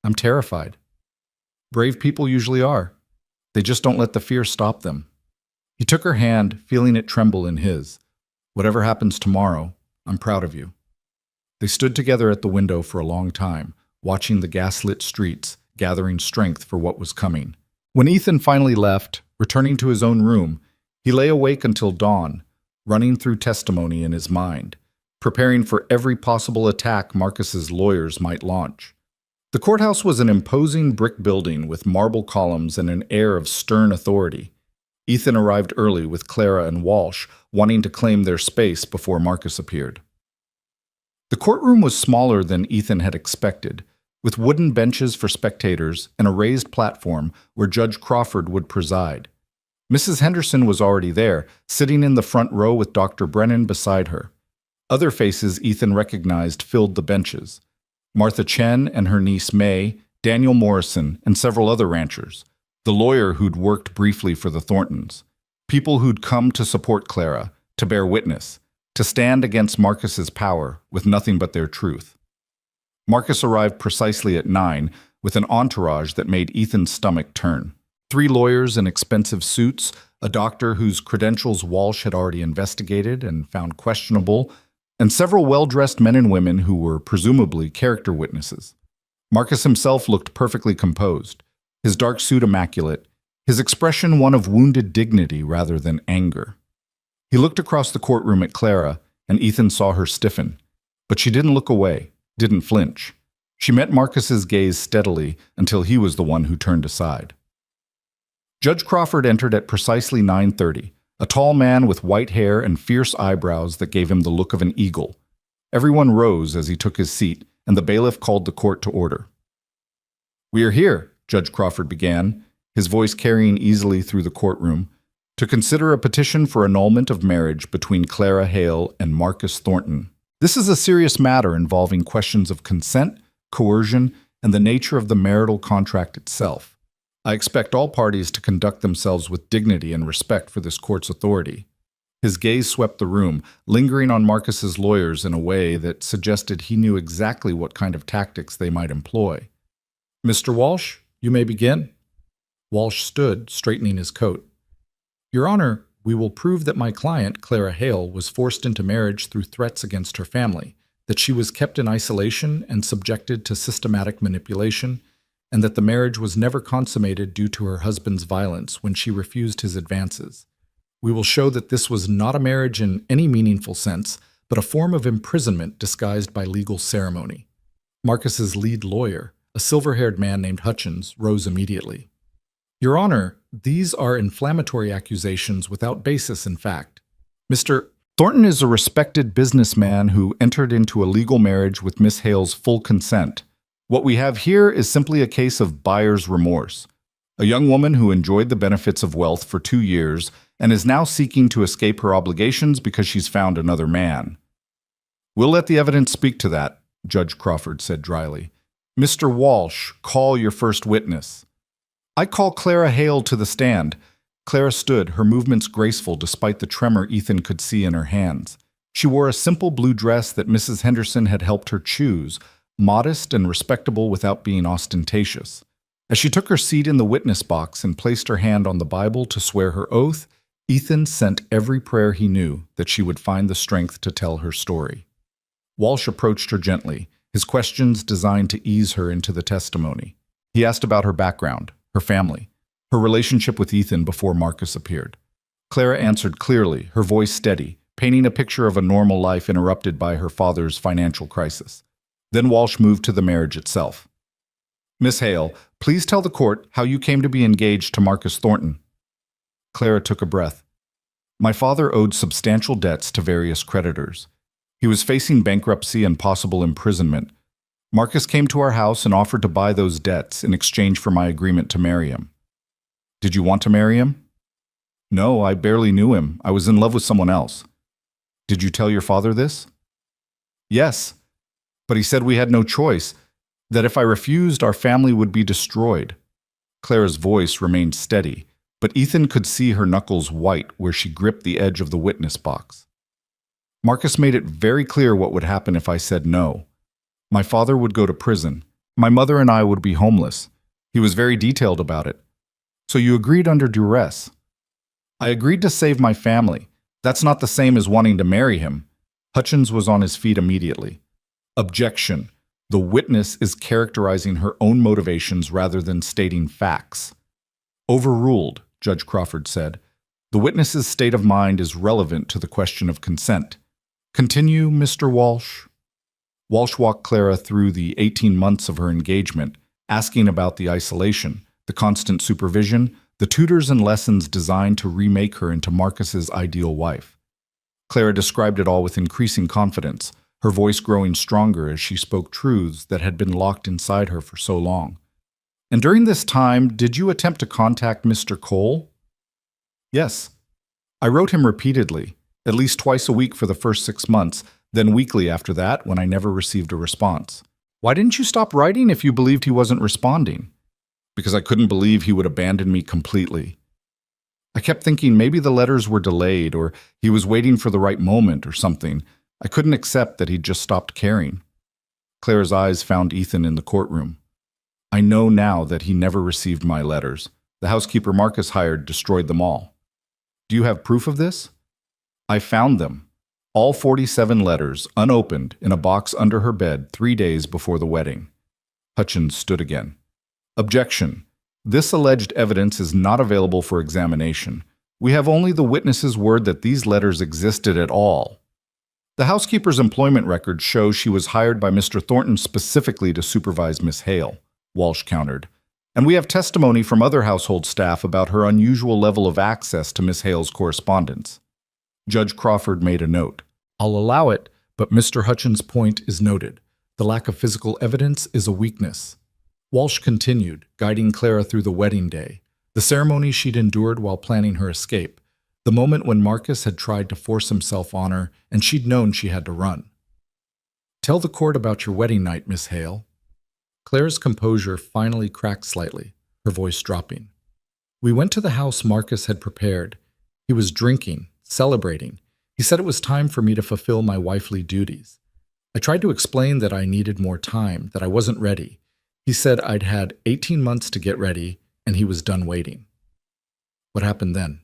I'm terrified. Brave people usually are. They just don't let the fear stop them." He took her hand, feeling it tremble in his. "Whatever happens tomorrow, I'm proud of you." They stood together at the window for a long time, watching the gaslit streets, gathering strength for what was coming. When Ethan finally left, returning to his own room, he lay awake until dawn, running through testimony in his mind, preparing for every possible attack Marcus's lawyers might launch. The courthouse was an imposing brick building with marble columns and an air of stern authority. Ethan arrived early with Clara and Walsh, wanting to claim their space before Marcus appeared. The courtroom was smaller than Ethan had expected, with wooden benches for spectators and a raised platform where Judge Crawford would preside. Mrs. Henderson was already there, sitting in the front row with Dr. Brennan beside her. Other faces Ethan recognized filled the benches. Martha Chen and her niece May, Daniel Morrison, and several other ranchers. The lawyer who'd worked briefly for the Thorntons. People who'd come to support Clara, to bear witness, to stand against Marcus's power with nothing but their truth. Marcus arrived precisely at 9, with an entourage that made Ethan's stomach turn. 3 lawyers in expensive suits, a doctor whose credentials Walsh had already investigated and found questionable, and several well-dressed men and women who were presumably character witnesses. Marcus himself looked perfectly composed, his dark suit immaculate, his expression one of wounded dignity rather than anger. He looked across the courtroom at Clara, and Ethan saw her stiffen. But she didn't look away, didn't flinch. She met Marcus's gaze steadily until he was the one who turned aside. Judge Crawford entered at precisely 9:30, a tall man with white hair and fierce eyebrows that gave him the look of an eagle. Everyone rose as he took his seat, and the bailiff called the court to order. "We are here," Judge Crawford began, his voice carrying easily through the courtroom, "to consider a petition for annulment of marriage between Clara Hale and Marcus Thornton. This is a serious matter involving questions of consent, coercion, and the nature of the marital contract itself. I expect all parties to conduct themselves with dignity and respect for this court's authority." His gaze swept the room, lingering on Marcus's lawyers in a way that suggested he knew exactly what kind of tactics they might employ. "Mr. Walsh, you may begin." Walsh stood, straightening his coat. "Your Honor, we will prove that my client, Clara Hale, was forced into marriage through threats against her family, that she was kept in isolation and subjected to systematic manipulation, and that the marriage was never consummated due to her husband's violence when she refused his advances. We will show that this was not a marriage in any meaningful sense, but a form of imprisonment disguised by legal ceremony." Marcus's lead lawyer, a silver-haired man named Hutchins, rose immediately. "Your Honor, these are inflammatory accusations without basis in fact. Mr. Thornton is a respected businessman who entered into a legal marriage with Miss Hale's full consent. What we have here is simply a case of buyer's remorse. A young woman who enjoyed the benefits of wealth for 2 years and is now seeking to escape her obligations because she's found another man." "We'll let the evidence speak to that," Judge Crawford said dryly. "Mr. Walsh, call your first witness." "I call Clara Hale to the stand." Clara stood, her movements graceful despite the tremor Ethan could see in her hands. She wore a simple blue dress that Mrs. Henderson had helped her choose, modest and respectable without being ostentatious. As she took her seat in the witness box and placed her hand on the Bible to swear her oath, Ethan sent every prayer he knew that she would find the strength to tell her story. Walsh approached her gently, his questions designed to ease her into the testimony. He asked about her background, her family, her relationship with Ethan before Marcus appeared. Clara answered clearly, her voice steady, painting a picture of a normal life interrupted by her father's financial crisis. Then Walsh moved to the marriage itself. Miss Hale, please tell the court how you came to be engaged to Marcus Thornton. Clara took a breath. My father owed substantial debts to various creditors. He was facing bankruptcy and possible imprisonment. Marcus came to our house and offered to buy those debts in exchange for my agreement to marry him. Did you want to marry him? No, I barely knew him. I was in love with someone else. Did you tell your father this? Yes, but he said we had no choice, that if I refused, our family would be destroyed. Clara's voice remained steady, but Ethan could see her knuckles white where she gripped the edge of the witness box. Marcus made it very clear what would happen if I said no. My father would go to prison. My mother and I would be homeless. He was very detailed about it. So you agreed under duress. I agreed to save my family. That's not the same as wanting to marry him. Hutchins was on his feet immediately. Objection. The witness is characterizing her own motivations rather than stating facts. Overruled, Judge Crawford said. The witness's state of mind is relevant to the question of consent. Continue, Mr. Walsh. Walsh walked Clara through the 18 months of her engagement, asking about the isolation, the constant supervision, the tutors and lessons designed to remake her into Marcus's ideal wife. Clara described it all with increasing confidence, her voice growing stronger as she spoke truths that had been locked inside her for so long. And during this time, did you attempt to contact Mr. Cole? Yes. I wrote him repeatedly, at least twice a week for the first 6 months, then weekly after that when I never received a response. Why didn't you stop writing if you believed he wasn't responding? Because I couldn't believe he would abandon me completely. I kept thinking maybe the letters were delayed or he was waiting for the right moment or something. I couldn't accept that he'd just stopped caring. Clara's eyes found Ethan in the courtroom. I know now that he never received my letters. The housekeeper Marcus hired destroyed them all. Do you have proof of this? I found them. All 47 letters, unopened, in a box under her bed 3 days before the wedding. Hutchins stood again. Objection. This alleged evidence is not available for examination. We have only the witness's word that these letters existed at all. The housekeeper's employment records show she was hired by Mr. Thornton specifically to supervise Miss Hale, Walsh countered. And we have testimony from other household staff about her unusual level of access to Miss Hale's correspondence. Judge Crawford made a note. I'll allow it, but Mr. Hutchins' point is noted. The lack of physical evidence is a weakness. Walsh continued, guiding Clara through the wedding day, the ceremony she'd endured while planning her escape, the moment when Marcus had tried to force himself on her and she'd known she had to run. Tell the court about your wedding night, Miss Hale. Clara's composure finally cracked slightly, her voice dropping. We went to the house Marcus had prepared. He was drinking, celebrating. He said it was time for me to fulfill my wifely duties. I tried to explain that I needed more time, that I wasn't ready. He said I'd had 18 months to get ready, and he was done waiting. What happened then?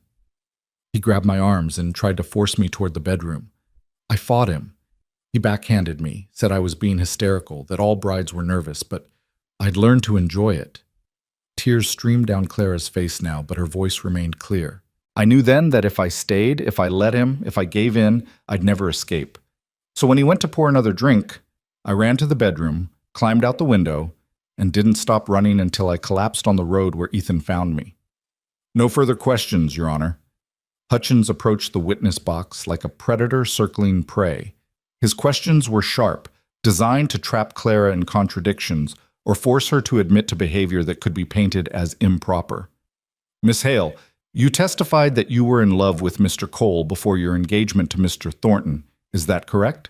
He grabbed my arms and tried to force me toward the bedroom. I fought him. He backhanded me, said I was being hysterical, that all brides were nervous, but I'd learned to enjoy it. Tears streamed down Clara's face now, but her voice remained clear. I knew then that if I stayed, if I let him, if I gave in, I'd never escape. So when he went to pour another drink, I ran to the bedroom, climbed out the window, and didn't stop running until I collapsed on the road where Ethan found me. No further questions, Your Honor. Hutchins approached the witness box like a predator circling prey. His questions were sharp, designed to trap Clara in contradictions or force her to admit to behavior that could be painted as improper. Miss Hale, you testified that you were in love with Mr. Cole before your engagement to Mr. Thornton. Is that correct?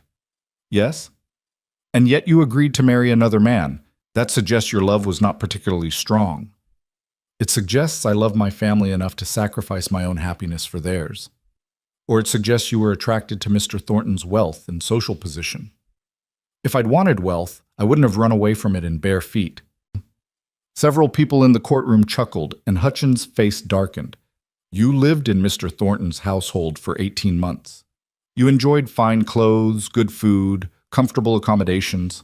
Yes. And yet you agreed to marry another man. That suggests your love was not particularly strong. It suggests I love my family enough to sacrifice my own happiness for theirs. Or it suggests you were attracted to Mr. Thornton's wealth and social position. If I'd wanted wealth, I wouldn't have run away from it in bare feet. Several people in the courtroom chuckled, and Hutchins' face darkened. You lived in Mr. Thornton's household for 18 months. You enjoyed fine clothes, good food, comfortable accommodations.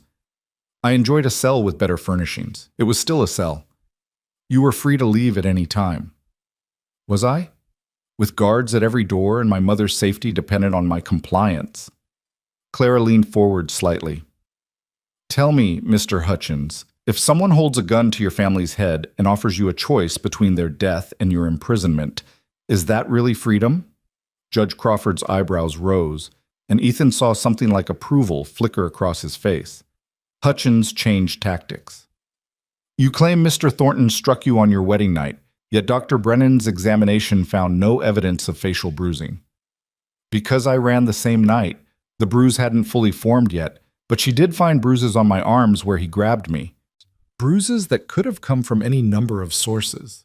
I enjoyed a cell with better furnishings. It was still a cell. You were free to leave at any time. Was I? With guards at every door and my mother's safety dependent on my compliance. Clara leaned forward slightly. Tell me, Mr. Hutchins, if someone holds a gun to your family's head and offers you a choice between their death and your imprisonment, is that really freedom? Judge Crawford's eyebrows rose, and Ethan saw something like approval flicker across his face. Hutchins changed tactics. You claim Mr. Thornton struck you on your wedding night, yet Dr. Brennan's examination found no evidence of facial bruising. Because I ran the same night, the bruise hadn't fully formed yet, but she did find bruises on my arms where he grabbed me. Bruises that could have come from any number of sources.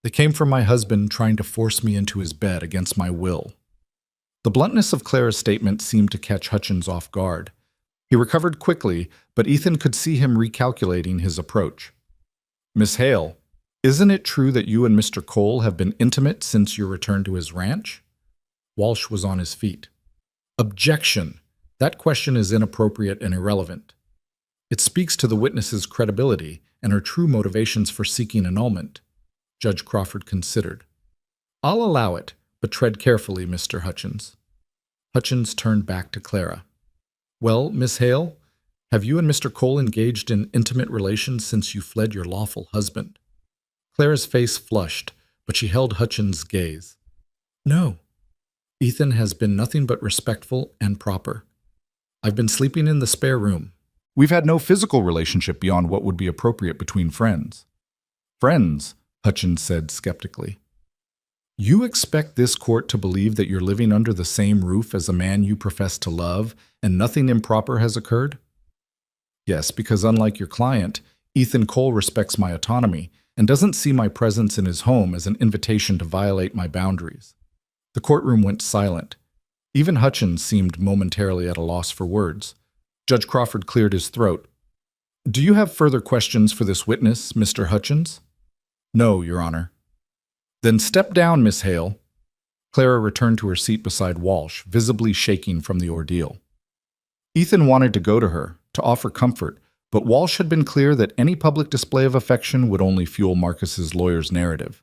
They came from my husband trying to force me into his bed against my will. The bluntness of Clara's statement seemed to catch Hutchins off guard. He recovered quickly, but Ethan could see him recalculating his approach. Miss Hale, isn't it true that you and Mr. Cole have been intimate since your return to his ranch? Walsh was on his feet. Objection! That question is inappropriate and irrelevant. It speaks to the witness's credibility and her true motivations for seeking annulment. Judge Crawford considered. I'll allow it, but tread carefully, Mr. Hutchins. Hutchins turned back to Clara. Well, Miss Hale, have you and Mr. Cole engaged in intimate relations since you fled your lawful husband? Clara's face flushed, but she held Hutchins' gaze. No. Ethan has been nothing but respectful and proper. I've been sleeping in the spare room. We've had no physical relationship beyond what would be appropriate between friends. Friends, Hutchins said skeptically. You expect this court to believe that you're living under the same roof as a man you profess to love and nothing improper has occurred? Yes, because unlike your client, Ethan Cole respects my autonomy and doesn't see my presence in his home as an invitation to violate my boundaries. The courtroom went silent. Even Hutchins seemed momentarily at a loss for words. Judge Crawford cleared his throat. Do you have further questions for this witness, Mr. Hutchins? No, Your Honor. Then step down, Miss Hale. Clara returned to her seat beside Walsh, visibly shaking from the ordeal. Ethan wanted to go to her, to offer comfort, but Walsh had been clear that any public display of affection would only fuel Marcus's lawyer's narrative.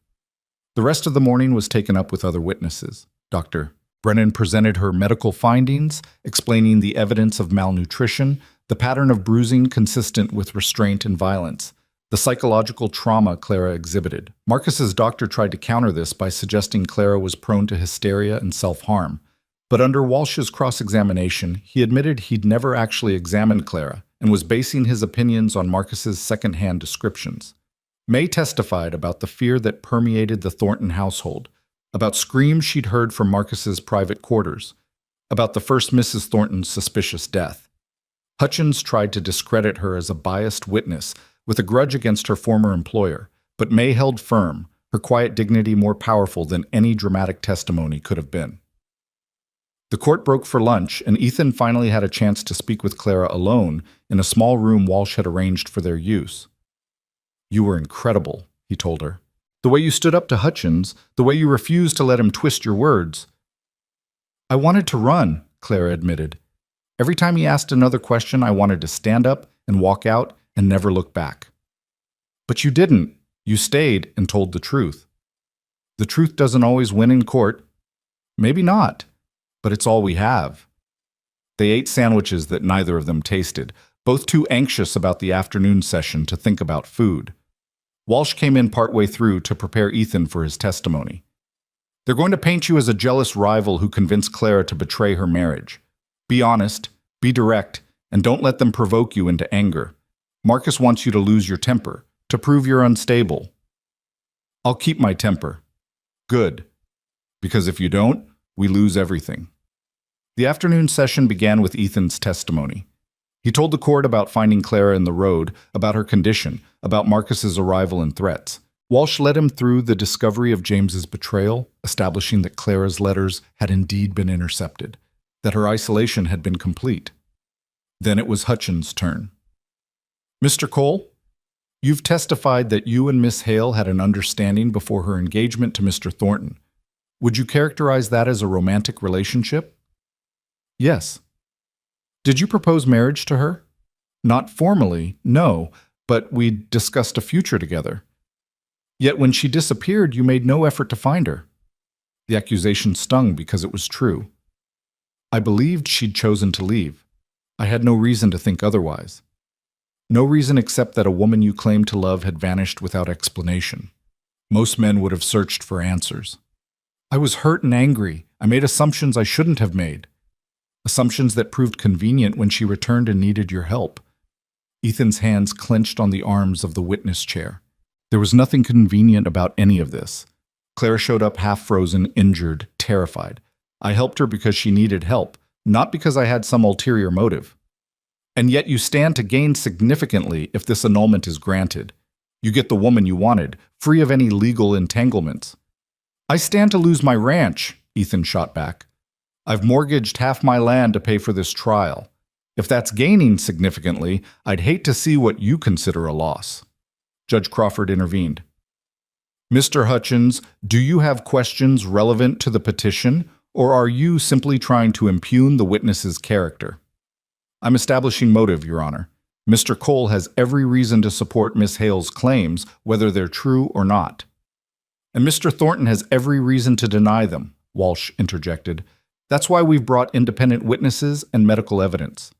The rest of the morning was taken up with other witnesses. Dr. Brennan presented her medical findings, explaining the evidence of malnutrition, the pattern of bruising consistent with restraint and violence, the psychological trauma Clara exhibited. Marcus's doctor tried to counter this by suggesting Clara was prone to hysteria and self-harm. But under Walsh's cross-examination, he admitted he'd never actually examined Clara and was basing his opinions on Marcus's second-hand descriptions. May testified about the fear that permeated the Thornton household, about screams she'd heard from Marcus's private quarters, about the first Mrs. Thornton's suspicious death. Hutchins tried to discredit her as a biased witness with a grudge against her former employer, but May held firm, her quiet dignity more powerful than any dramatic testimony could have been. The court broke for lunch, and Ethan finally had a chance to speak with Clara alone in a small room Walsh had arranged for their use. You were incredible, he told her. The way you stood up to Hutchins, the way you refused to let him twist your words. I wanted to run, Clara admitted. Every time he asked another question, I wanted to stand up and walk out and never look back. But you didn't. You stayed and told the truth. The truth doesn't always win in court. Maybe not, but it's all we have. They ate sandwiches that neither of them tasted, both too anxious about the afternoon session to think about food. Walsh came in partway through to prepare Ethan for his testimony. They're going to paint you as a jealous rival who convinced Clara to betray her marriage. Be honest, be direct, and don't let them provoke you into anger. Marcus wants you to lose your temper, to prove you're unstable. I'll keep my temper. Good. Because if you don't, we lose everything. The afternoon session began with Ethan's testimony. He told the court about finding Clara in the road, about her condition, about Marcus's arrival and threats. Walsh led him through the discovery of James's betrayal, establishing that Clara's letters had indeed been intercepted, that her isolation had been complete. Then it was Hutchins' turn. Mr. Cole, You've testified that you and Miss Hale had an understanding before her engagement to Mr. Thornton. Would you characterize that as a romantic relationship? Yes. Did you propose marriage to her? Not formally, no, but we discussed a future together. Yet when she disappeared, you made no effort to find her. The accusation stung because it was true. I believed she'd chosen to leave. I had no reason to think otherwise. No reason except that a woman you claimed to love had vanished without explanation. Most men would have searched for answers. I was hurt and angry. I made assumptions I shouldn't have made. Assumptions that proved convenient when she returned and needed your help. Ethan's hands clenched on the arms of the witness chair. There was nothing convenient about any of this. Clara showed up half-frozen, injured, terrified. I helped her because she needed help, not because I had some ulterior motive. And yet you stand to gain significantly if this annulment is granted. You get the woman you wanted, free of any legal entanglements. I stand to lose my ranch, Ethan shot back. I've mortgaged half my land to pay for this trial. If that's gaining significantly, I'd hate to see what you consider a loss. Judge Crawford intervened. Mr. Hutchins, do you have questions relevant to the petition, or are you simply trying to impugn the witness's character? I'm establishing motive, Your Honor. Mr. Cole has every reason to support Miss Hale's claims, whether they're true or not. And Mr. Thornton has every reason to deny them, Walsh interjected. That's why we've brought independent witnesses and medical evidence.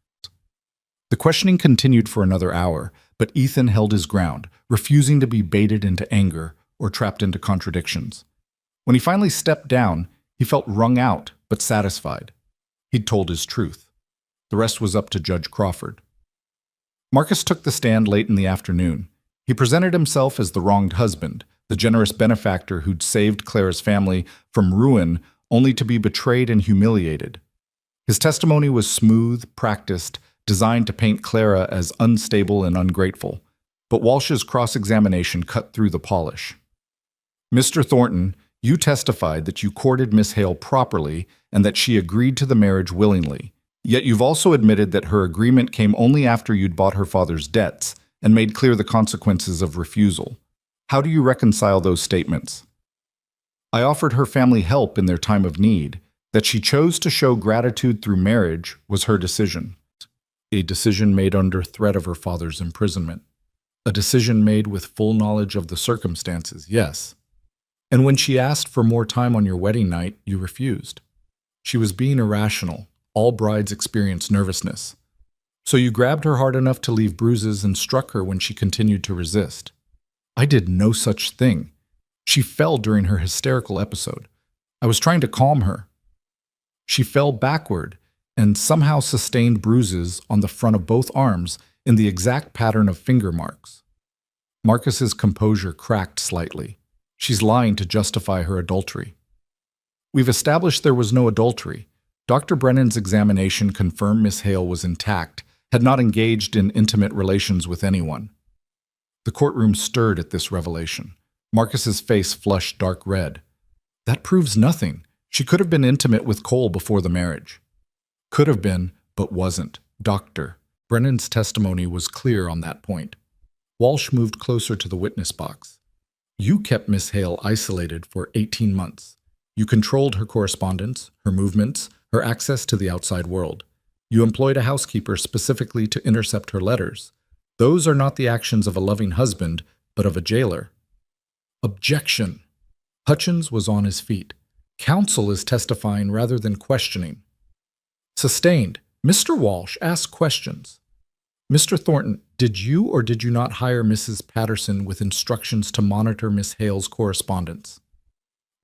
The questioning continued for another hour, but Ethan held his ground, refusing to be baited into anger or trapped into contradictions. When he finally stepped down, he felt wrung out but satisfied. He'd told his truth. The rest was up to Judge Crawford. Marcus took the stand late in the afternoon. He presented himself as the wronged husband, the generous benefactor who'd saved Clara's family from ruin only to be betrayed and humiliated. His testimony was smooth, practiced, designed to paint Clara as unstable and ungrateful, but Walsh's cross-examination cut through the polish. Mr. Thornton, you testified that you courted Miss Hale properly and that she agreed to the marriage willingly, yet you've also admitted that her agreement came only after you'd bought her father's debts and made clear the consequences of refusal. How do you reconcile those statements? I offered her family help in their time of need. That she chose to show gratitude through marriage was her decision. A decision made under threat of her father's imprisonment. A decision made with full knowledge of the circumstances, yes. And when she asked for more time on your wedding night, you refused. She was being irrational. All brides experience nervousness. So you grabbed her hard enough to leave bruises and struck her when she continued to resist. I did no such thing. She fell during her hysterical episode. I was trying to calm her. She fell backward and somehow sustained bruises on the front of both arms in the exact pattern of finger marks. Marcus's composure cracked slightly. She's lying to justify her adultery. We've established there was no adultery. Dr. Brennan's examination confirmed Miss Hale was intact, had not engaged in intimate relations with anyone. The courtroom stirred at this revelation. Marcus's face flushed dark red. That proves nothing. She could have been intimate with Cole before the marriage. Could have been, but wasn't. Dr. Brennan's testimony was clear on that point. Walsh moved closer to the witness box. You kept Miss Hale isolated for 18 months. You controlled her correspondence, her movements, her access to the outside world. You employed a housekeeper specifically to intercept her letters. Those are not the actions of a loving husband, but of a jailer. Objection. Hutchins was on his feet. Counsel is testifying rather than questioning. Sustained. Mr. Walsh, ask questions. Mr. Thornton, did you or did you not hire Mrs. Patterson with instructions to monitor Miss Hale's correspondence?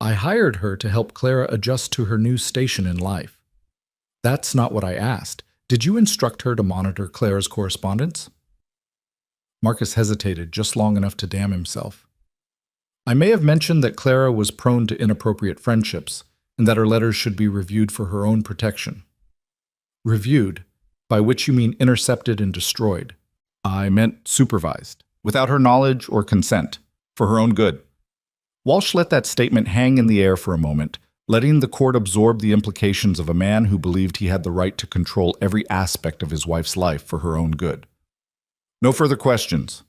I hired her to help Clara adjust to her new station in life. That's not what I asked. Did you instruct her to monitor Clara's correspondence? Marcus hesitated just long enough to damn himself. I may have mentioned that Clara was prone to inappropriate friendships and that her letters should be reviewed for her own protection. Reviewed, by which you mean intercepted and destroyed. I meant supervised, without her knowledge or consent, for her own good. Walsh let that statement hang in the air for a moment, letting the court absorb the implications of a man who believed he had the right to control every aspect of his wife's life for her own good. No further questions.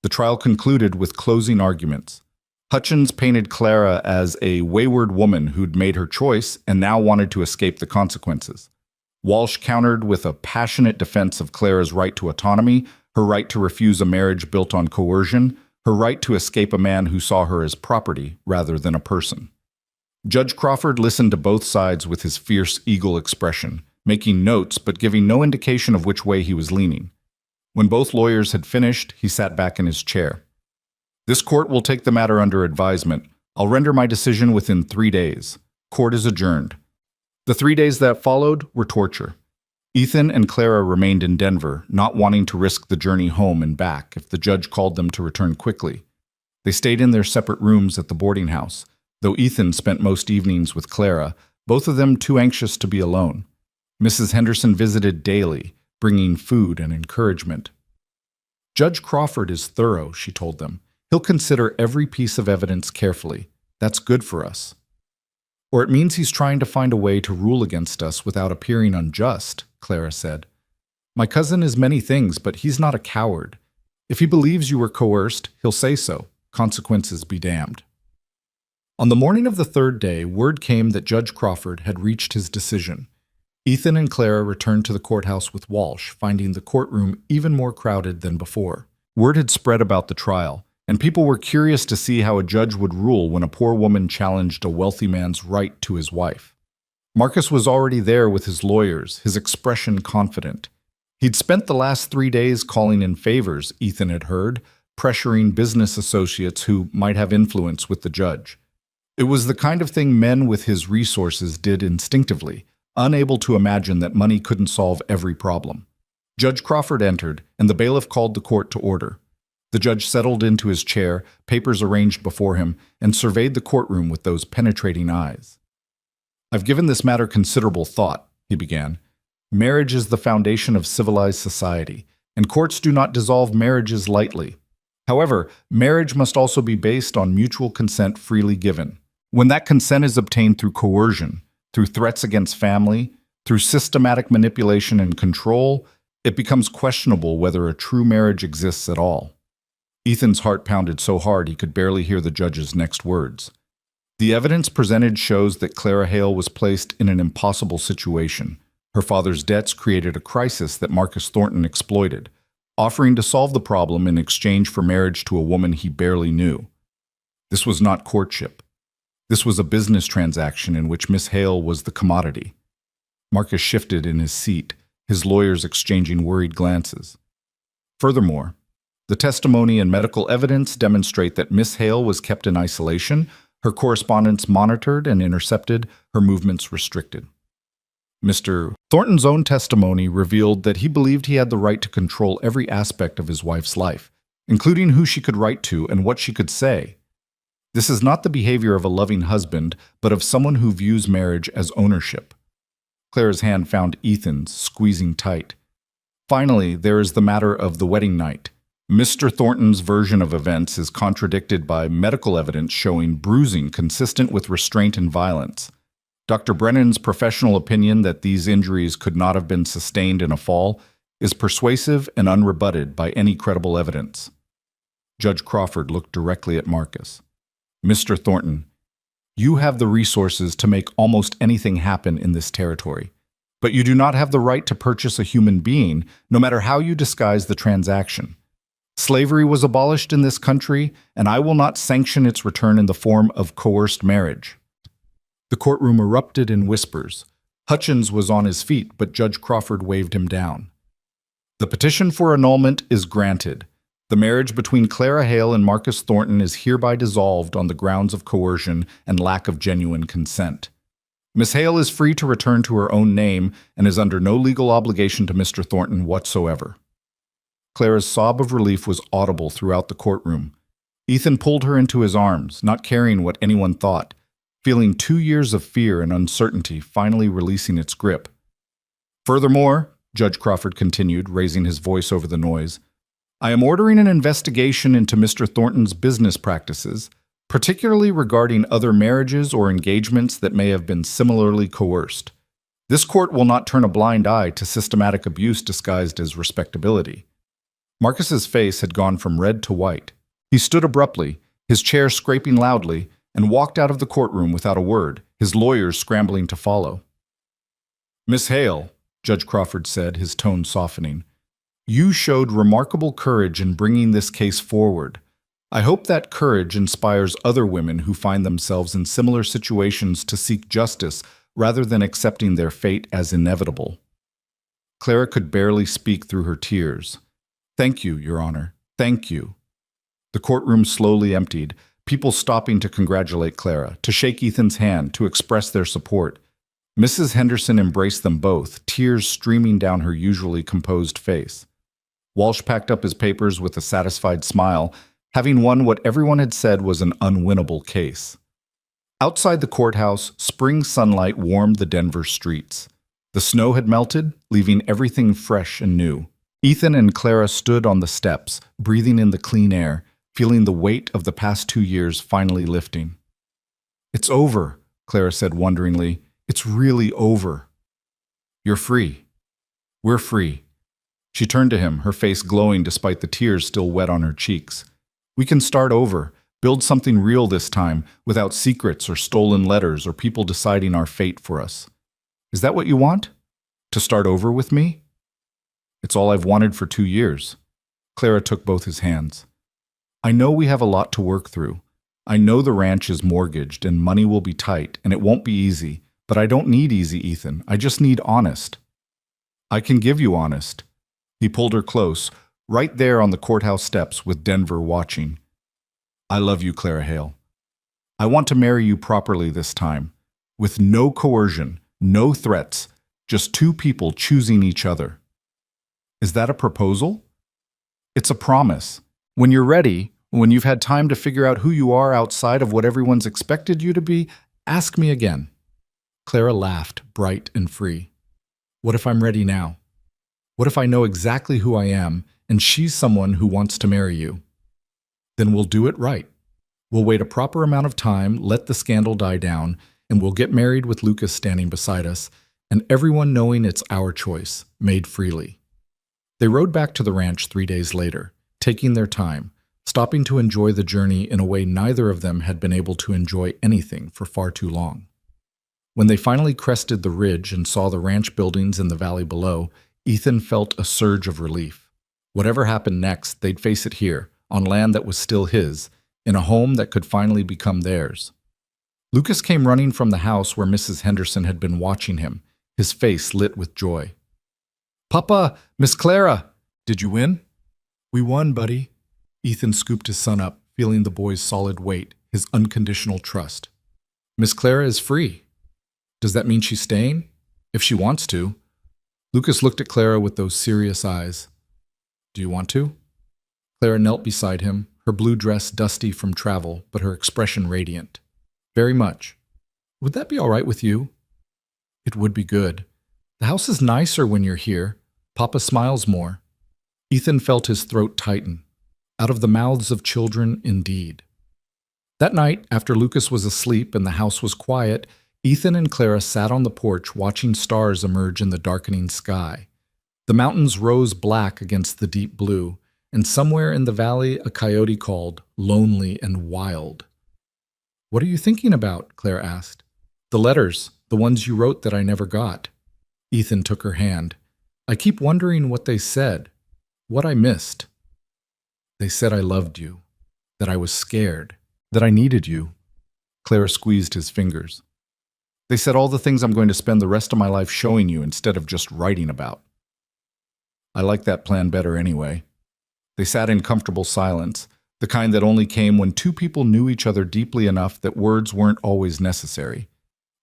The trial concluded with closing arguments. Hutchins painted Clara as a wayward woman who'd made her choice and now wanted to escape the consequences. Walsh countered with a passionate defense of Clara's right to autonomy, her right to refuse a marriage built on coercion, her right to escape a man who saw her as property rather than a person. Judge Crawford listened to both sides with his fierce eagle expression, making notes but giving no indication of which way he was leaning. When both lawyers had finished, he sat back in his chair. "This court will take the matter under advisement. I'll render my decision within 3 days. Court is adjourned." The 3 days that followed were torture. Ethan and Clara remained in Denver, not wanting to risk the journey home and back if the judge called them to return quickly. They stayed in their separate rooms at the boarding house, though Ethan spent most evenings with Clara, both of them too anxious to be alone. Mrs. Henderson visited daily, bringing food and encouragement. "Judge Crawford is thorough," she told them. "He'll consider every piece of evidence carefully. That's good for us." "Or it means he's trying to find a way to rule against us without appearing unjust," Clara said. "My cousin is many things, but he's not a coward. If he believes you were coerced, he'll say so. Consequences be damned." On the morning of the third day, word came that Judge Crawford had reached his decision. Ethan and Clara returned to the courthouse with Walsh, finding the courtroom even more crowded than before. Word had spread about the trial, and people were curious to see how a judge would rule when a poor woman challenged a wealthy man's right to his wife. Marcus was already there with his lawyers, his expression confident. He'd spent the last 3 days calling in favors, Ethan had heard, pressuring business associates who might have influence with the judge. It was the kind of thing men with his resources did instinctively, unable to imagine that money couldn't solve every problem. Judge Crawford entered, and the bailiff called the court to order. The judge settled into his chair, papers arranged before him, and surveyed the courtroom with those penetrating eyes. "I've given this matter considerable thought," he began. "Marriage is the foundation of civilized society, and courts do not dissolve marriages lightly. However, marriage must also be based on mutual consent freely given. When that consent is obtained through coercion, through threats against family, through systematic manipulation and control, it becomes questionable whether a true marriage exists at all." Ethan's heart pounded so hard he could barely hear the judge's next words. The evidence presented shows that Clara Hale was placed in an impossible situation. Her father's debts created a crisis that Marcus Thornton exploited, offering to solve the problem in exchange for marriage to a woman he barely knew. This was not courtship. This was a business transaction in which Miss Hale was the commodity. Marcus shifted in his seat, his lawyers exchanging worried glances. Furthermore, the testimony and medical evidence demonstrate that Miss Hale was kept in isolation, her correspondence monitored and intercepted, her movements restricted. Mr. Thornton's own testimony revealed that he believed he had the right to control every aspect of his wife's life, including who she could write to and what she could say. This is not the behavior of a loving husband, but of someone who views marriage as ownership. Clara's hand found Ethan's, squeezing tight. Finally, there is the matter of the wedding night. Mr. Thornton's version of events is contradicted by medical evidence showing bruising consistent with restraint and violence. Dr. Brennan's professional opinion that these injuries could not have been sustained in a fall is persuasive and unrebutted by any credible evidence. Judge Crawford looked directly at Marcus. "Mr. Thornton, you have the resources to make almost anything happen in this territory, but you do not have the right to purchase a human being, no matter how you disguise the transaction. Slavery was abolished in this country, and I will not sanction its return in the form of coerced marriage." The courtroom erupted in whispers. Hutchins was on his feet, but Judge Crawford waved him down. "The petition for annulment is granted. The marriage between Clara Hale and Marcus Thornton is hereby dissolved on the grounds of coercion and lack of genuine consent. Miss Hale is free to return to her own name and is under no legal obligation to Mr. Thornton whatsoever." Clara's sob of relief was audible throughout the courtroom. Ethan pulled her into his arms, not caring what anyone thought, feeling 2 years of fear and uncertainty finally releasing its grip. "Furthermore," Judge Crawford continued, raising his voice over the noise, "I am ordering an investigation into Mr. Thornton's business practices, particularly regarding other marriages or engagements that may have been similarly coerced. This court will not turn a blind eye to systematic abuse disguised as respectability." Marcus's face had gone from red to white. He stood abruptly, his chair scraping loudly, and walked out of the courtroom without a word, his lawyers scrambling to follow. "Miss Hale," Judge Crawford said, his tone softening, "you showed remarkable courage in bringing this case forward. I hope that courage inspires other women who find themselves in similar situations to seek justice rather than accepting their fate as inevitable." Clara could barely speak through her tears. "Thank you, Your Honor. Thank you." The courtroom slowly emptied, people stopping to congratulate Clara, to shake Ethan's hand, to express their support. Mrs. Henderson embraced them both, tears streaming down her usually composed face. Walsh packed up his papers with a satisfied smile, having won what everyone had said was an unwinnable case. Outside the courthouse, spring sunlight warmed the Denver streets. The snow had melted, leaving everything fresh and new. Ethan and Clara stood on the steps, breathing in the clean air, feeling the weight of the past 2 years finally lifting. "It's over," Clara said wonderingly. "It's really over. You're free. We're free." She turned to him, her face glowing despite the tears still wet on her cheeks. "We can start over, build something real this time, without secrets or stolen letters or people deciding our fate for us. Is that what you want? To start over with me?" "It's all I've wanted for 2 years." Clara took both his hands. "I know we have a lot to work through. I know the ranch is mortgaged and money will be tight and it won't be easy, but I don't need easy, Ethan. I just need honest." "I can give you honest." He pulled her close, right there on the courthouse steps with Denver watching. "I love you, Clara Hale. I want to marry you properly this time, with no coercion, no threats, just 2 people choosing each other." "Is that a proposal?" "It's a promise. When you're ready, when you've had time to figure out who you are outside of what everyone's expected you to be, ask me again." Clara laughed, bright and free. "What if I'm ready now? What if I know exactly who I am, and she's someone who wants to marry you? Then we'll do it right. We'll wait a proper amount of time, let the scandal die down, and we'll get married with Lucas standing beside us, and everyone knowing it's our choice, made freely." They rode back to the ranch 3 days later, taking their time, stopping to enjoy the journey in a way neither of them had been able to enjoy anything for far too long. When they finally crested the ridge and saw the ranch buildings in the valley below, Ethan felt a surge of relief. Whatever happened next, they'd face it here, on land that was still his, in a home that could finally become theirs. Lucas came running from the house where Mrs. Henderson had been watching him, his face lit with joy. "Papa, Miss Clara, did you win?" "We won, buddy." Ethan scooped his son up, feeling the boy's solid weight, his unconditional trust. "Miss Clara is free. Does that mean she's staying? If she wants to." Lucas looked at Clara with those serious eyes. "Do you want to?" Clara knelt beside him, her blue dress dusty from travel, but her expression radiant. "Very much. Would that be all right with you?" "It would be good. The house is nicer when you're here. Papa smiles more." Ethan felt his throat tighten. Out of the mouths of children, indeed. That night, after Lucas was asleep and the house was quiet, Ethan and Clara sat on the porch watching stars emerge in the darkening sky. The mountains rose black against the deep blue, and somewhere in the valley a coyote called, lonely and wild. "What are you thinking about?" Claire asked. "The letters, the ones you wrote that I never got." Ethan took her hand. "I keep wondering what they said, what I missed." "They said I loved you, that I was scared, that I needed you." Clara squeezed his fingers. "They said all the things I'm going to spend the rest of my life showing you instead of just writing about." "I like that plan better anyway." They sat in comfortable silence, the kind that only came when 2 people knew each other deeply enough that words weren't always necessary.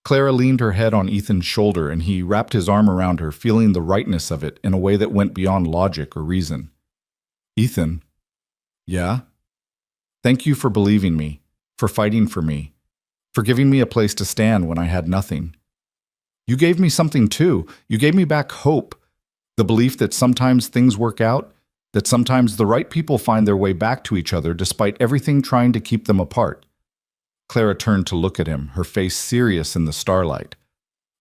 Clara leaned her head on Ethan's shoulder and he wrapped his arm around her, feeling the rightness of it in a way that went beyond logic or reason. "Ethan." "Yeah?" "Thank you for believing me, for fighting for me, for giving me a place to stand when I had nothing. You gave me something too. You gave me back hope, the belief that sometimes things work out, that sometimes the right people find their way back to each other despite everything trying to keep them apart." Clara turned to look at him, her face serious in the starlight.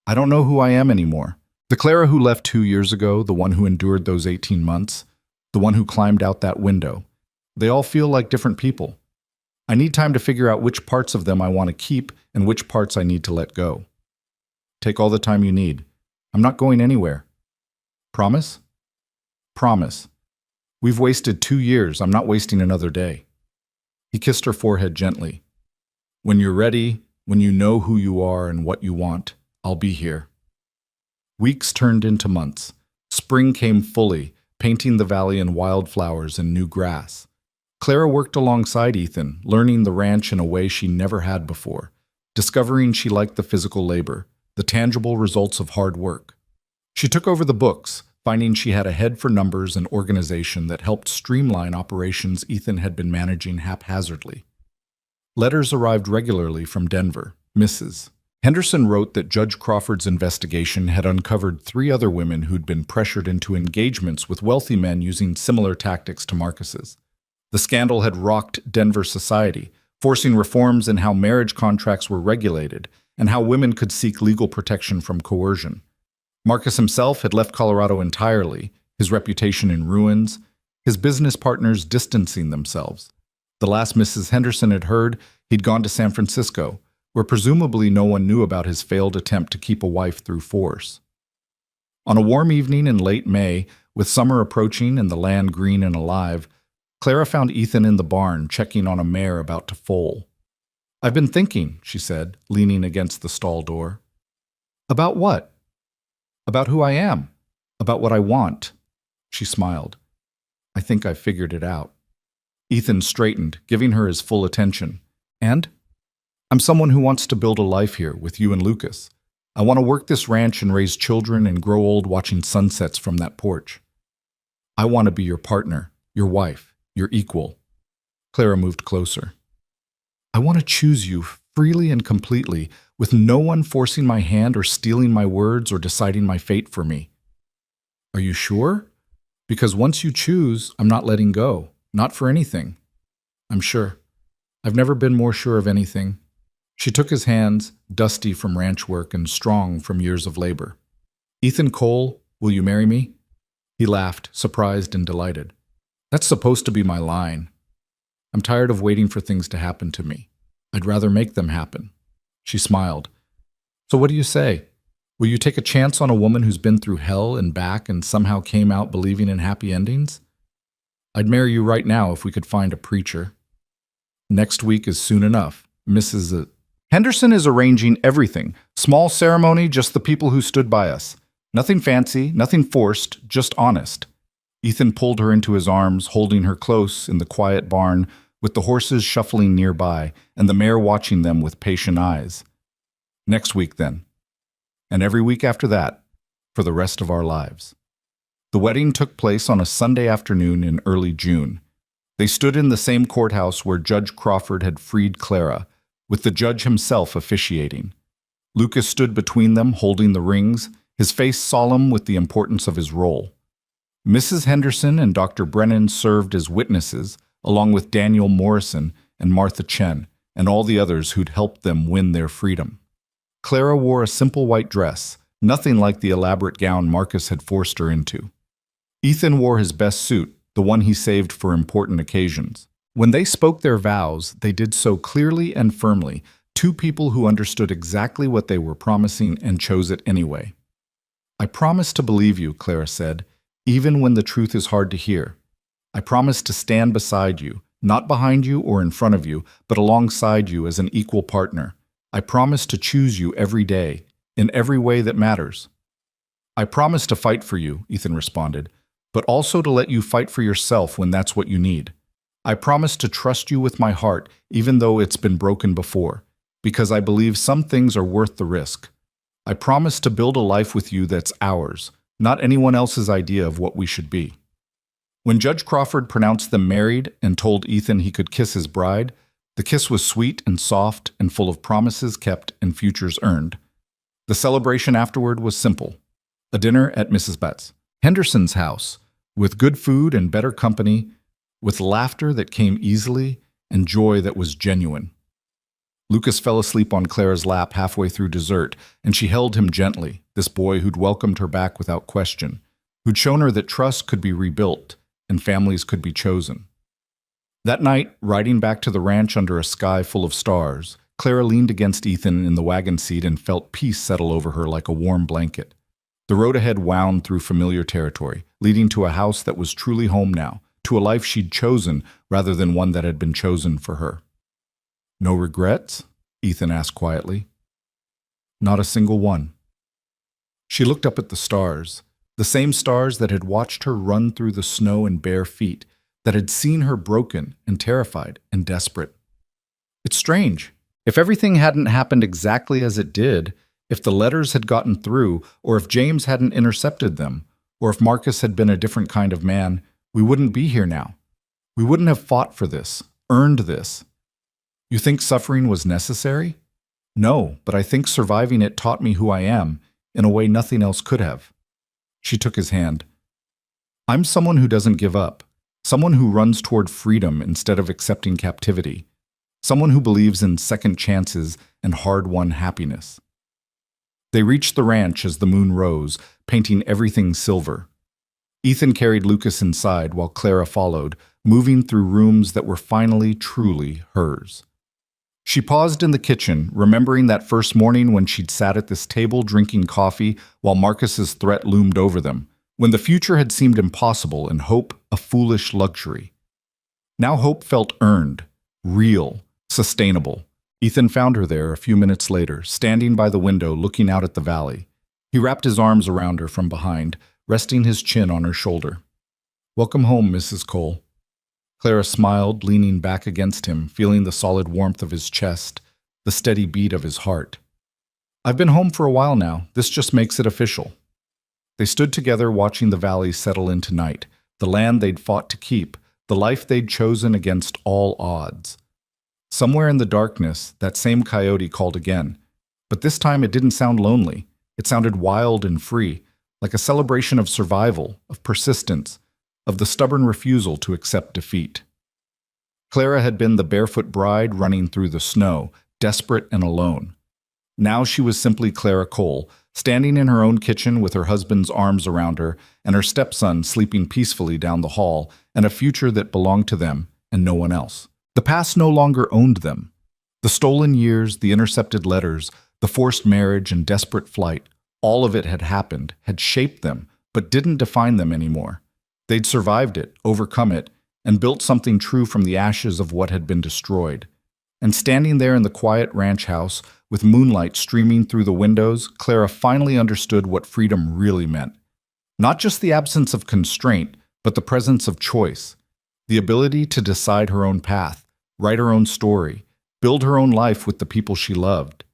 "I don't know who I am anymore. The Clara who left 2 years ago, the one who endured those 18 months, the one who climbed out that window. They all feel like different people. I need time to figure out which parts of them I want to keep and which parts I need to let go. Take all the time you need. I'm not going anywhere. Promise? Promise. We've wasted 2 years. I'm not wasting another day. He kissed her forehead gently. When you're ready, when you know who you are and what you want, I'll be here. Weeks turned into months. Spring came fully, painting the valley in wildflowers and new grass. Clara worked alongside Ethan, learning the ranch in a way she never had before, discovering she liked the physical labor, the tangible results of hard work. She took over the books, finding she had a head for numbers and organization that helped streamline operations Ethan had been managing haphazardly. Letters arrived regularly from Denver. Mrs. Henderson wrote that Judge Crawford's investigation had uncovered 3 other women who'd been pressured into engagements with wealthy men using similar tactics to Marcus's. The scandal had rocked Denver society, forcing reforms in how marriage contracts were regulated and how women could seek legal protection from coercion. Marcus himself had left Colorado entirely, his reputation in ruins, his business partners distancing themselves. The last Mrs. Henderson had heard, he'd gone to San Francisco, where presumably no one knew about his failed attempt to keep a wife through force. On a warm evening in late May, with summer approaching and the land green and alive, Clara found Ethan in the barn checking on a mare about to foal. "I've been thinking," she said, leaning against the stall door. "About what?" "About who I am. About what I want." She smiled. "I think I've figured it out." Ethan straightened, giving her his full attention. "And?" "I'm someone who wants to build a life here with you and Lucas. I want to work this ranch and raise children and grow old watching sunsets from that porch. I want to be your partner, your wife, your equal." Clara moved closer. "I want to choose you freely and completely, with no one forcing my hand or stealing my words or deciding my fate for me." "Are you sure? Because once you choose, I'm not letting go. Not for anything." "I'm sure. I've never been more sure of anything." She took his hands, dusty from ranch work and strong from years of labor. "Ethan Cole, will you marry me?" He laughed, surprised and delighted. "That's supposed to be my line. I'm tired of waiting for things to happen to me. I'd rather make them happen." She smiled. "So what do you say? Will you take a chance on a woman who's been through hell and back and somehow came out believing in happy endings? I'd marry you right now if we could find a preacher." "Next week is soon enough. Mrs. Henderson is arranging everything. Small ceremony, just the people who stood by us. Nothing fancy, nothing forced, just honest." Ethan pulled her into his arms, holding her close in the quiet barn, with the horses shuffling nearby and the mare watching them with patient eyes. "Next week, then. And every week after that, for the rest of our lives." The wedding took place on a Sunday afternoon in early June. They stood in the same courthouse where Judge Crawford had freed Clara, with the judge himself officiating. Lucas stood between them, holding the rings, his face solemn with the importance of his role. Mrs. Henderson and Dr. Brennan served as witnesses, along with Daniel Morrison and Martha Chen, and all the others who'd helped them win their freedom. Clara wore a simple white dress, nothing like the elaborate gown Marcus had forced her into. Ethan wore his best suit, the one he saved for important occasions. When they spoke their vows, they did so clearly and firmly, 2 people who understood exactly what they were promising and chose it anyway. "I promise to believe you," Clara said, "even when the truth is hard to hear. I promise to stand beside you, not behind you or in front of you, but alongside you as an equal partner. I promise to choose you every day, in every way that matters." "I promise to fight for you," Ethan responded, "but also to let you fight for yourself when that's what you need. I promise to trust you with my heart, even though it's been broken before, because I believe some things are worth the risk. I promise to build a life with you that's ours, not anyone else's idea of what we should be." When Judge Crawford pronounced them married and told Ethan he could kiss his bride, the kiss was sweet and soft and full of promises kept and futures earned. The celebration afterward was simple. A dinner at Mrs. Betts Henderson's house, with good food and better company, with laughter that came easily and joy that was genuine. Lucas fell asleep on Clara's lap halfway through dessert, and she held him gently, this boy who'd welcomed her back without question, who'd shown her that trust could be rebuilt, and families could be chosen. That night, riding back to the ranch under a sky full of stars, Clara leaned against Ethan in the wagon seat and felt peace settle over her like a warm blanket. The road ahead wound through familiar territory, leading to a house that was truly home now, to a life she'd chosen rather than one that had been chosen for her. "No regrets?" Ethan asked quietly. "Not a single one." She looked up at the stars, the same stars that had watched her run through the snow in bare feet, that had seen her broken and terrified and desperate. It's strange. If everything hadn't happened exactly as it did, if the letters had gotten through, or if James hadn't intercepted them, or if Marcus had been a different kind of man, we wouldn't be here now. We wouldn't have fought for this, earned this. You think suffering was necessary? No, but I think surviving it taught me who I am, in a way nothing else could have. She took his hand. I'm someone who doesn't give up, someone who runs toward freedom instead of accepting captivity, someone who believes in second chances and hard-won happiness. They reached the ranch as the moon rose, painting everything silver. Ethan carried Lucas inside while Clara followed, moving through rooms that were finally, truly hers. She paused in the kitchen, remembering that first morning when she'd sat at this table drinking coffee while Marcus's threat loomed over them, when the future had seemed impossible and hope a foolish luxury. Now hope felt earned, real, sustainable. Ethan found her there a few minutes later, standing by the window looking out at the valley. He wrapped his arms around her from behind, resting his chin on her shoulder. "Welcome home, Mrs. Cole." Clara smiled, leaning back against him, feeling the solid warmth of his chest, the steady beat of his heart. "I've been home for a while now. This just makes it official." They stood together watching the valley settle into night, the land they'd fought to keep, the life they'd chosen against all odds. Somewhere in the darkness, that same coyote called again, but this time it didn't sound lonely. It sounded wild and free, like a celebration of survival, of persistence, of the stubborn refusal to accept defeat. Clara had been the barefoot bride running through the snow, desperate and alone. Now she was simply Clara Cole, standing in her own kitchen with her husband's arms around her and her stepson sleeping peacefully down the hall, and a future that belonged to them and no one else. The past no longer owned them. The stolen years, the intercepted letters, the forced marriage and desperate flight, all of it had happened, had shaped them, but didn't define them anymore. They'd survived it, overcome it, and built something true from the ashes of what had been destroyed. And standing there in the quiet ranch house, with moonlight streaming through the windows, Clara finally understood what freedom really meant. Not just the absence of constraint, but the presence of choice. The ability to decide her own path, write her own story, build her own life with the people she loved.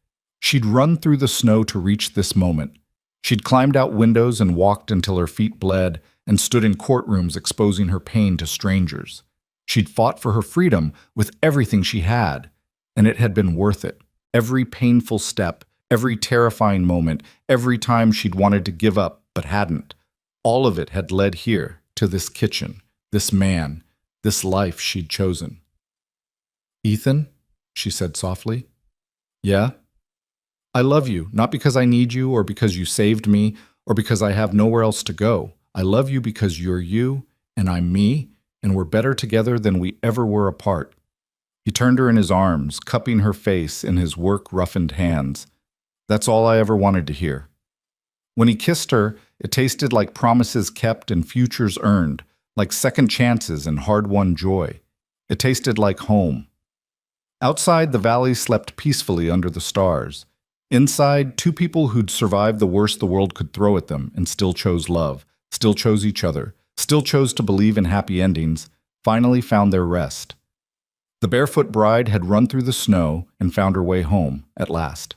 She'd run through the snow to reach this moment. She'd climbed out windows and walked until her feet bled and stood in courtrooms exposing her pain to strangers. She'd fought for her freedom with everything she had, and it had been worth it. Every painful step, every terrifying moment, every time she'd wanted to give up but hadn't. All of it had led here, to this kitchen, this man, this life she'd chosen. "Ethan," she said softly. "Yeah?" "I love you, not because I need you or because you saved me or because I have nowhere else to go. I love you because you're you and I'm me, and we're better together than we ever were apart." He turned her in his arms, cupping her face in his work-roughened hands. That's all I ever wanted to hear. When he kissed her, it tasted like promises kept and futures earned, like second chances and hard-won joy. It tasted like home. Outside, the valley slept peacefully under the stars. Inside, two people who'd survived the worst the world could throw at them and still chose love, still chose each other, still chose to believe in happy endings, finally found their rest. The barefoot bride had run through the snow and found her way home at last.